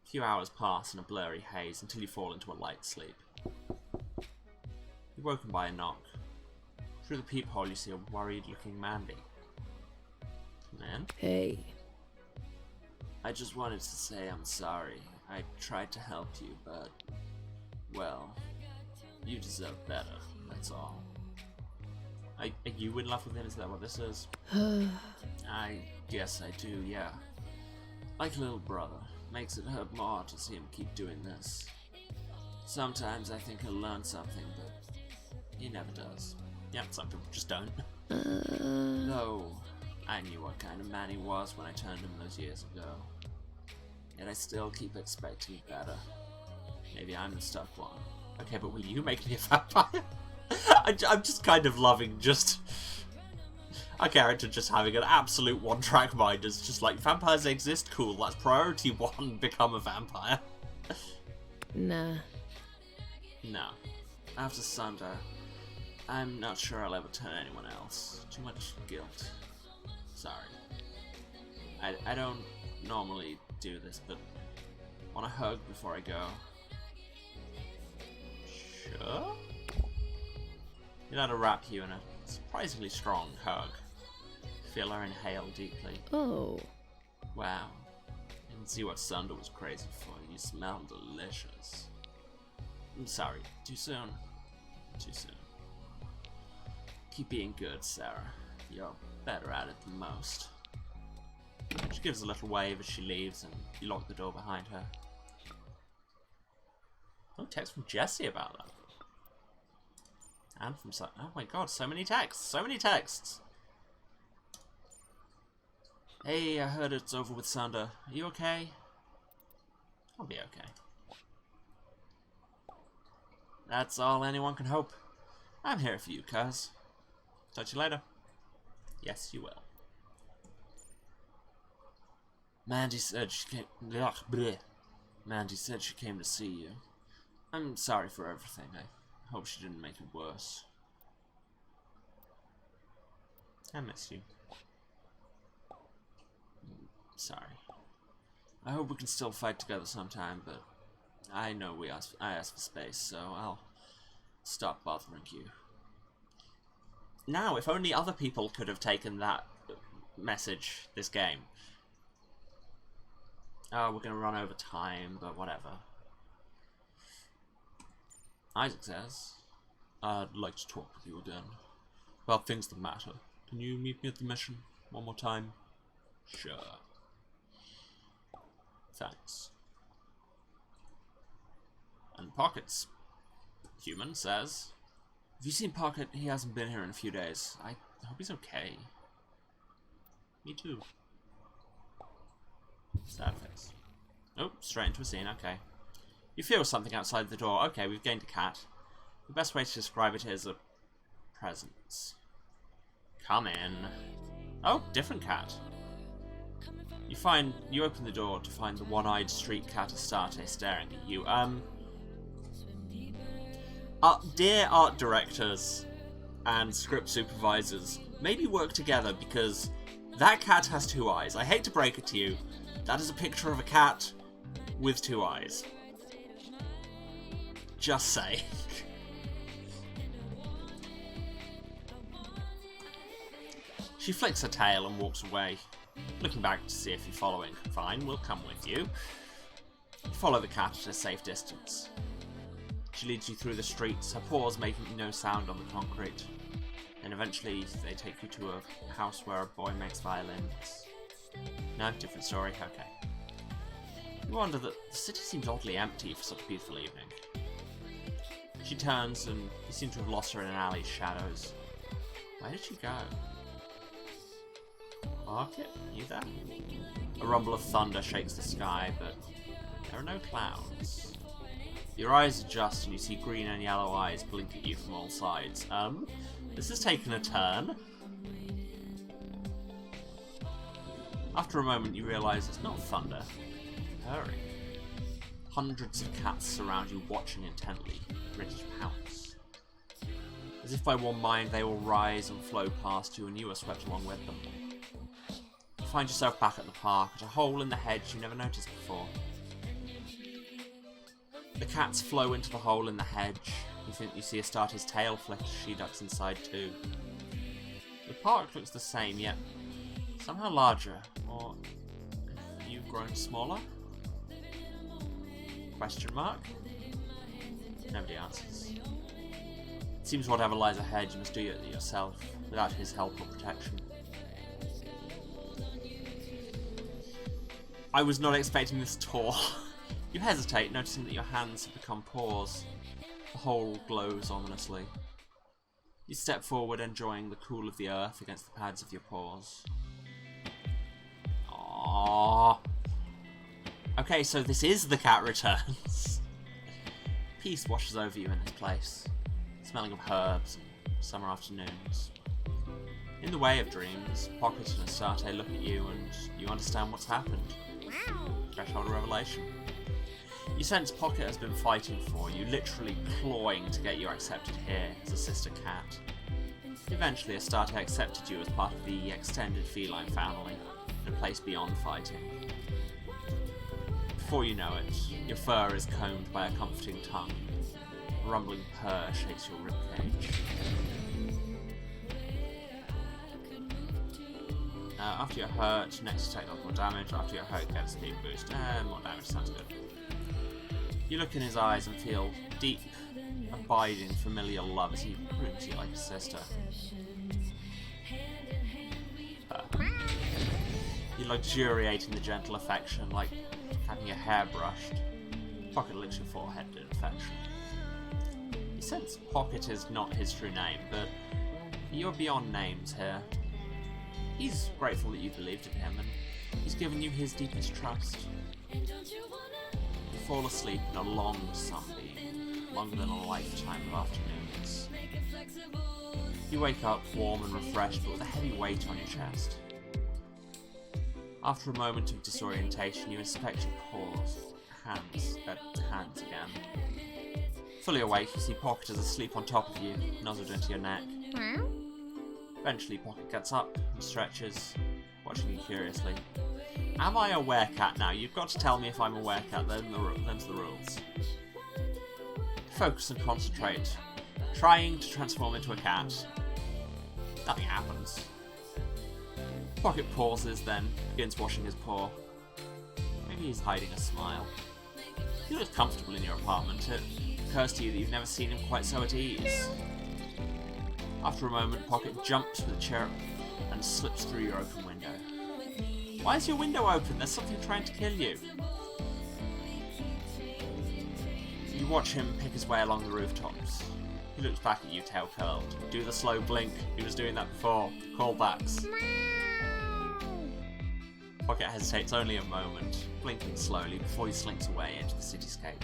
A few hours pass in a blurry haze until you fall into a light sleep. You're woken by a knock. Through the peephole you see a worried-looking Mandy. Man? Hey. I just wanted to say I'm sorry. I tried to help you, but... well... you deserve better, that's all. Are you in love with him? Is that what this is? I guess I do, yeah. Like a little brother. Makes it hurt more to see him keep doing this. Sometimes I think he'll learn something, but he never does. Yeah, some people just don't. Though, I knew what kind of man he was when I turned him those years ago. Yet I still keep expecting better. Maybe I'm the stuck one. Okay, but will you make me a vampire? I'm just kind of loving just... a character just having an absolute one-track mind. It's just like, vampires exist, cool, that's priority one, become a vampire. Nah. No. after Sunder, I'm not sure I'll ever turn anyone else. Too much guilt. Sorry. I don't normally do this, but want a hug before I go? Sure? You let her wrap you in a surprisingly strong hug. Feel her inhale deeply. Oh. Wow. Didn't see what Sunder was crazy for. You smell delicious. I'm sorry. Too soon. Too soon. Keep being good, Sarah. You're better at it than most. She gives a little wave as she leaves, and you lock the door behind her. Oh, text from Jesse about that. And from oh my god, so many texts! So many texts! Hey, I heard it's over with Sunder. Are you okay? I'll be okay. That's all anyone can hope. I'm here for you, cuz. Touch you later. Yes, you will. Mandy said she came. Ugh, bleh. Mandy said she came to see you. I'm sorry for everything. I hope she didn't make it worse. I miss you. Sorry. I hope we can still fight together sometime, but I know I asked for space, so I'll stop bothering you. Now, if only other people could have taken that message this game. Oh, we're gonna run over time, but whatever. Isaac says, I'd like to talk with you again. About things that matter. Can you meet me at the mission one more time? Sure. Thanks. And Pockets. Human says, have you seen Pocket? He hasn't been here in a few days. I hope he's okay. Me too. Sad face. Oh, straight into a scene, okay. You feel something outside the door. Okay, we've gained a cat. The best way to describe it is a presence. Come in. Oh, different cat. You open the door to find the one-eyed street cat Astarte staring at you. Dear art directors and script supervisors, maybe work together because that cat has 2 eyes. I hate to break it to you. That is a picture of a cat with 2 eyes. Just say. She flicks her tail and walks away, looking back to see if you're following. Fine, we'll come with you. You follow the cat at a safe distance. She leads you through the streets, her paws making no sound on the concrete. And eventually they take you to a house where a boy makes violins. No, different story, okay. You wonder that the city seems oddly empty for such a beautiful evening. She turns and you seem to have lost her in an alley's shadows. Where did she go? Market? You there? A rumble of thunder shakes the sky, but there are no clouds. Your eyes adjust and you see green and yellow eyes blink at you from all sides. This has taken a turn. After a moment you realise it's not thunder, purring. Hundreds of cats surround you watching intently, ready to pounce. As if by one mind they all rise and flow past you and you are swept along with them. You find yourself back at the park, at a hole in the hedge you never noticed before. The cats flow into the hole in the hedge. You think you see Astarte's tail flick as she ducks inside too. The park looks the same, yet somehow larger. Or have you grown smaller? Question mark? Nobody answers. It seems whatever lies ahead you must do it yourself, without his help or protection. I was not expecting this at all. You hesitate, noticing that your hands have become paws. The hole glows ominously. You step forward, enjoying the cool of the earth against the pads of your paws. Aww. Okay, so this is the cat returns. Peace washes over you in this place, smelling of herbs and summer afternoons. In the way of dreams, Pocket and Astarte look at you and you understand what's happened. Wow. Threshold of revelation. You sense Pocket has been fighting for you, literally clawing to get you accepted here as a sister cat. Eventually, Astarte accepted you as part of the extended feline family, in a place beyond fighting. Before you know it, your fur is combed by a comforting tongue. A rumbling purr shakes your ribcage. After you're hurt, next you take off more damage. After you're hurt, get a speed boost. More damage, sounds good. You look in his eyes and feel deep, abiding, familial love as he grooms you like a sister. You luxuriate in the gentle affection, like having your hair brushed. Pocket licks your forehead in affection. You sense Pocket is not his true name, but you're beyond names here. He's grateful that you believed in him, and he's given you his deepest trust. You fall asleep in a long sunbeam, longer than a lifetime of afternoons. You wake up warm and refreshed, but with a heavy weight on your chest. After a moment of disorientation, you inspect your paws, hands again. Fully awake, you see Pocket is asleep on top of you, nuzzled into your neck. Eventually, Pocket gets up and stretches, watching you curiously. Am I a werecat now? You've got to tell me if I'm a werecat, them's the rules. Focus and concentrate, trying to transform into a cat. Nothing happens. Pocket pauses, then begins washing his paw. Maybe he's hiding a smile. You look comfortable in your apartment. It occurs to you that you've never seen him quite so at ease. After a moment, Pocket jumps with a chirp and slips through your open window. Why is your window open? There's something trying to kill you. You watch him pick his way along the rooftops. He looks back at you, tail curled. Do the slow blink. He was doing that before. Callbacks. Pocket hesitates only a moment, blinking slowly before he slinks away into the cityscape.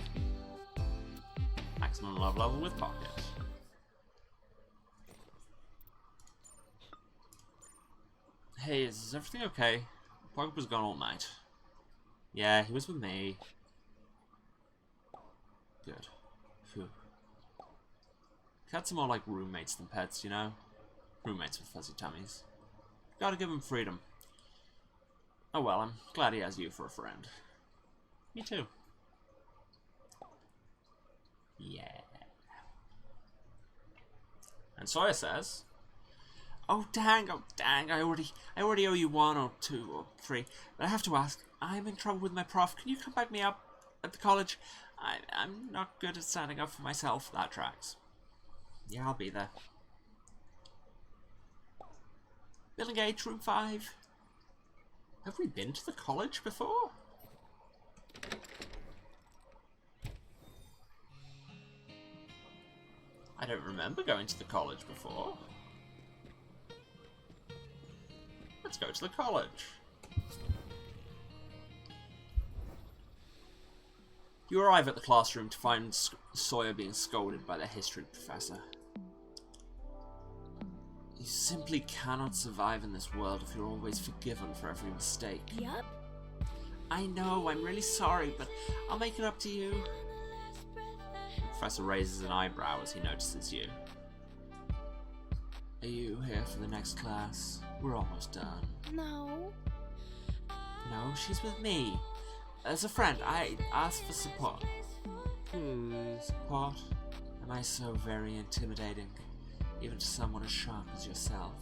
Maximum love level with Pocket. Hey, is everything okay? Pocket was gone all night. Yeah, he was with me. Good. Phew. Cats are more like roommates than pets, you know? Roommates with fuzzy tummies. Gotta give them freedom. Oh well, I'm glad he has you for a friend. Me too. Yeah. And Sawyer says, oh dang, I already owe you 1 or 2 or 3. But I have to ask, I'm in trouble with my prof. Can you come back me up at the college? I'm not good at standing up for myself. That tracks. Yeah, I'll be there. Building H, room 5. Have we been to the college before? I don't remember going to the college before. Let's go to the college. You arrive at the classroom to find Sawyer being scolded by the history professor. You simply cannot survive in this world if you're always forgiven for every mistake. Yup. I know, I'm really sorry, but I'll make it up to you. The professor raises an eyebrow as he notices you. Are you here for the next class? We're almost done. No. No, she's with me. As a friend, I asked for support. Support? Am I so very intimidating? Even to someone as sharp as yourself.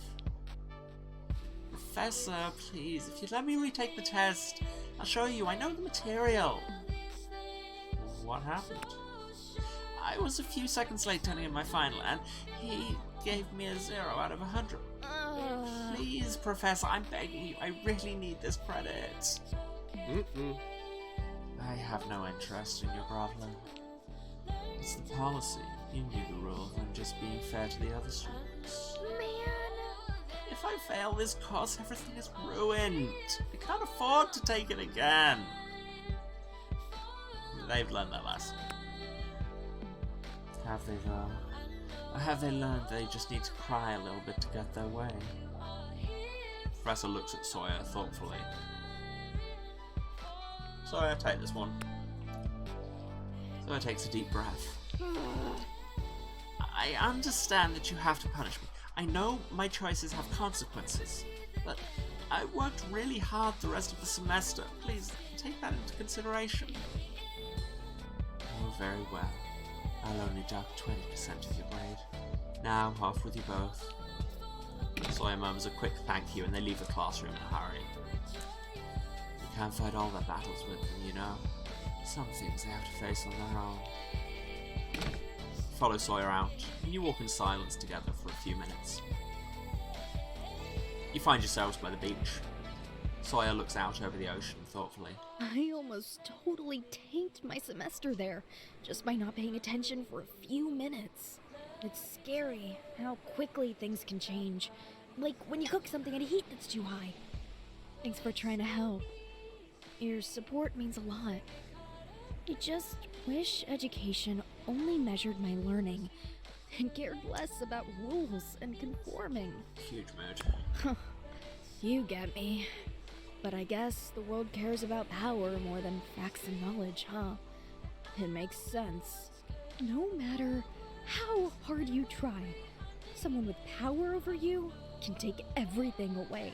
Professor, please, if you'd let me retake the test, I'll show you, I know the material. What happened? I was a few seconds late turning in my final, and he gave me a 0 out of 100. Please, Professor, I'm begging you, I really need this credit. I have no interest in your groveling. It's the policy. You knew the rules. I'm just being fair to the other students. Man. If I fail this course, everything is ruined. I can't afford to take it again. They've learned their lesson. Have they though? Or have they learned they just need to cry a little bit to get their way? The professor looks at Sawyer thoughtfully. Sawyer, take this one. Sawyer takes a deep breath. I understand that you have to punish me. I know my choices have consequences, but I worked really hard the rest of the semester. Please, take that into consideration. Oh, very well. I'll only deduct 20% of your grade. Now, off with you both. Sawyer murmurs a quick thank you and they leave the classroom in a hurry. You can't fight all their battles with them, you know. Some things they have to face on their own. Follow Sawyer out, and you walk in silence together for a few minutes. You find yourselves by the beach. Sawyer looks out over the ocean thoughtfully. I almost totally tanked my semester there, just by not paying attention for a few minutes. It's scary how quickly things can change. Like when you cook something at a heat that's too high. Thanks for trying to help. Your support means a lot. I just wish education only measured my learning and cared less about rules and conforming. Huge mood. You get me. But I guess the world cares about power more than facts and knowledge, huh? It makes sense. No matter how hard you try, someone with power over you can take everything away.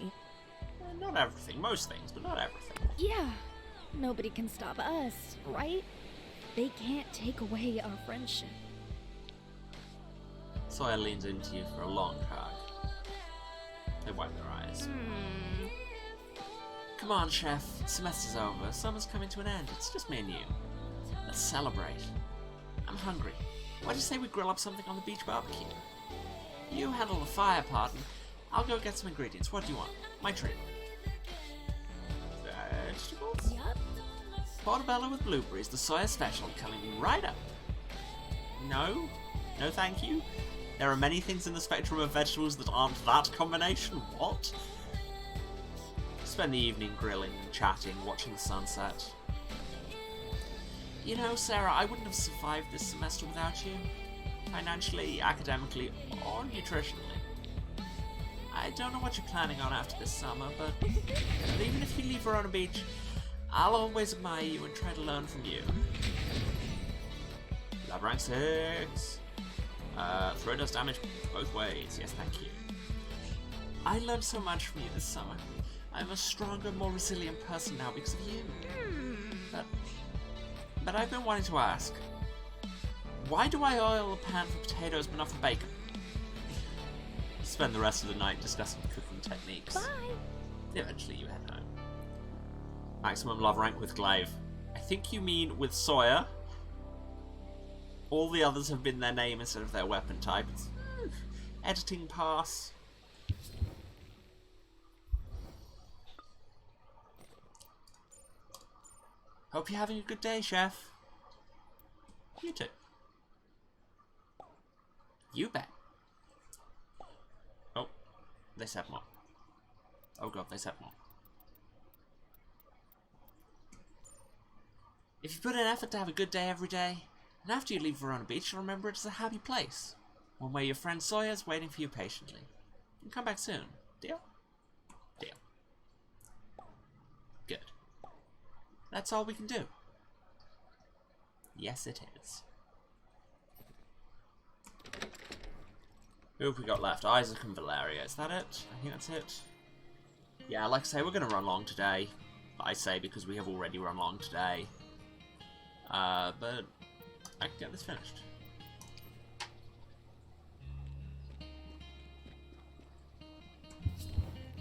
Not everything, most things, but not everything. Yeah, nobody can stop us, right? They can't take away our friendship. Sawyer leans into you for a long hug. They wipe their eyes. Come on, Chef. Semester's over. Summer's coming to an end. It's just me and you. Let's celebrate. I'm hungry. Why'd you say we grill up something on the beach barbecue? You handle the fire part, and I'll go get some ingredients. What do you want? My treat. Vegetables? Yup. Portobello with blueberries, the Sawyer special, coming right up. No? No thank you? There are many things in the spectrum of vegetables that aren't that combination. What? Spend the evening grilling, chatting, watching the sunset. You know, Sarah, I wouldn't have survived this semester without you. Financially, academically, or nutritionally. I don't know what you're planning on after this summer, but even if you leave Verona Beach, I'll always admire you and try to learn from you. Love rank 6. Throw does damage both ways. Yes, thank you. I learned so much from you this summer. I'm a stronger, more resilient person now because of you. But I've been wanting to ask, why do I oil a pan for potatoes but not for bacon? Spend the rest of the night discussing cooking techniques. Bye. Eventually you head home. Maximum love rank with Glaive. I think you mean with Sawyer. All the others have been their name instead of their weapon type. It's, editing pass. Hope you're having a good day, Chef. You too. You bet. Oh, they said more. Oh god, they said more. If you put in effort to have a good day every day, and after you leave Verona Beach, you'll remember it as a happy place. One where your friend Sawyer's waiting for you patiently. And come back soon. Deal? Deal. Good. That's all we can do. Yes, it is. Who have we got left? Isaac and Valeria. Is that it? I think that's it. Yeah, like I say, we're going to run long today. I say because we have already run long today. But I can get this finished.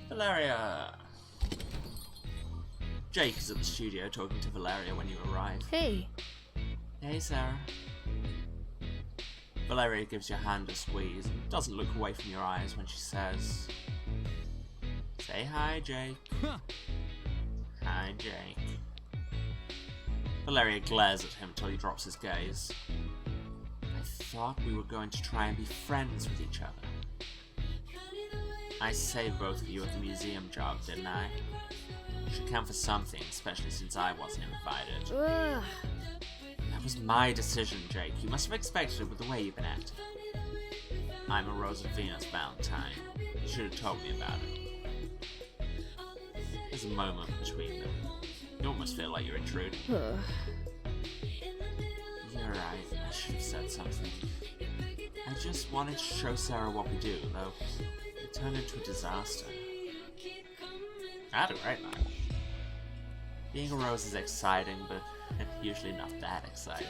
Valeria! Jake is at the studio talking to Valeria when you arrive. Hey. Hey, Sarah. Valeria gives your hand a squeeze and doesn't look away from your eyes when she says, "Say hi, Jake." Hi, Jake. Valeria glares at him until he drops his gaze. I thought we were going to try and be friends with each other. I saved both of you at the museum job, didn't I? Should count for something, especially since I wasn't invited. Ugh. That was my decision, Jake. You must have expected it with the way you've been acting. I'm a Rose of Venus Valentine. You should have told me about it. There's a moment between them. You almost feel like you're intruding. Ugh. You're right, I should have said something. I just wanted to show Sarah what we do, though it turned into a disaster. I had a great night. Being a rose is exciting, but usually not that exciting.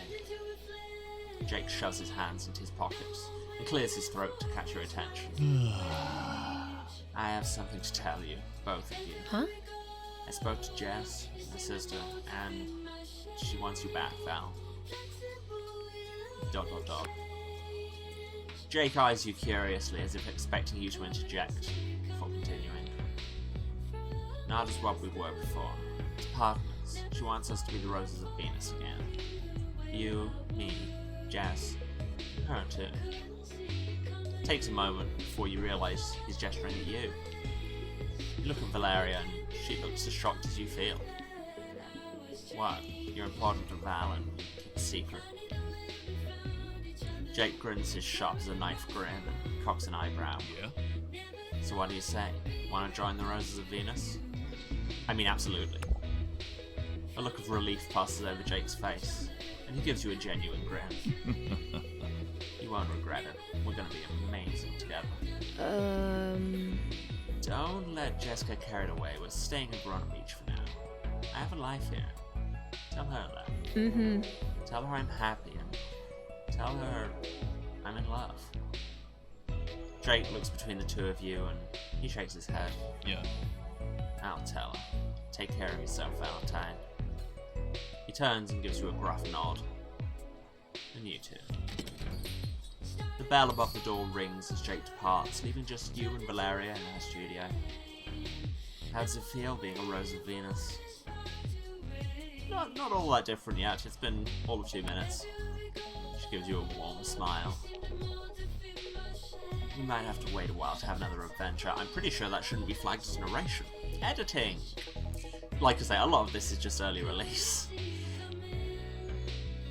Jake shoves his hands into his pockets and clears his throat to catch your attention. I have something to tell you, both of you. Huh? I spoke to Jess, my sister, and she wants you back, Val. ... Jake eyes you curiously as if expecting you to interject before continuing. Not as what we were before. As partners, she wants us to be the Roses of Venus again. You, me, Jess, her too. It takes a moment before you realise he's gesturing at you. You look at Valeria and she looks as shocked as you feel. What? You're important to Val and keep a secret. Jake grins his sharp as a knife grin and cocks an eyebrow. Yeah? So what do you say? Want to join the Roses of Venus? I mean, absolutely. A look of relief passes over Jake's face, and he gives you a genuine grin. You won't regret it. We're gonna be amazing together. Don't let Jess get carried away. We're staying in Verona Beach for now. I have a life here. Tell her that. Mm-hmm. Tell her I'm happy and tell her I'm in love. Jake looks between the two of you and he shakes his head. Yeah. I'll tell her. Take care of yourself, Valentine. He turns and gives you a gruff nod. And you too. The bell above the door rings as Jake departs, leaving just you and Valeria in her studio. How does it feel being a Rose of Venus? Not all that different yet. It's been all of 2 minutes. She gives you a warm smile. You might have to wait a while to have another adventure. I'm pretty sure that shouldn't be flagged as narration. Editing! Like I say, a lot of this is just early release.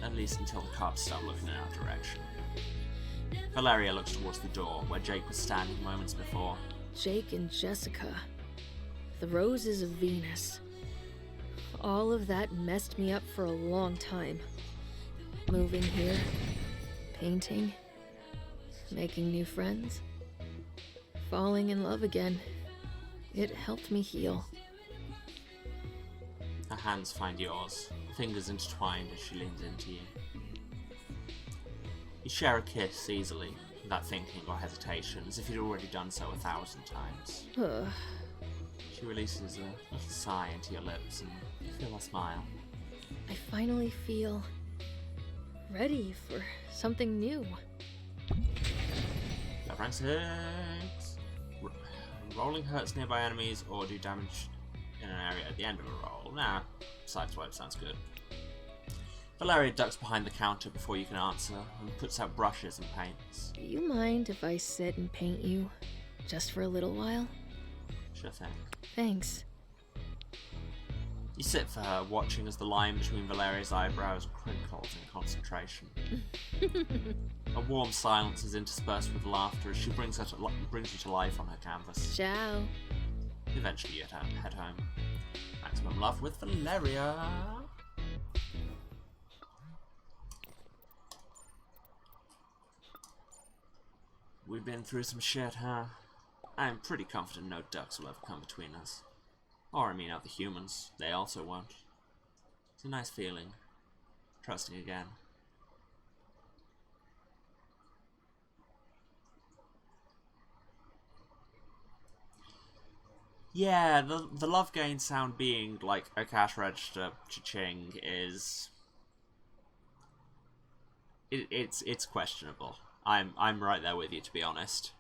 At least until the cops start looking in our direction. Valeria looks towards the door, where Jake was standing moments before. Jake and Jessica. The Roses of Venus. All of that messed me up for a long time. Moving here, painting, making new friends, falling in love again. It helped me heal. Her hands find yours, fingers intertwined as she leans into you. You share a kiss easily, without thinking or hesitation, as if you'd already done so 1,000 times. She releases a little sigh into your lips and you feel a smile. I finally feel ready for something new. Rank 6. Rolling hurts nearby enemies or do damage in an area at the end of a roll. Nah, sideswipe sounds good. Valeria ducks behind the counter before you can answer and puts out brushes and paints. Do you mind if I sit and paint you? Just for a little while? Sure thing. Thanks. You sit for her, watching as the line between Valeria's eyebrows crinkles in concentration. A warm silence is interspersed with laughter as she brings you to life on her canvas. Ciao. Eventually you head home. Maximum love with Valeria. We've been through some shit, huh? I'm pretty confident no ducks will ever come between us. Or, I mean, other humans. They also won't. It's a nice feeling. Trusting again. Yeah, the love gain sound being like a cash register cha-ching is... It's questionable. I'm right there with you, to be honest.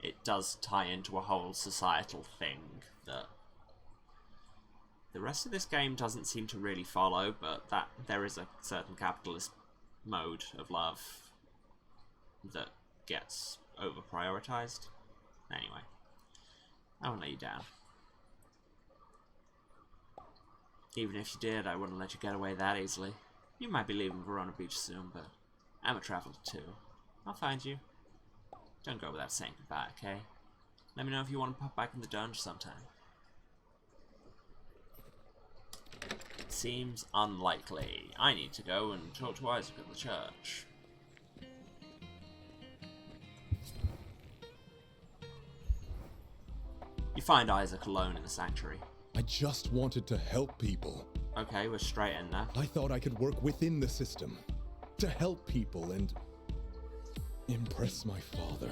It does tie into a whole societal thing that the rest of this game doesn't seem to really follow, but that there is a certain capitalist mode of love that gets over-prioritized. Anyway, I won't let you down. Even if you did, I wouldn't let you get away that easily. You might be leaving Verona Beach soon, but I'm a traveler too. I'll find you. Don't go without saying goodbye, okay? Let me know if you want to pop back in the dungeon sometime. Seems unlikely. I need to go and talk to Isaac at the church. You find Isaac alone in the sanctuary. I just wanted to help people. Okay, we're straight in there. I thought I could work within the system to help people and impress my father.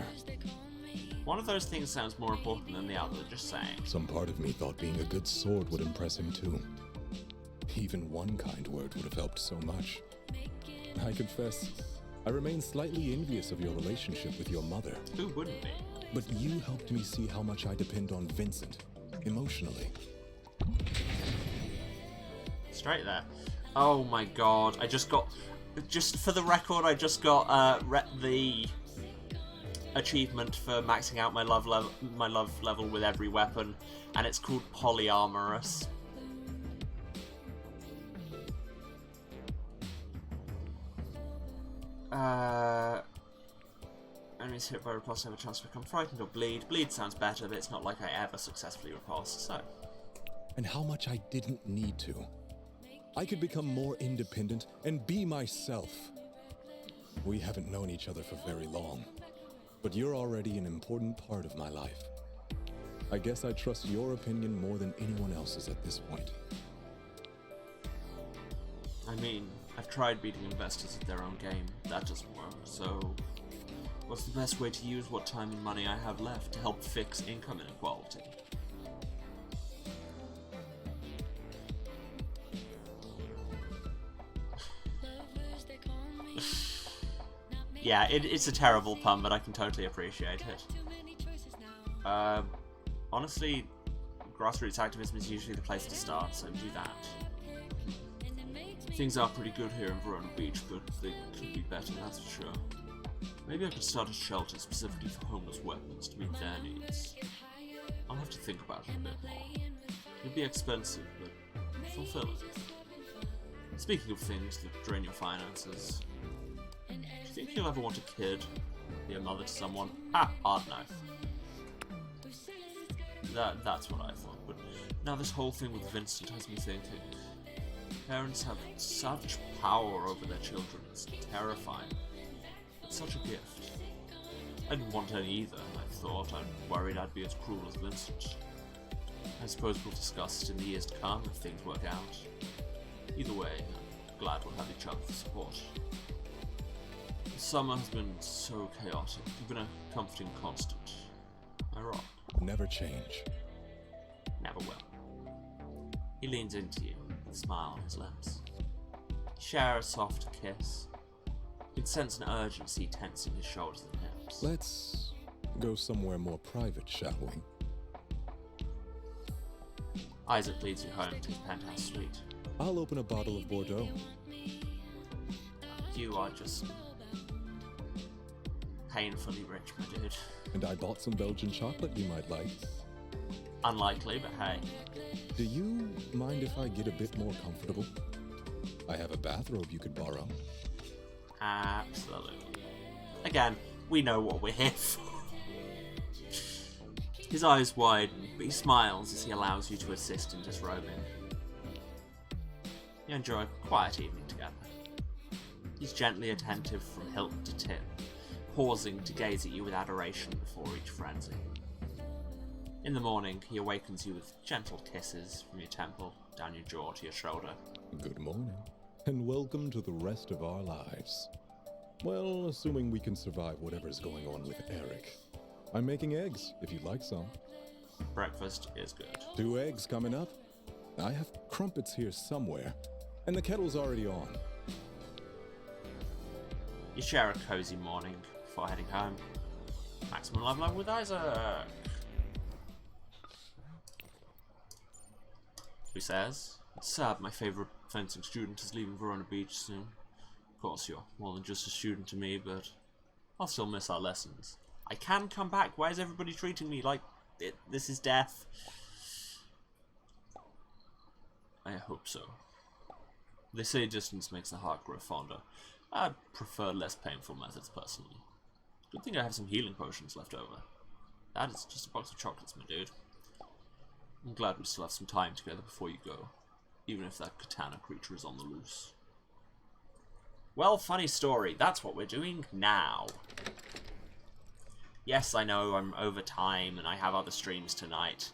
One of those things sounds more important than the other, just saying. Some part of me thought being a good sword would impress him too. Even one kind word would have helped so much. I confess, I remain slightly envious of your relationship with your mother. Who wouldn't be? But you helped me see how much I depend on Vincent, emotionally. Straight there. Oh my god, I just got... Just for the record, I just got the achievement for maxing out my love level with every weapon, and it's called Polyamorous. Enemies hit by riposte have a chance to become frightened or bleed. Bleed sounds better, but it's not like I ever successfully riposte, so... And how much I didn't need to. I could become more independent and be myself. We haven't known each other for very long, but you're already an important part of my life. I guess I trust your opinion more than anyone else's at this point. I mean, I've tried beating investors at their own game. That doesn't work, so... What's the best way to use what time and money I have left to help fix income inequality? Yeah, it's a terrible pun, but I can totally appreciate it. Honestly, grassroots activism is usually the place to start, so do that. Things are pretty good here in Verona Beach, but they could be better, that's for sure. Maybe I could start a shelter specifically for homeless weapons to meet their needs. I'll have to think about it a bit more. It'd be expensive, but fulfilling. Speaking of things that drain your finances, do you think you'll ever want a kid? Be a mother to someone? Ah, hard no. That's what I thought, but now this whole thing with Vincent has me thinking. Parents have such power over their children, it's terrifying. It's such a gift. I didn't want any either, I thought. I'm worried I'd be as cruel as Vincent. I suppose we'll discuss it in the years to come if things work out. Either way, I'm glad we'll have each other for support. The summer has been so chaotic. You've been a comforting constant. I rock. Never change. Never will. He leans into you, with a smile on his lips. You share a soft kiss. You can sense an urgency tensing his shoulders and hips. Let's go somewhere more private, shall we? Isaac leads you home to his penthouse suite. I'll open a bottle of Bordeaux. You are just painfully rich, my dude. And I bought some Belgian chocolate you might like. Unlikely, but hey. Do you mind if I get a bit more comfortable? I have a bathrobe you could borrow. Absolutely. Again, we know what we're here for. His eyes widen, but he smiles as he allows you to assist in disrobing. You enjoy a quiet evening together. He's gently attentive from hilt to tip, pausing to gaze at you with adoration before each frenzy. In the morning, he awakens you with gentle kisses from your temple, down your jaw to your shoulder. Good morning, and welcome to the rest of our lives. Well, assuming we can survive whatever's going on with Eric. I'm making eggs, if you'd like some. Breakfast is good. 2 eggs coming up. I have crumpets here somewhere, and the kettle's already on. You share a cozy morning before heading home. Maximum love level with Isaac. Who says, "Sad, my favourite fencing student is leaving Verona Beach soon. Of course, you're more than just a student to me, but I'll still miss our lessons. I can come back. Why is everybody treating me like this is death?" I hope so. They say distance makes the heart grow fonder. I'd prefer less painful methods, personally. Good thing I have some healing potions left over. That is just a box of chocolates, my dude. I'm glad we still have some time together before you go. even if that katana creature is on the loose. Well, funny story. That's what we're doing now. Yes, I know I'm over time and I have other streams tonight.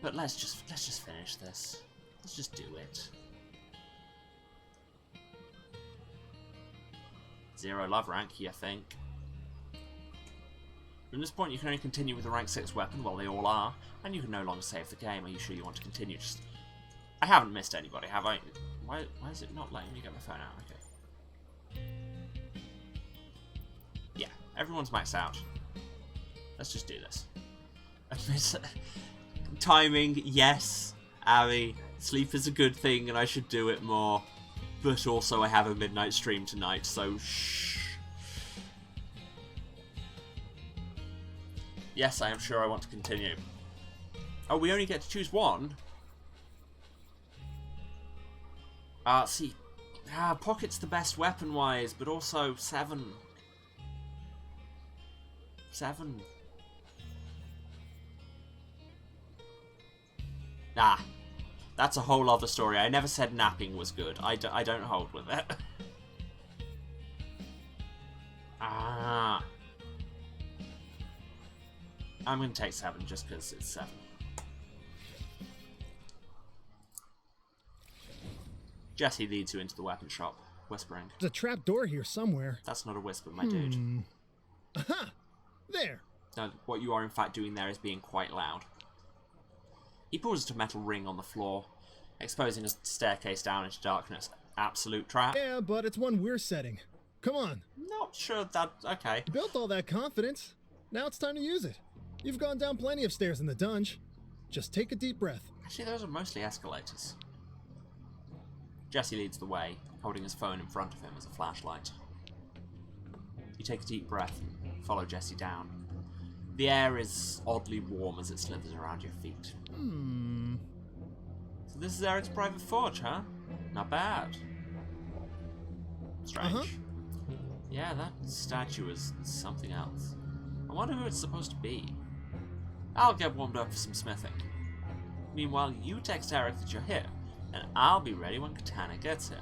But let's just finish this. Let's just do it. 0 love rank, you think? From this point, you can only continue with the rank 6 weapon, well, they all are, and you can no longer save the game. Are you sure you want to continue? I haven't missed anybody, have I? Why is it not letting me get my phone out? Okay. Yeah, everyone's maxed out. Let's just do this. Timing, yes, Abby. Sleep is a good thing, and I should do it more. But also, I have a midnight stream tonight, so shh. Yes, I am sure I want to continue. Oh, we only get to choose one? See. Pocket's the best weapon-wise, but also 7. 7. That's a whole other story. I never said napping was good. I don't hold with it. I'm going to take 7 just because it's 7. Jesse leads you into the weapon shop, whispering. There's a trap door here somewhere. That's not a whisper, my dude. Aha! There! No, what you are in fact doing there is being quite loud. He pulls a metal ring on the floor, exposing a staircase down into darkness. Absolute trap. Yeah, but it's one we're setting. Come on. Not sure that... Okay. You built all that confidence. Now it's time to use it. You've gone down plenty of stairs in the dungeon. Just take a deep breath. Actually, those are mostly escalators. Jesse leads the way, holding his phone in front of him as a flashlight. You take a deep breath and follow Jesse down. The air is oddly warm as it slithers around your feet. So this is Eric's private forge, huh? Not bad. Strange. Yeah, that statue is something else. I wonder who it's supposed to be. I'll get warmed up for some smithing. Meanwhile, you text Eric that you're here, and I'll be ready when Katana gets here.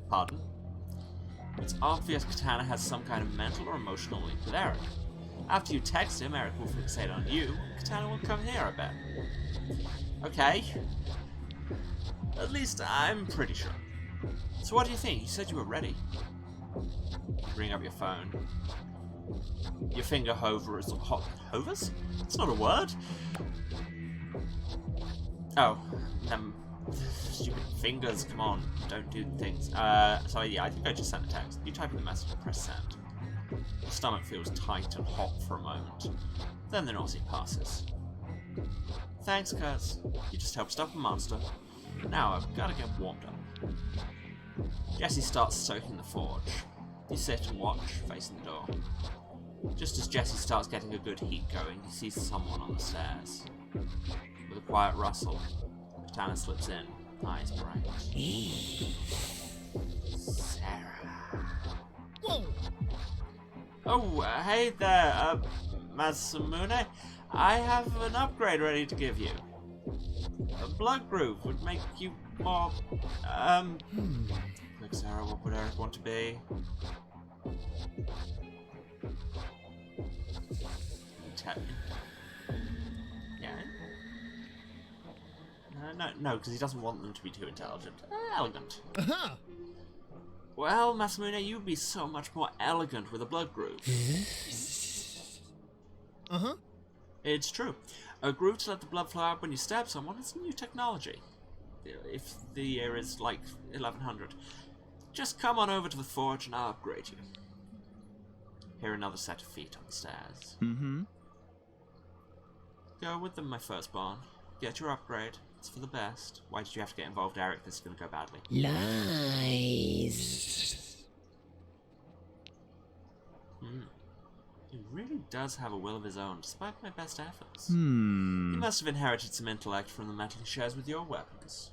Pardon? It's obvious Katana has some kind of mental or emotional link with Eric. After you text him, Eric will fixate on you, and Katana will come here, I bet. Okay. At least I'm pretty sure. So what do you think? You said you were ready. Bring up your phone. Your finger hovers. Hovers? It's not a word. Oh, stupid fingers. Come on, don't do things. So yeah, I think I just sent a text. You type in the message and press send. Your stomach feels tight and hot for a moment. Then the nausea passes. Thanks, Kurtz. You just helped stop a monster. Now I've got to get warmed up. Jesse starts soaking the forge. You sit and watch, facing the door. Just as Jesse starts getting a good heat going, he sees someone on the stairs. With a quiet rustle, Katana slips in, eyes bright. Sarah. Whoa! Oh, hey there, Masamune. I have an upgrade ready to give you. A blood groove would make you more, Like Sarah, what would Eric want to be? Yeah. No, because he doesn't want them to be too intelligent. Elegant. Aha! Well, Masamune, you'd be so much more elegant with a blood groove. Uh-huh. It's true. A groove to let the blood flow out when you stab someone is new technology. If the year is like 1100. Just come on over to the forge and I'll upgrade you. Hear another set of feet on the stairs. Go with them, my firstborn. Get your upgrade. It's for the best. Why did you have to get involved, Eric? This is going to go badly. Lies. He really does have a will of his own, despite my best efforts. He must have inherited some intellect from the metal he shares with your weapons.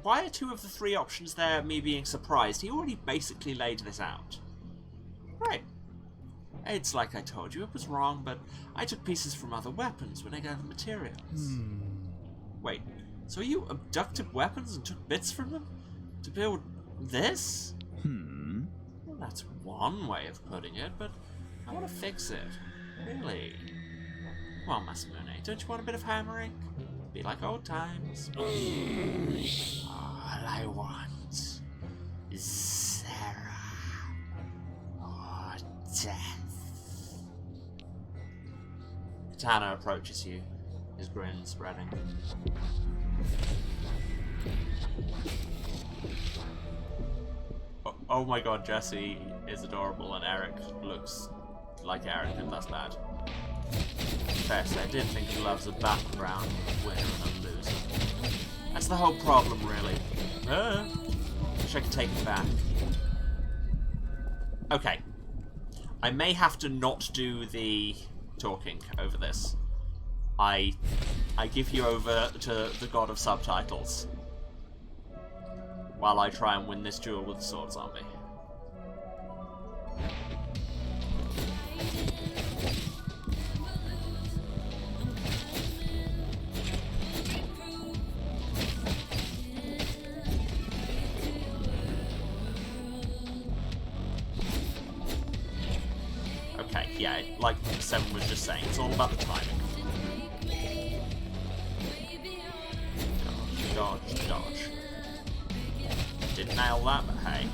Why are 2 of the 3 options there me being surprised? He already basically laid this out. Right. It's like I told you, it was wrong, but I took pieces from other weapons when I got the materials. Wait, so you abducted weapons and took bits from them? To build this? Well, that's one way of putting it, but I want to fix it. Really. Come on, Masamune, don't you want a bit of hammering? Be like old times. All I want is Sarah or death. Katana approaches you, his grin spreading. Oh my god, Jesse is adorable and Eric looks like Eric, and that's bad. Fair say, I did think he loves a battleground with a winner and a loser. That's the whole problem, really. Wish I could take it back. Okay. I may have to not do the talking over this. I give you over to the god of subtitles while I try and win this duel with the sword zombie. Okay, yeah, like Seven was just saying, it's all about the timing. Dodge, dodge. Didn't nail that, but hey.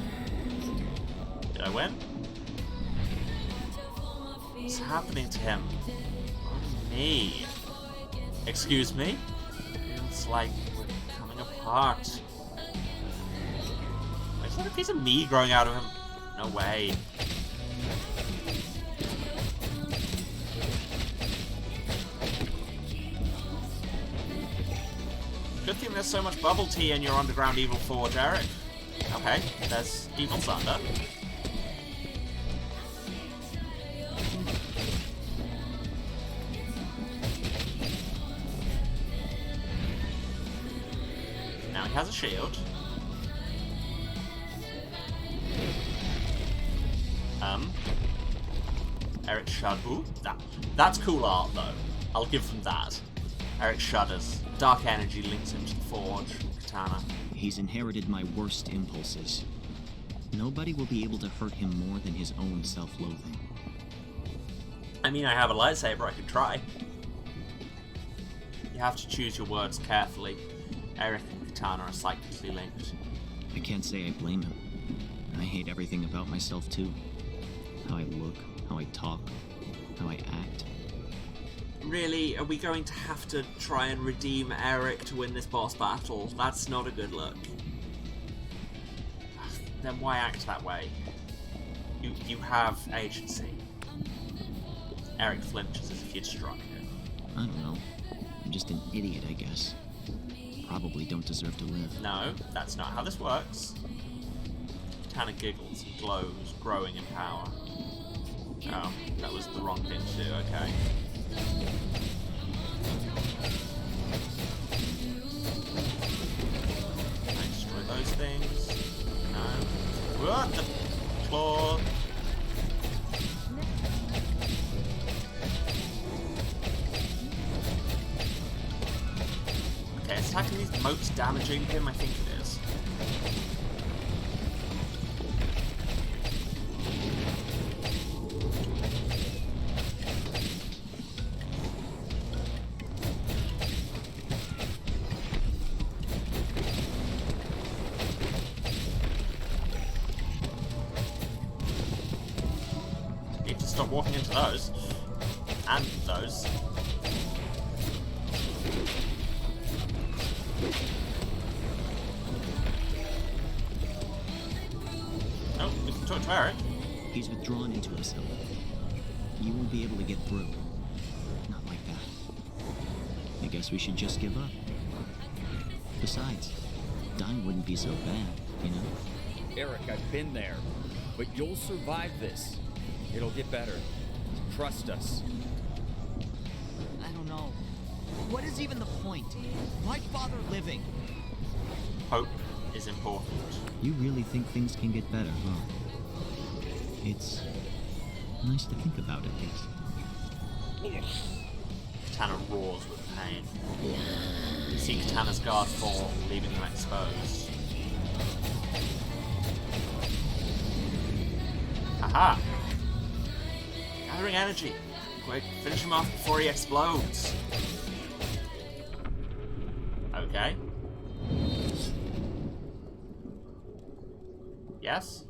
Did I win? What's happening to him? Oh, me. Excuse me? Feels like we're coming apart. Wait, is that a piece of me growing out of him? No way. Good thing there's so much bubble tea in your underground evil forge, Eric. Okay, there's evil thunder. Now he has a shield. Eric shudder. Ooh, that's cool art though. I'll give them that. Eric shudders. Dark energy links him to the forge. Katana. He's inherited my worst impulses. Nobody will be able to hurt him more than his own self-loathing. I mean, I have a lightsaber, I could try. You have to choose your words carefully. Eric and Katana are psychically linked. I can't say I blame him. I hate everything about myself too. How I look, how I talk, how I act. Really, are we going to have to try and redeem Eric to win this boss battle? That's not a good look. Then why act that way? You have agency. Eric flinches as if you'd struck him. I don't know. I'm just an idiot, I guess. Probably don't deserve to live. No, that's not how this works. Katana giggles and glows, growing in power. Oh, that was the wrong thing to do, okay. Can I destroy those things? No. What the claw? Okay, is attacking these motes damaging him? I think it is. Need to stop walking into those. And those. Oh, we can talk to Eric. He's withdrawn into himself. You won't be able to get through. Not like that. I guess we should just give up. Besides, dying wouldn't be so bad, you know? Eric, I've been there. But you'll survive this. It'll get better. Trust us. I don't know. What is even the point? Why bother living? Hope is important. You really think things can get better, huh? It's Nice to think about, at least. Katana roars with pain. You see Katana's guard fall, leaving them exposed. Haha! Gathering energy. Quick, finish him off before he explodes. Okay. Yes?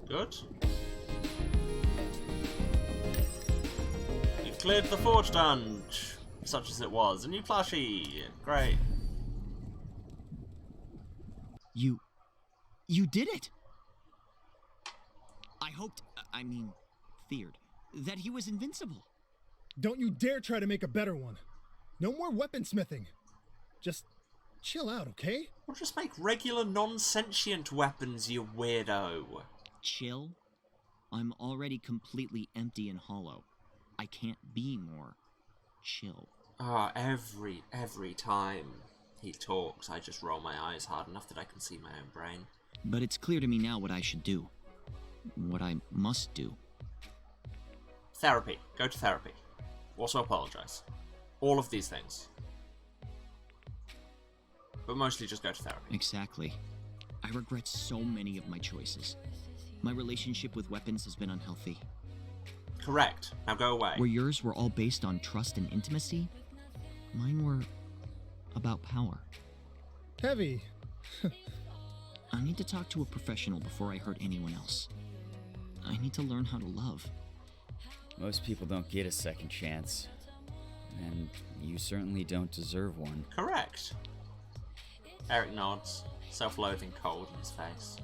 Good. You've cleared the forge dungeon, such as it was. A new plushie. Great. You did it! I hoped, feared, that he was invincible. Don't you dare try to make a better one. No more weaponsmithing. Just chill out, okay? Or just make regular non-sentient weapons, you weirdo. Chill? I'm already completely empty and hollow. I can't be more chill. Ah, every time he talks, I just roll my eyes hard enough that I can see my own brain. But it's clear to me now what I should do. What I must do. Therapy. Go to therapy. Also apologize. All of these things. But mostly just go to therapy. Exactly. I regret so many of my choices. My relationship with weapons has been unhealthy. Correct. Now go away. Where yours were all based on trust and intimacy, mine were about power. Heavy. I need to talk to a professional before I hurt anyone else. I need to learn how to love. Most people don't get a second chance. And you certainly don't deserve one. Correct. Eric nods, self-loathing cold in his face.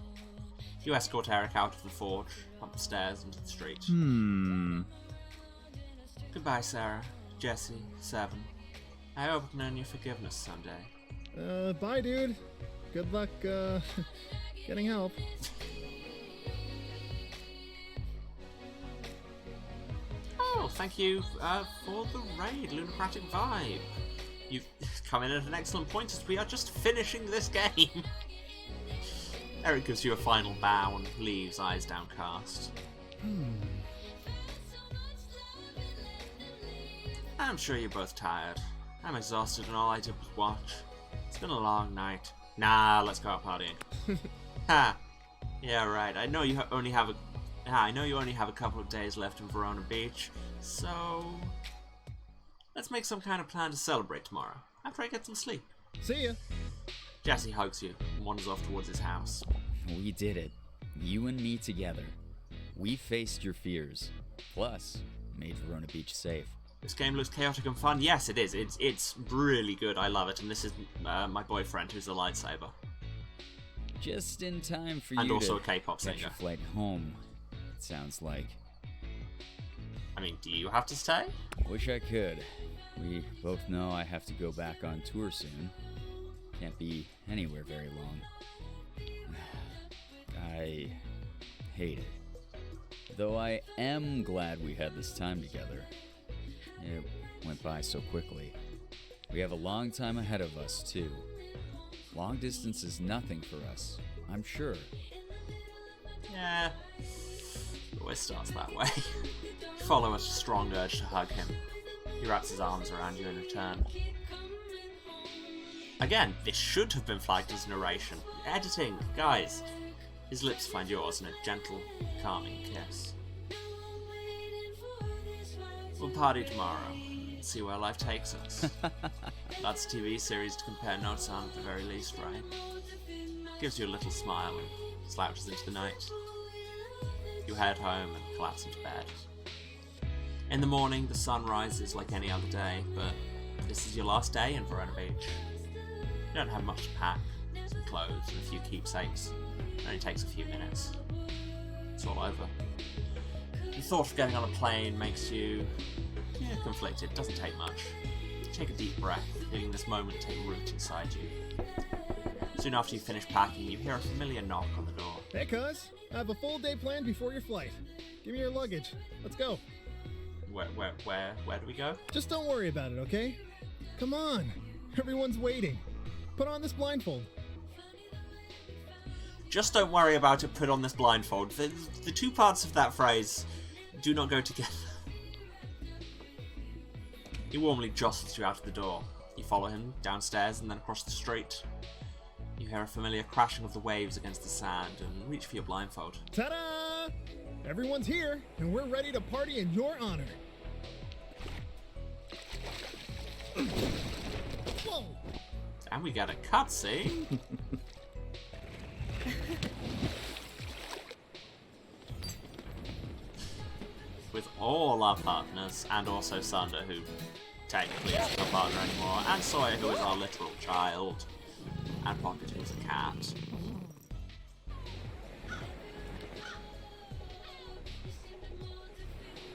You escort Eric out of the forge, up the stairs into the street. Goodbye, Sarah, Jesse, Seven. I hope I can earn your forgiveness someday. Bye, dude. Good luck, getting help. Oh, thank you for the raid, Lunocratic Vibe. You've come in at an excellent point as we are just finishing this game. Eric gives you a final bow and leaves, eyes downcast. I'm sure you're both tired. I'm exhausted and all I did was watch. It's been a long night. Nah, let's go out partying. Ha! Yeah, right. I know you only have a couple of days left in Verona Beach, so let's make some kind of plan to celebrate tomorrow after I get some sleep. See ya. Jesse hugs you and wanders off towards his house. We did it. You and me together. We faced your fears. Plus, made Verona Beach safe. This game looks chaotic and fun. Yes, it is. It's really good. I love it. And this is my boyfriend, who's a lightsaber. Just in time for and you also to a K-pop catch singer. a flight home, it sounds like. I mean, do you have to stay? Wish I could. We both know I have to go back on tour soon. Can't be anywhere very long. I hate it. Though I am glad we had this time together. It went by so quickly. We have a long time ahead of us, too. Long distance is nothing for us, I'm sure. Yeah. It always starts that way. You follow a strong urge to hug him. He wraps his arms around you in return. Again, this should have been flagged as narration. Editing, guys. His lips find yours in a gentle, calming kiss. We'll party tomorrow and see where life takes us. That's a TV series to compare notes on at the very least, right? Gives you a little smile and slouches into the night. You head home and collapse into bed. In the morning, the sun rises like any other day, but this is your last day in Verona Beach. You don't have much to pack, some clothes and a few keepsakes. It only takes a few minutes. It's all over. The thought of getting on a plane makes you conflicted. Doesn't take much. Take a deep breath, feeling this moment take root inside you. Soon after you finish packing, you hear a familiar knock on the door. Hey, cuz. I have a full day planned before your flight. Give me your luggage. Let's go. Where do we go? Just don't worry about it, okay? Come on. Everyone's waiting. Put on this blindfold. Just don't worry about it, put on this blindfold. The two parts of that phrase do not go together. He warmly jostles you out of the door. You follow him downstairs and then across the street. You hear a familiar crashing of the waves against the sand and reach for your blindfold. Ta-da! Everyone's here, and we're ready to party in your honor. Whoa! And we get a cutscene. With all our partners, and also Sunder, who technically isn't our partner anymore, and Sawyer, who is our literal child, and Pocket, who's a cat.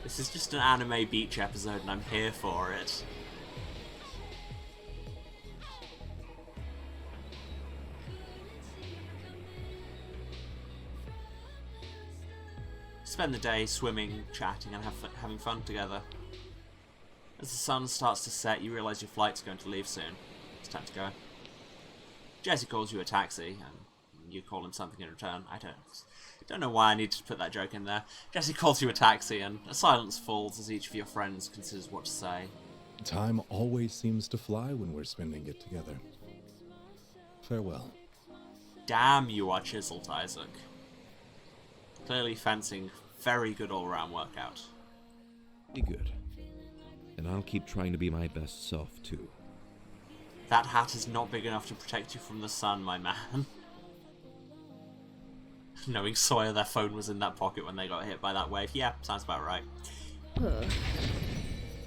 This is just an anime beach episode, and I'm here for it. Spend the day swimming, chatting, and having fun together. As the sun starts to set, you realise your flight's going to leave soon. It's time to go. Jesse calls you a taxi, and you call him something in return. I don't know why I needed to put that joke in there. Jesse calls you a taxi, and a silence falls as each of your friends considers what to say. Time always seems to fly when we're spending it together. Farewell. Damn, you are chiseled, Isaac. Clearly fencing, very good all-round workout. Be good. And I'll keep trying to be my best self, too. That hat is not big enough to protect you from the sun, my man. Knowing Sawyer, their phone was in that pocket when they got hit by that wave. Yeah, sounds about right.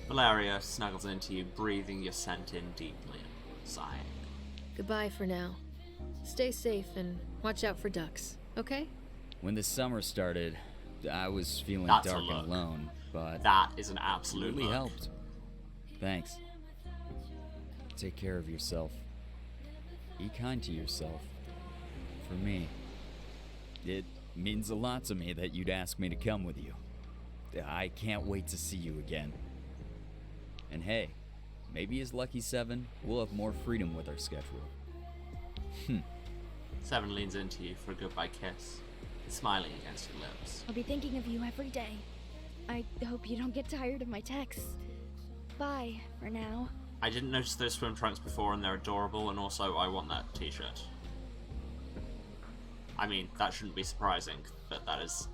Valeria snuggles into you, breathing your scent in deeply and sighing. Goodbye for now. Stay safe and watch out for ducks, okay? When the summer started, I was feeling That's dark a look. and alone, but That is an absolute really look. helped. Thanks. Take care of yourself. Be kind to yourself. For me. It means a lot to me that you'd ask me to come with you. I can't wait to see you again. And hey, maybe as Lucky 7, we'll have more freedom with our schedule. Seven leans into you for a goodbye kiss, smiling against your lips. I'll be thinking of you every day. I hope you don't get tired of my texts. Bye, for now. I didn't notice those swim trunks before and they're adorable, and also I want that t-shirt. I mean, that shouldn't be surprising, but that is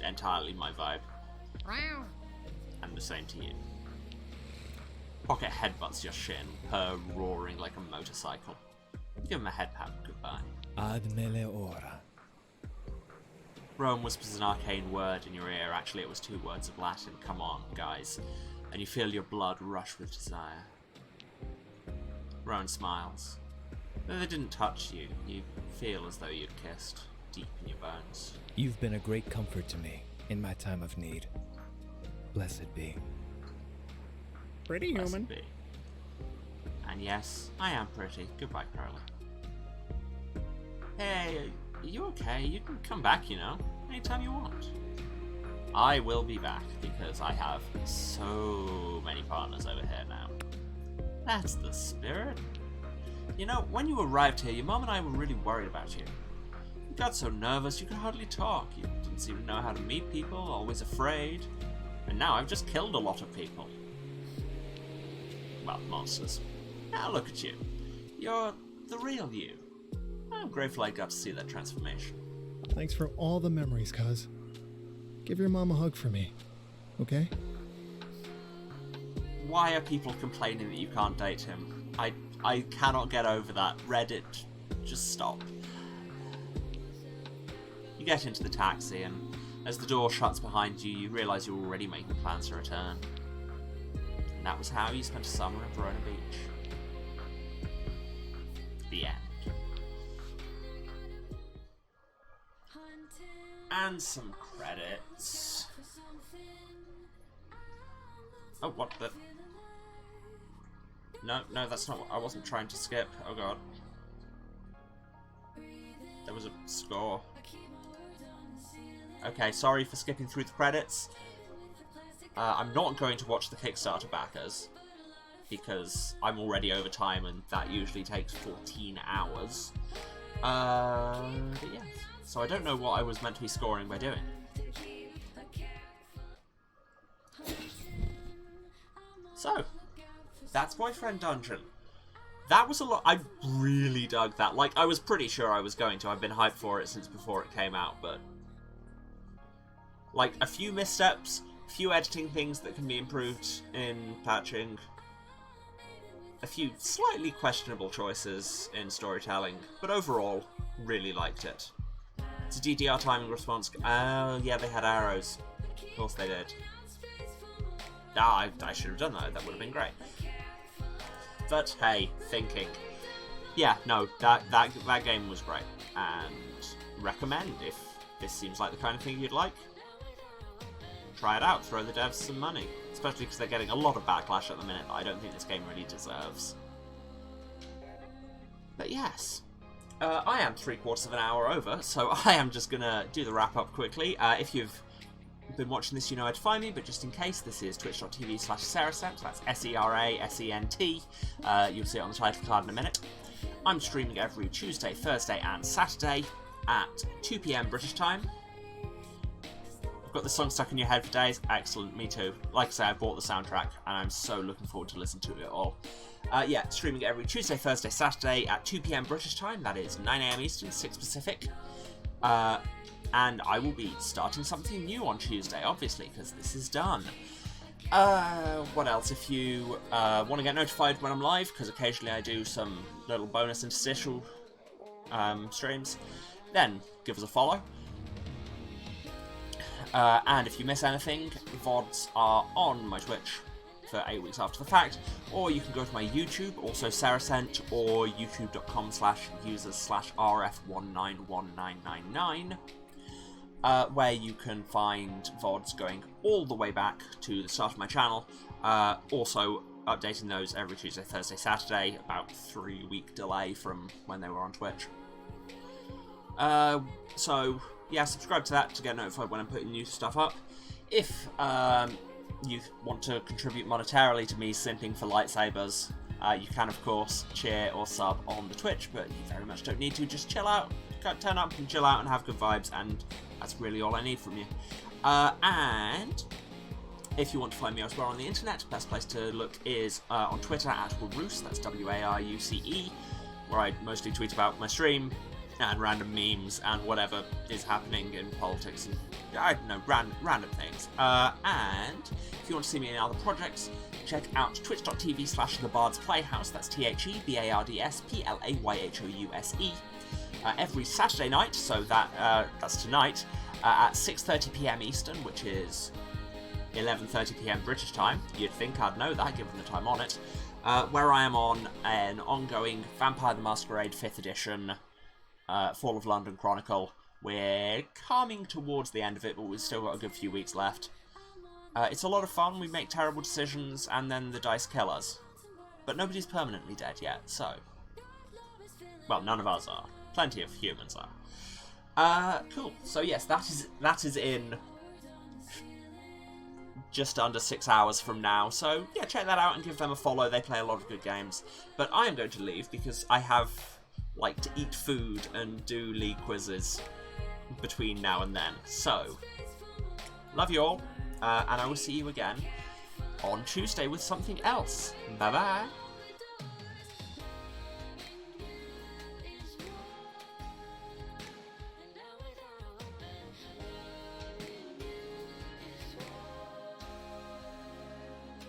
entirely my vibe. And the same to you. Pocket headbutts your shin, her roaring like a motorcycle. Give him a head pat and goodbye. Ad mele ora. Rome whispers an arcane word in your ear. Actually, it was 2 words of Latin. Come on, guys. And you feel your blood rush with desire. Rowan smiles. Though they didn't touch you, you feel as though you'd kissed, deep in your bones. You've been a great comfort to me in my time of need. Blessed be. Pretty Blessed human. be. And yes, I am pretty. Goodbye, Crowley. Hey, are you okay? You can come back, you know, anytime you want. I will be back, because I have so many partners over here now. That's the spirit. You know, when you arrived here, your mom and I were really worried about you. You got so nervous you could hardly talk. You didn't seem to know how to meet people, always afraid. And now I've just killed a lot of people. Well, monsters. Now look at you. You're the real you. I'm grateful I got to see that transformation. Thanks for all the memories, cuz. Give your mom a hug for me, okay? Why are people complaining that you can't date him? I cannot get over that. Reddit, just stop. You get into the taxi, and as the door shuts behind you, you realise you're already making plans to return. And that was how you spent a summer at Verona Beach. The end. And some credits. Oh, what the... No, that's not what I wasn't trying to skip. Oh god. There was a score. Okay, sorry for skipping through the credits. I'm not going to watch the Kickstarter backers, because I'm already over time and that usually takes 14 hours. But yeah. So I don't know what I was meant to be scoring by doing. So, that's Boyfriend Dungeon. That was a lot. I really dug that. Like, I was pretty sure I was going to. I've been hyped for it since before it came out, but... like, a few missteps, a few editing things that can be improved in patching, a few slightly questionable choices in storytelling, but overall, really liked it. It's a DDR timing response. Oh, yeah, they had arrows. Of course they did. Ah, I should have done that. That would have been great. But hey, thinking. Yeah, no, that game was great, and recommend if this seems like the kind of thing you'd like. Try it out, throw the devs some money. Especially because they're getting a lot of backlash at the minute that I don't think this game really deserves. But yes, I am 3/4 of an hour over, so I am just gonna do the wrap up quickly. If you've been watching this, you know where to find me, but just in case, this is twitch.tv/Serasent, that's SERASENT. You'll see it on the title card in a minute. I'm streaming every Tuesday, Thursday, and Saturday at 2 PM British time. Got the song stuck in your head for days? Excellent, me too. Like I say, I bought the soundtrack, and I'm so looking forward to listening to it all. Yeah, streaming every Tuesday, Thursday, Saturday at 2 PM British time, that is 9 AM Eastern, 6 Pacific. And I will be starting something new on Tuesday, obviously, because this is done. What else? If you want to get notified when I'm live, because occasionally I do some little bonus interstitial streams, then give us a follow. And if you miss anything, VODs are on my Twitch for 8 weeks after the fact, or you can go to my YouTube, also Serasent, or youtube.com/users/rf191999, where you can find VODs going all the way back to the start of my channel, also updating those every Tuesday, Thursday, Saturday, about 3-week delay from when they were on Twitch. So, yeah, subscribe to that to get notified when I'm putting new stuff up. If you want to contribute monetarily to me simping for lightsabers, you can, of course, cheer or sub on the Twitch, but you very much don't need to. Just chill out, turn up and chill out and have good vibes, and that's really all I need from you. And if you want to find me elsewhere on the internet, the best place to look is on Twitter at Waruce, that's WARUCE, where I mostly tweet about my stream and random memes and whatever is happening in politics and, I don't know, random things. And if you want to see me in other projects, check out twitch.tv/thebardsplayhouse, that's THEBARDSPLAYHOUSE, every Saturday night, so that's tonight, at 6:30 PM Eastern, which is 11:30 PM British time. You'd think I'd know that, given the time on it, where I am on an ongoing Vampire the Masquerade 5th edition Fall of London Chronicle. We're coming towards the end of it, but we've still got a good few weeks left. It's a lot of fun. We make terrible decisions, and then the dice kill us. But nobody's permanently dead yet, so... well, none of us are. Plenty of humans are. Cool. So yes, that is in just under 6 hours from now. So yeah, check that out and give them a follow. They play a lot of good games. But I am going to leave because I have to eat food and do league quizzes between now and then. So, love you all, and I will see you again on Tuesday with something else. Bye bye.